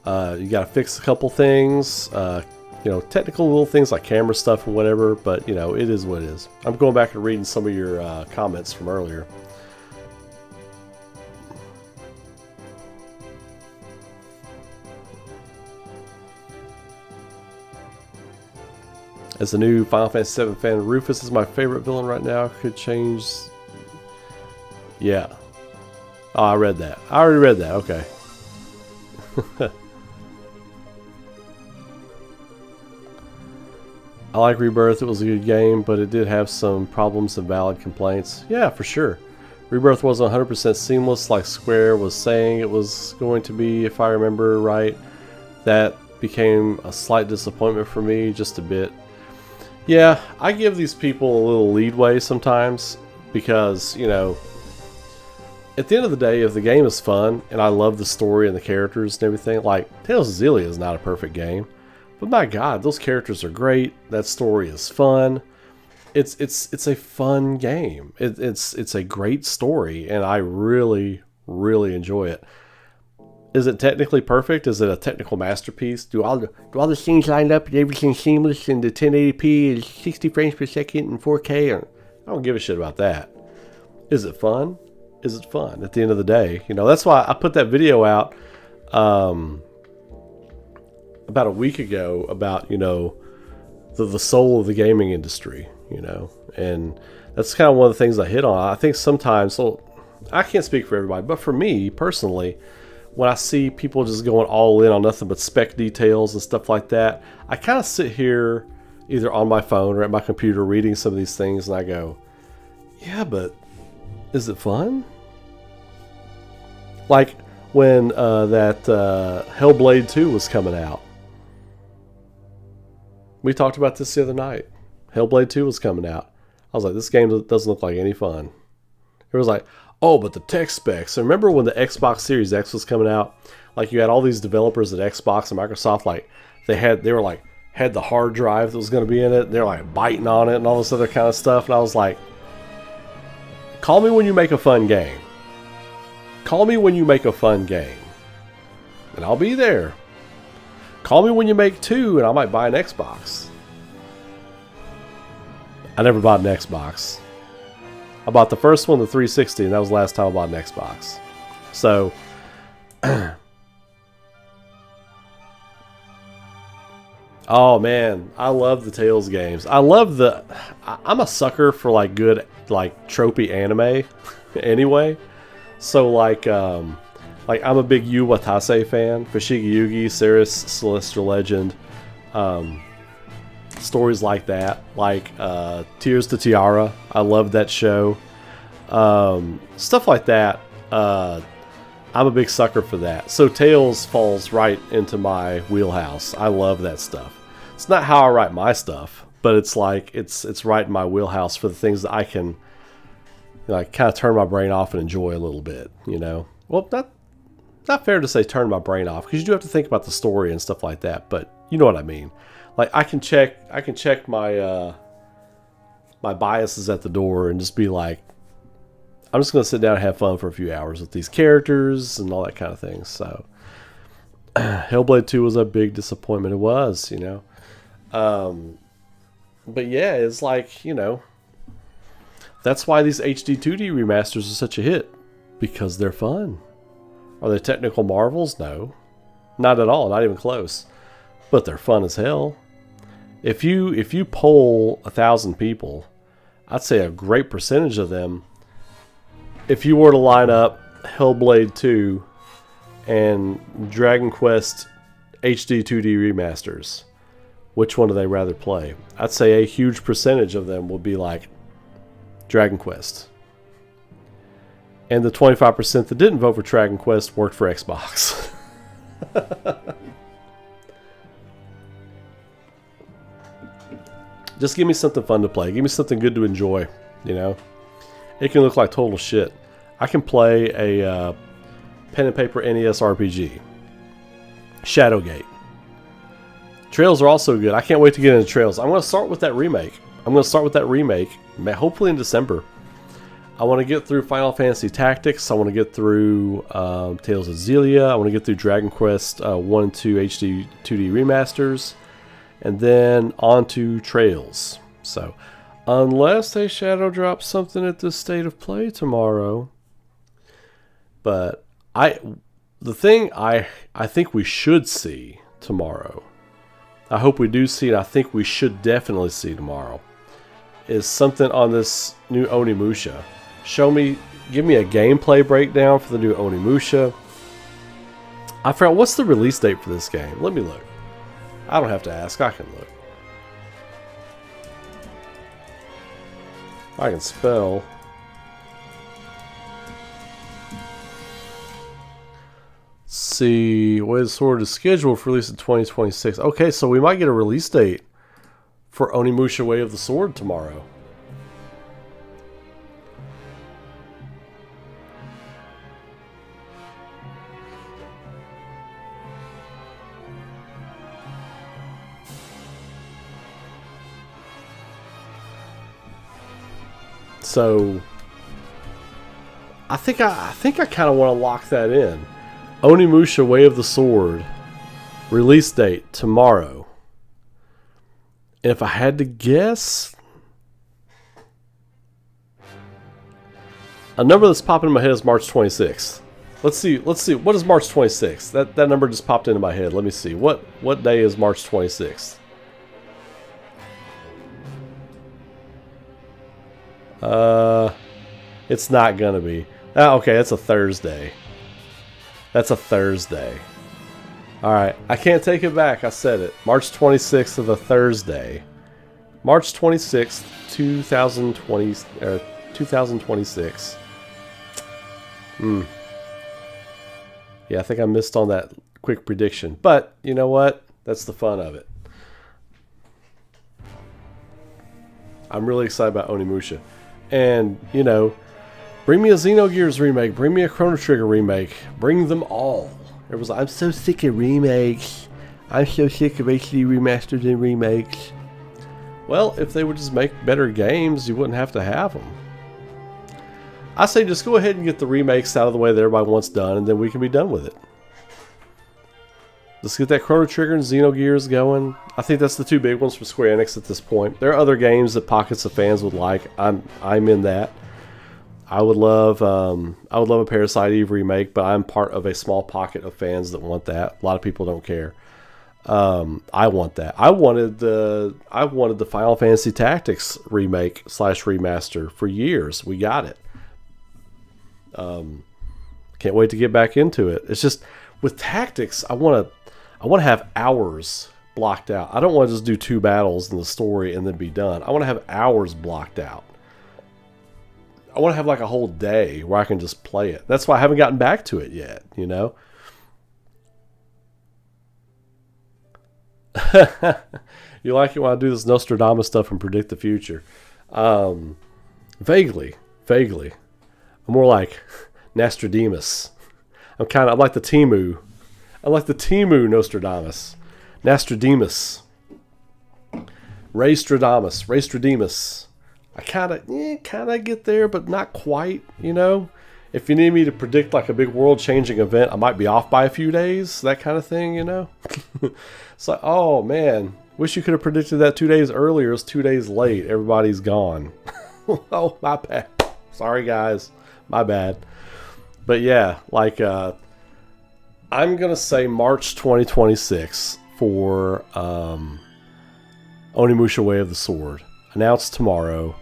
You got to fix a couple things, technical little things like camera stuff and whatever, but it is what it is. I'm going back and reading some of your comments from earlier. As a new Final Fantasy VII fan, Rufus is my favorite villain right now. Could change. Yeah. Oh, I read that. I already read that. Okay. I like Rebirth. It was a good game, but it did have some problems and valid complaints. Yeah, for sure. Rebirth wasn't 100% seamless like Square was saying it was going to be, if I remember right. That became a slight disappointment for me, just a bit. Yeah, I give these people a little leadway sometimes because, you know, at the end of the day, if the game is fun and I love the story and the characters and everything, like Tales of Xillia is not a perfect game, but my God, those characters are great. That story is fun. It's a fun game. It's a great story, and I really enjoy it. Is it technically perfect? Is it a technical masterpiece? Do all the things line up and everything's seamless and the 1080p is 60 frames per second and 4K? I don't give a shit about that. Is it fun? Is it fun at the end of the day? You know, that's why I put that video out about a week ago about, you know, the soul of the gaming industry, you know, and that's kind of one of the things I hit on. I think sometimes, so I can't speak for everybody, but for me personally, when I see people just going all in on nothing but spec details and stuff like that, I kind of sit here either on my phone or at my computer reading some of these things and I go, yeah, but is it fun? Like when that Hellblade 2 was coming out. We talked about this the other night. Hellblade 2 was coming out. I was like, this game doesn't look like any fun. It was like, oh, but the tech specs. So remember when the Xbox Series X was coming out? Like you had all these developers at Xbox and Microsoft, like they were like had the hard drive that was going to be in it. They're like biting on it and all this other kind of stuff. And I was like, call me when you make a fun game. Call me when you make a fun game. And I'll be there. Call me when you make 2 and I might buy an Xbox. I never bought an Xbox. I bought the first one, the 360, and that was the last time I bought an Xbox. So, oh man, I love the Tales games. I'm a sucker for like good, like tropey anime anyway. So like I'm a big Yu Watase fan. Fushigi Yugi, Ceres, Celestial Legend. Stories like that. Like Tears to Tiara. I love that show. Stuff like that. I'm a big sucker for that. So Tales falls right into my wheelhouse. I love that stuff. It's not how I write my stuff, but it's like it's right in my wheelhouse for the things that I can, you know, kind of turn my brain off and enjoy a little bit, you know. Well, not fair to say turn my brain off because you do have to think about the story and stuff like that, but you know what I mean. Like I can check my my biases at the door and just be like, I'm just gonna sit down and have fun for a few hours with these characters and all that kind of thing. So Hellblade 2 was a big disappointment. It was, you know. But yeah, it's like, you know, that's why these HD 2D remasters are such a hit, because they're fun. Are they technical marvels? No. Not at all, not even close. But they're fun as hell. If you poll 1,000 people, I'd say a great percentage of them, if you were to line up Hellblade 2 and Dragon Quest HD 2D remasters, which one do they rather play? I'd say a huge percentage of them will be like Dragon Quest. And the 25% that didn't vote for Dragon Quest worked for Xbox. Just give me something fun to play. Give me something good to enjoy, you know? It can look like total shit. I can play a pen and paper NES RPG. Shadowgate. Trails are also good. I can't wait to get into Trails. I'm going to start with that remake. Hopefully in December. I want to get through Final Fantasy Tactics. I want to get through Tales of Xillia. I want to get through Dragon Quest 1 and 2 HD 2D remasters. And then on to Trails. So, unless they shadow drop something at the State of Play tomorrow. But the thing I think we should see tomorrow, I hope we do see, and I think we should definitely see tomorrow, is something on this new Onimusha. Give me a gameplay breakdown for the new Onimusha. I forgot, what's the release date for this game? Let me look. I don't have to ask, I can look. I can spell. see. Way of the Sword is scheduled for release in 2026. Okay, so we might get a release date for Onimusha Way of the Sword tomorrow. So I think I kind of want to lock that in. Onimusha Way of the Sword, release date tomorrow. And if I had to guess, a number that's popping in my head is March 26th. Let's see. What is March 26th? That number just popped into my head. Let me see. What day is March 26th? It's not gonna be. Okay, that's a Thursday. That's a Thursday. Alright, I can't take it back. I said it. March 26th of a Thursday. March 26th, 2026. Yeah, I think I missed on that quick prediction. But, you know what? That's the fun of it. I'm really excited about Onimusha. And, you know, bring me a Xenogears remake. Bring me a Chrono Trigger remake. Bring them all. Everyone's like, I'm so sick of remakes. I'm so sick of HD remasters and remakes. Well, if they would just make better games, you wouldn't have to have them. I say just go ahead and get the remakes out of the way that everybody wants done, and then we can be done with it. Let's get that Chrono Trigger and Xenogears going. I think that's the two big ones for Square Enix at this point. There are other games that pockets of fans would like. I'm in that. I would love a Parasite Eve remake, but I'm part of a small pocket of fans that want that. A lot of people don't care. I want that. I wanted the Final Fantasy Tactics remake / remaster for years. We got it. Can't wait to get back into it. It's just with Tactics, I want to have hours blocked out. I don't want to just do 2 battles in the story and then be done. I want to have hours blocked out. I want to have like a whole day where I can just play it. That's why I haven't gotten back to it yet, you know? You like it when I do this Nostradamus stuff and predict the future? Vaguely. I'm more like Nostradamus. I'm like the Timu. I'm like the Timu Nostradamus. Nostradamus. Raystradamus. I kind of get there, but not quite, you know? If you need me to predict like a big world-changing event, I might be off by a few days, that kind of thing, you know? It's like, oh, man, wish you could have predicted that 2 days earlier. It's 2 days late. Everybody's gone. Oh, my bad. Sorry, guys. My bad. But yeah, like, I'm going to say March 2026 for Onimusha Way of the Sword. Announced tomorrow.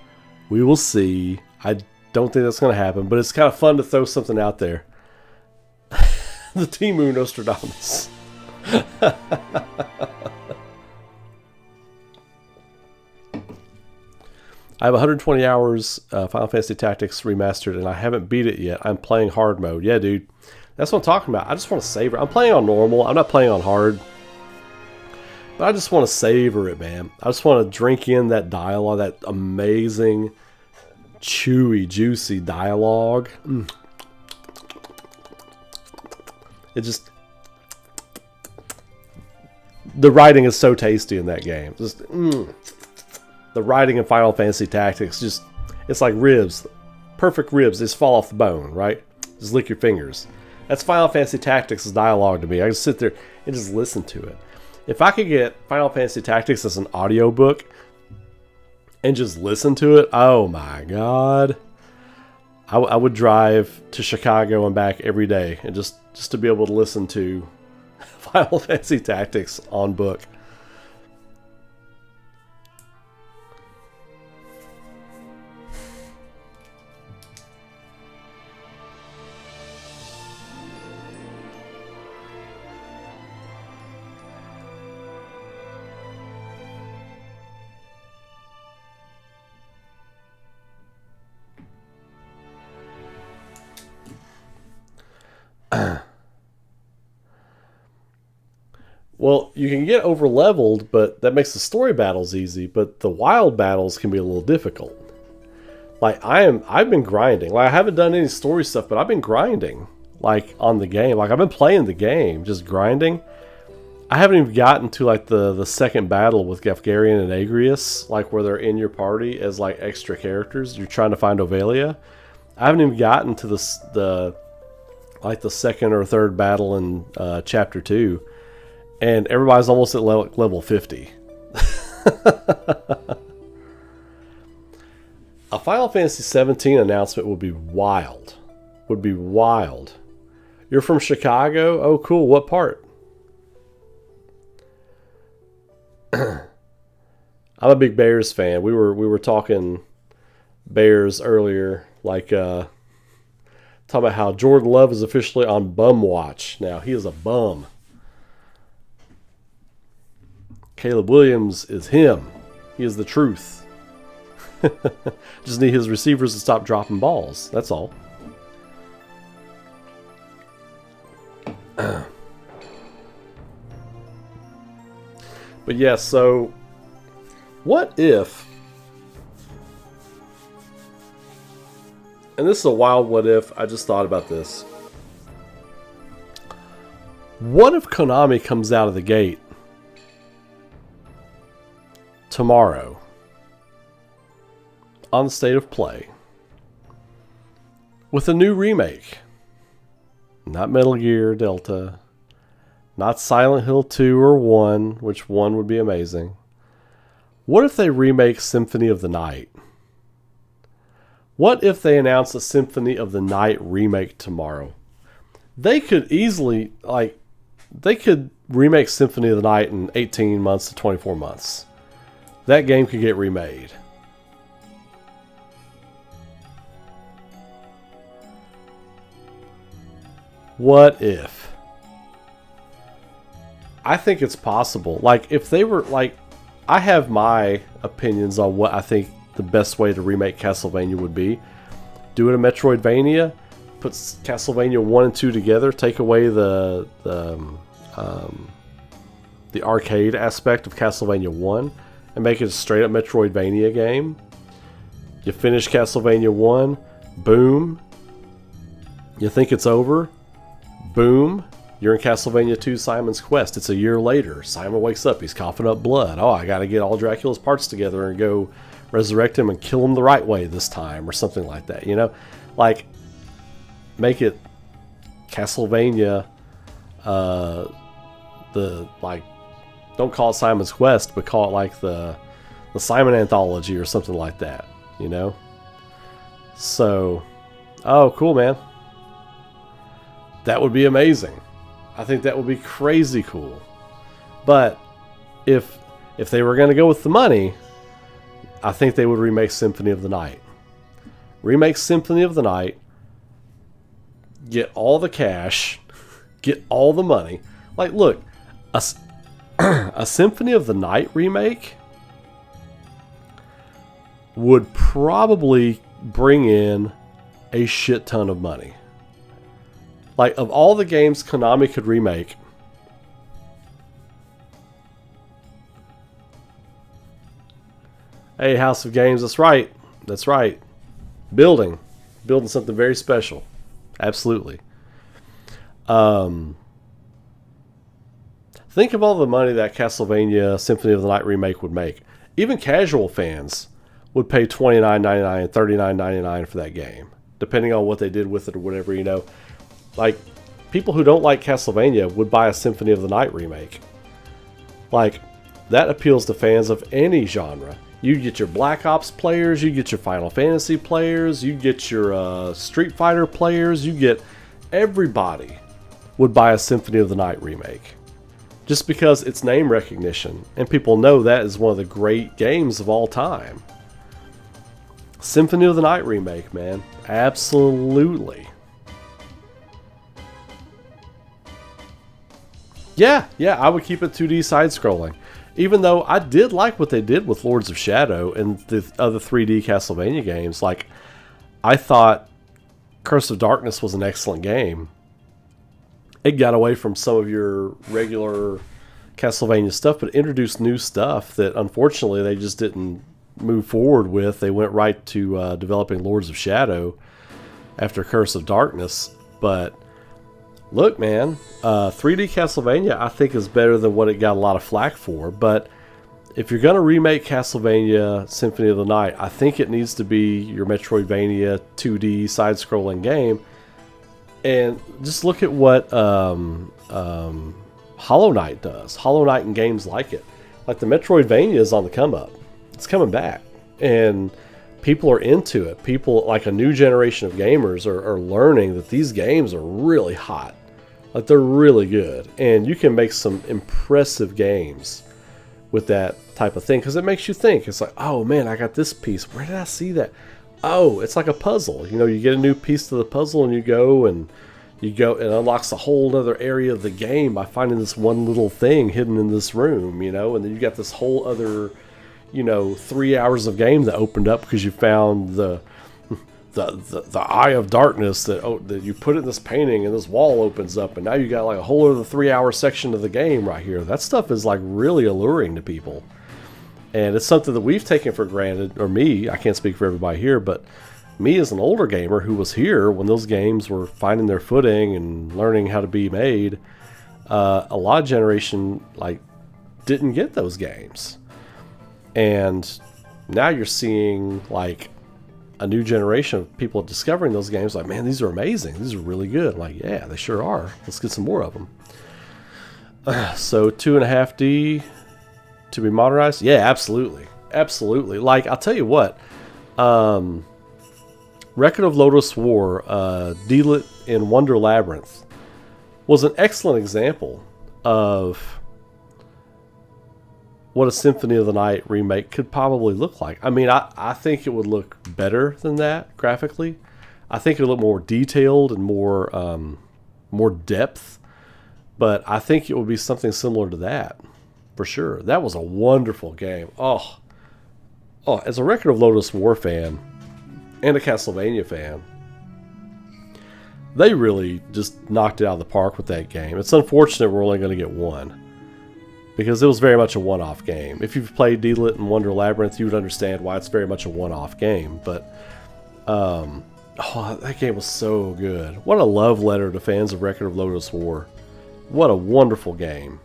We will see. I don't think that's going to happen, but it's kind of fun to throw something out there. The Timu Nostradamus. I have 120 hours Final Fantasy Tactics Remastered, and I haven't beat it yet. I'm playing hard mode. Yeah, dude. That's what I'm talking about. I just want to savor it. I'm playing on normal. I'm not playing on hard. But I just want to savor it, man. I just want to drink in that dialogue, that amazing, chewy, juicy dialogue. It just... The writing is so tasty in that game. Just, The writing in Final Fantasy Tactics, just... It's like ribs. Perfect ribs. They just fall off the bone, right? Just lick your fingers. That's Final Fantasy Tactics' dialogue to me. I can sit there and just listen to it. If I could get Final Fantasy Tactics as an audiobook and just listen to it, oh my god. I would drive to Chicago and back every day and just to be able to listen to Final Fantasy Tactics on book. Well, you can get over leveled, but that makes the story battles easy. But the wild battles can be a little difficult. Like I've been grinding. Like I haven't done any story stuff, but I've been grinding. Like on the game. Like I've been playing the game, just grinding. I haven't even gotten to like the second battle with Gafgarian and Agrius, like where they're in your party as like extra characters. You're trying to find Ovalia. I haven't even gotten to the second or third battle in chapter 2. And everybody's almost at level 50. A Final Fantasy 17 announcement would be wild. Would be wild. You're from Chicago? Oh, cool. What part? I'm a big Bears fan. We were talking Bears earlier, like talking about how Jordan Love is officially on bum watch. Now he is a bum. Caleb Williams is him. He is the truth. Just need his receivers to stop dropping balls. That's all. But yeah, so what if, and this is a wild what if, I just thought about this. What if Konami comes out of the gate tomorrow on State of Play with a new remake? Not Metal Gear Delta, not Silent Hill 2 or 1, which 1 would be amazing. What if they remake Symphony of the Night? What if they announce a Symphony of the Night remake tomorrow? They could easily, they could remake Symphony of the Night in 18 months to 24 months. That game could get remade. What if? I think it's possible. Like, if they were, like, I have my opinions on what I think the best way to remake Castlevania would be. Do it a Metroidvania, put Castlevania 1 and 2 together, take away the arcade aspect of Castlevania 1, and make it a straight up Metroidvania game. You finish Castlevania 1, boom. You think it's over, boom. You're in Castlevania 2 Simon's Quest. It's a year later. Simon wakes up. He's coughing up blood. Oh, I got to get all Dracula's parts together and go resurrect him and kill him the right way this time, or something like that. You know, like, make it Castlevania. Don't call it Simon's Quest, but call it like the Simon Anthology or something like that. You know. So, oh, cool, man. That would be amazing. I think that would be crazy cool. But if they were going to go with the money, I think they would remake Symphony of the Night. Remake Symphony of the Night. Get all the cash. Get all the money. Like, look, a Symphony of the Night remake would probably bring in a shit ton of money. Like, of all the games Konami could remake, hey, House of Games, that's right. That's right. Building something very special. Absolutely. Think of all the money that Castlevania Symphony of the Night remake would make. Even casual fans would pay $29.99 and $39.99 for that game, depending on what they did with it or whatever, you know. Like, people who don't like Castlevania would buy a Symphony of the Night remake. Like, that appeals to fans of any genre. You get your Black Ops players, you get your Final Fantasy players, you get your Street Fighter players, you get everybody would buy a Symphony of the Night remake. Just because it's name recognition, and people know that is one of the great games of all time. Symphony of the Night remake, man. Absolutely. Yeah, I would keep it 2D side-scrolling. Even though I did like what they did with Lords of Shadow and the other 3D Castlevania games. Like, I thought Curse of Darkness was an excellent game. It got away from some of your regular Castlevania stuff, but introduced new stuff that unfortunately they just didn't move forward with. They went right to developing Lords of Shadow after Curse of Darkness. But look, man, 3D Castlevania I think is better than what it got a lot of flack for. But if you're going to remake Castlevania Symphony of the Night, I think it needs to be your Metroidvania 2D side-scrolling game. And just look at what Hollow Knight does. Hollow Knight and games like it. Like the Metroidvania is on the come up. It's coming back. And people are into it. People, like a new generation of gamers, are learning that these games are really hot. Like they're really good. And you can make some impressive games with that type of thing. Because it makes you think. It's like, oh man, I got this piece. Where did I see that? Oh, it's like a puzzle. You know, you get a new piece to the puzzle and you go and it unlocks a whole other area of the game by finding this one little thing hidden in this room, you know, and then you got this whole other, 3 hours of game that opened up because you found the eye of darkness that you put in this painting and this wall opens up and now you got like a whole other 3-hour section of the game right here. That stuff is like really alluring to people. And it's something that we've taken for granted, or me, I can't speak for everybody here, but me as an older gamer who was here when those games were finding their footing and learning how to be made, a lot of generation didn't get those games. And now you're seeing like a new generation of people discovering those games like, man, these are amazing. These are really good. Like, yeah, they sure are. Let's get some more of them. So 2.5D to be modernized? Yeah, absolutely. Absolutely. Like, I'll tell you what. Record of Lodoss War, Deedlit in Wonder Labyrinth was an excellent example of what a Symphony of the Night remake could probably look like. I mean, I think it would look better than that graphically. I think it would look more detailed and more depth. But I think it would be something similar to that, for sure. That was a wonderful game. Oh, as a Record of Lodoss War fan and a Castlevania fan, they really just knocked it out of the park with that game. It's unfortunate we're only going to get one, because it was very much a one-off game. If you've played Deedlit and Wonder Labyrinth, you would understand why it's very much a one-off game. But that game was so good. What a love letter to fans of Record of Lodoss War. What a wonderful game.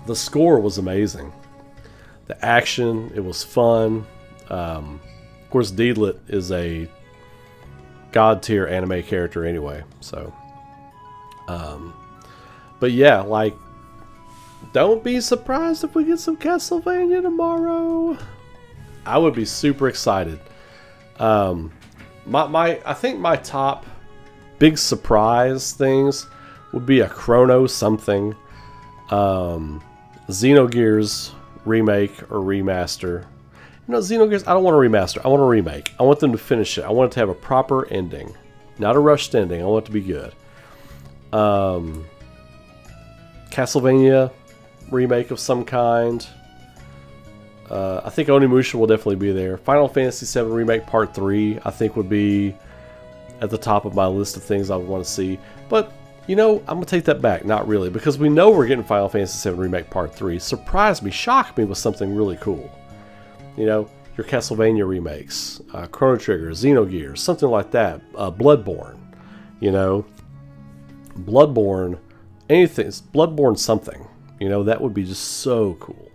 The score was amazing. The action, it was fun. Of course, Deedlit is a god-tier anime character anyway, so... but yeah, like, don't be surprised if we get some Castlevania tomorrow. I would be super excited. I think my top big surprise things would be a Chrono something, Xenogears remake or remaster. Xenogears, I don't want a remaster. I want a remake. I want them to finish it. I want it to have a proper ending, not a rushed ending. I want it to be good. Castlevania remake of some kind. I think Onimusha will definitely be there. Final Fantasy VII Remake Part 3 I think would be at the top of my list of things I would want to see. But, I'm going to take that back. Not really, because we know we're getting Final Fantasy VII Remake Part 3. Surprise me, shock me with something really cool. Your Castlevania remakes, Chrono Trigger, Xenogears, something like that. Bloodborne, Bloodborne, anything, Bloodborne something, that would be just so cool.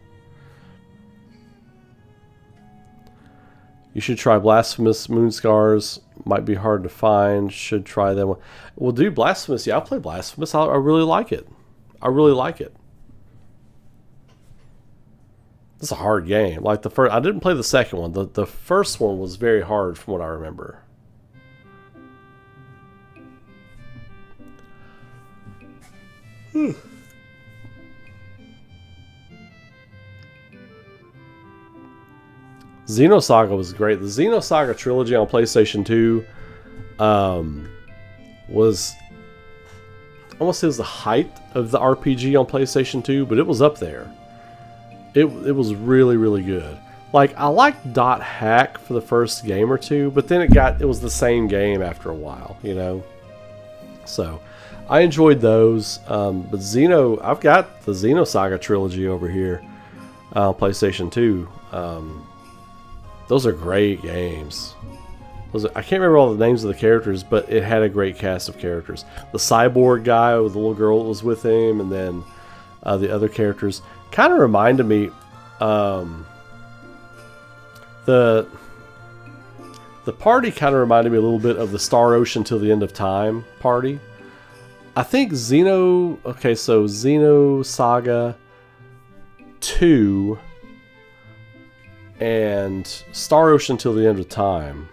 You should try Blasphemous. Moonscars might be hard to find. Should try them. Well, dude, Blasphemous, yeah, I'll play Blasphemous. I really like it. I really like it. It's a hard game. Like the first, I didn't play the second one. The first one was very hard from what I remember. Xenosaga was great. The Xenosaga trilogy on PlayStation 2 was, I won't say it was the height of the RPG on PlayStation 2, but it was up there. It was really, really good. Like, I liked Dot Hack for the first game or two, but then it was the same game after a while, So I enjoyed those. But Xeno, I've got the Xenosaga trilogy over here on PlayStation 2. Those are great games. I can't remember all the names of the characters, but it had a great cast of characters. The cyborg guy with the little girl that was with him, and then the other characters kind of reminded me. The party kind of reminded me a little bit of the Star Ocean Till the End of Time party. I think Xenosaga 2 and Star Ocean Till the End of Time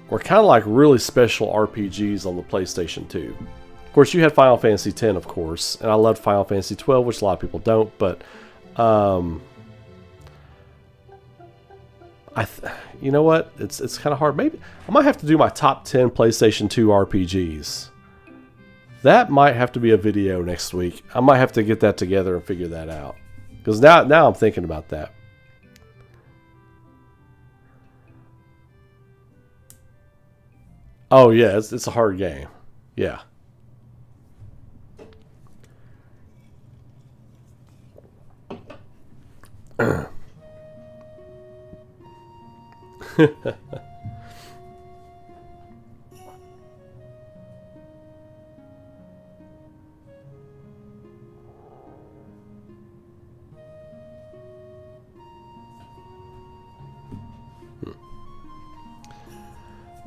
were kind of like really special RPGs on the PlayStation 2. Of course, you had Final Fantasy X, of course, and I loved Final Fantasy 12, which a lot of people don't, but you know what? It's kind of hard. Maybe I might have to do my top 10 PlayStation 2 RPGs. That might have to be a video next week. I might have to get that together and figure that out. Because now I'm thinking about that. Oh yeah, it's a hard game. Yeah.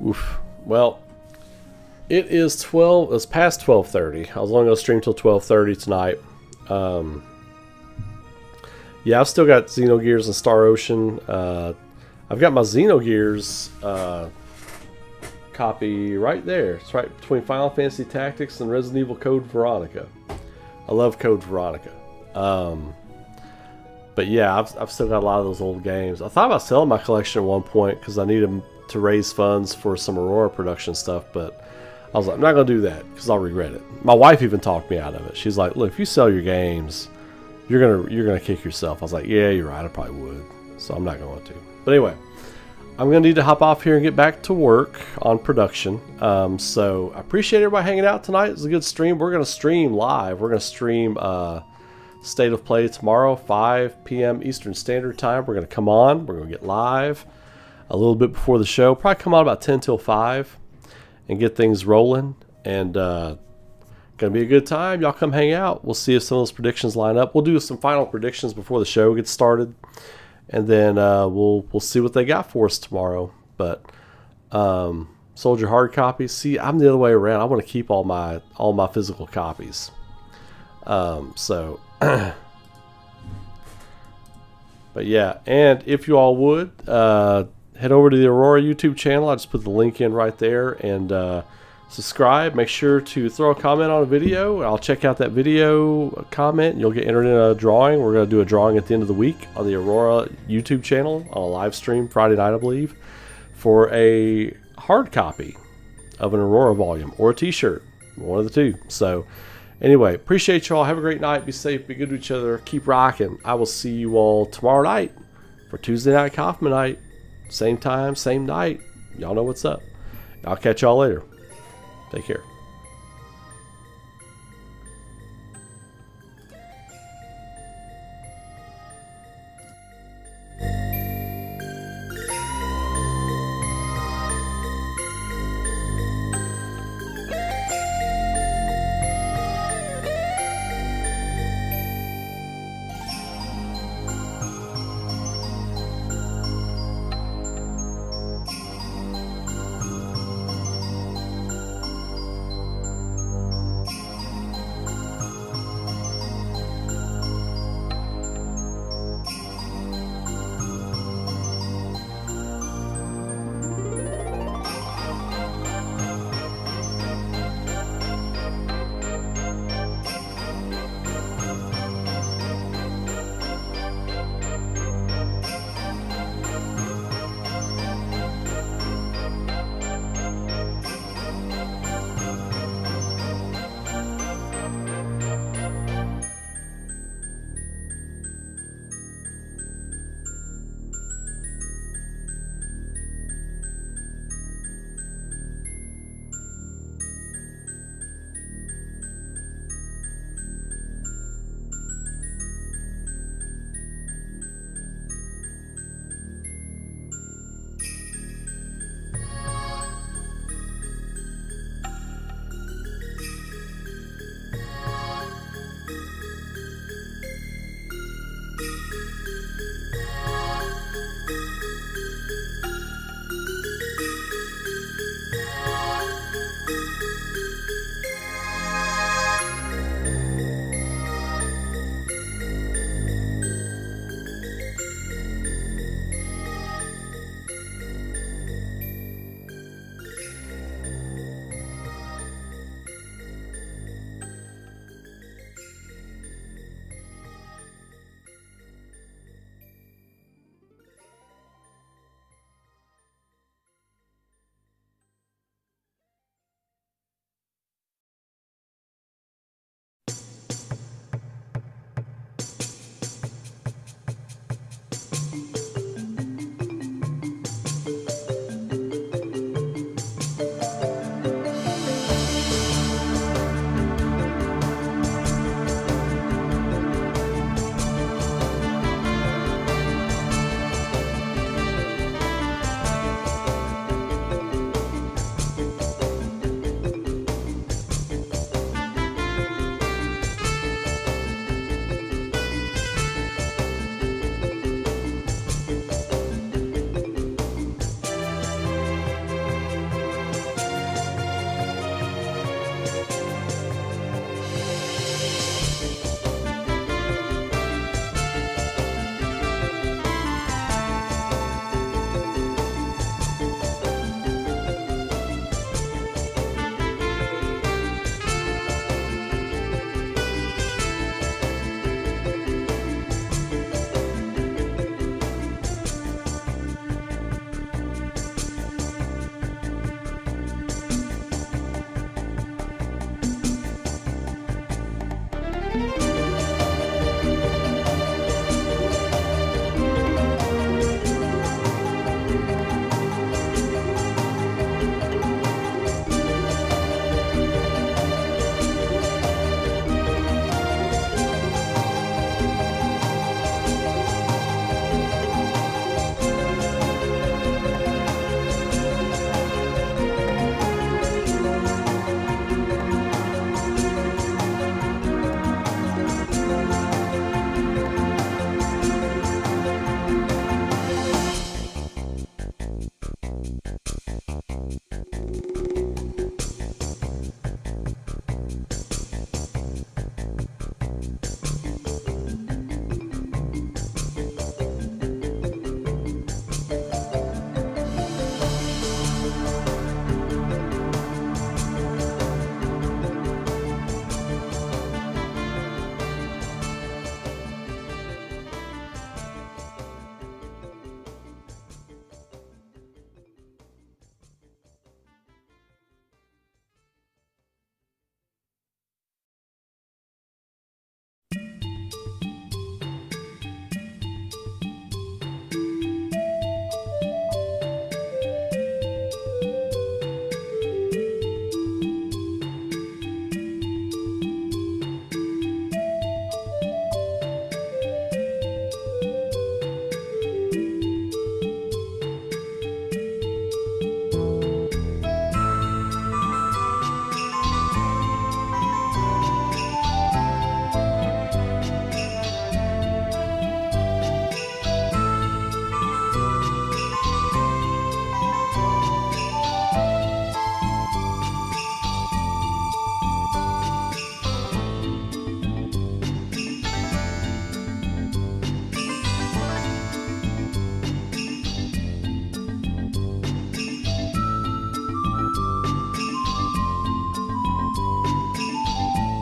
Oof. Well, it is 12. It's past 12:30. I was only gonna stream till 12:30 tonight. Yeah, I've still got Xenogears and Star Ocean. I've got my Xenogears copy right there. It's right between Final Fantasy Tactics and Resident Evil Code Veronica. I love Code Veronica. But yeah, I've still got a lot of those old games. I thought about selling my collection at one point because I need them to raise funds for some Aurora production stuff, but I was like, I'm not going to do that because I'll regret it. My wife even talked me out of it. She's like, look, if you sell your games, you're gonna kick yourself. I was like, yeah, you're right, I probably would. So I'm not going to. But anyway, I'm going to need to hop off here and get back to work on production. So I appreciate everybody hanging out tonight. It was a good stream. We're going to stream live. We're going to stream State of Play tomorrow, 5 p.m. Eastern Standard Time. We're going to come on. We're going to get live a little bit before the show. Probably come on about 10 till 5 and get things rolling. And going to be a good time. Y'all come hang out. We'll see if some of those predictions line up. We'll do some final predictions before the show gets started. And then we'll see what they got for us tomorrow. But sold your hard copies. See, I'm the other way around. I want to keep all my physical copies. So, but yeah. And if you all would head over to the Aurora YouTube channel. I just put the link in right there, and subscribe. Make sure to throw a comment on a video. I'll check out that video comment, and you'll get entered in a drawing. We're going to do a drawing at the end of the week on the Aurora YouTube channel on a live stream Friday night, I believe, for a hard copy of an Aurora volume or a t-shirt, one of the two. So anyway, appreciate y'all. Have a great night. Be safe. Be good to each other. Keep rocking. I will see you all tomorrow night for Tuesday Night Kaufman Night. Same time, same night. Y'all know what's up. I'll catch y'all later. Take care.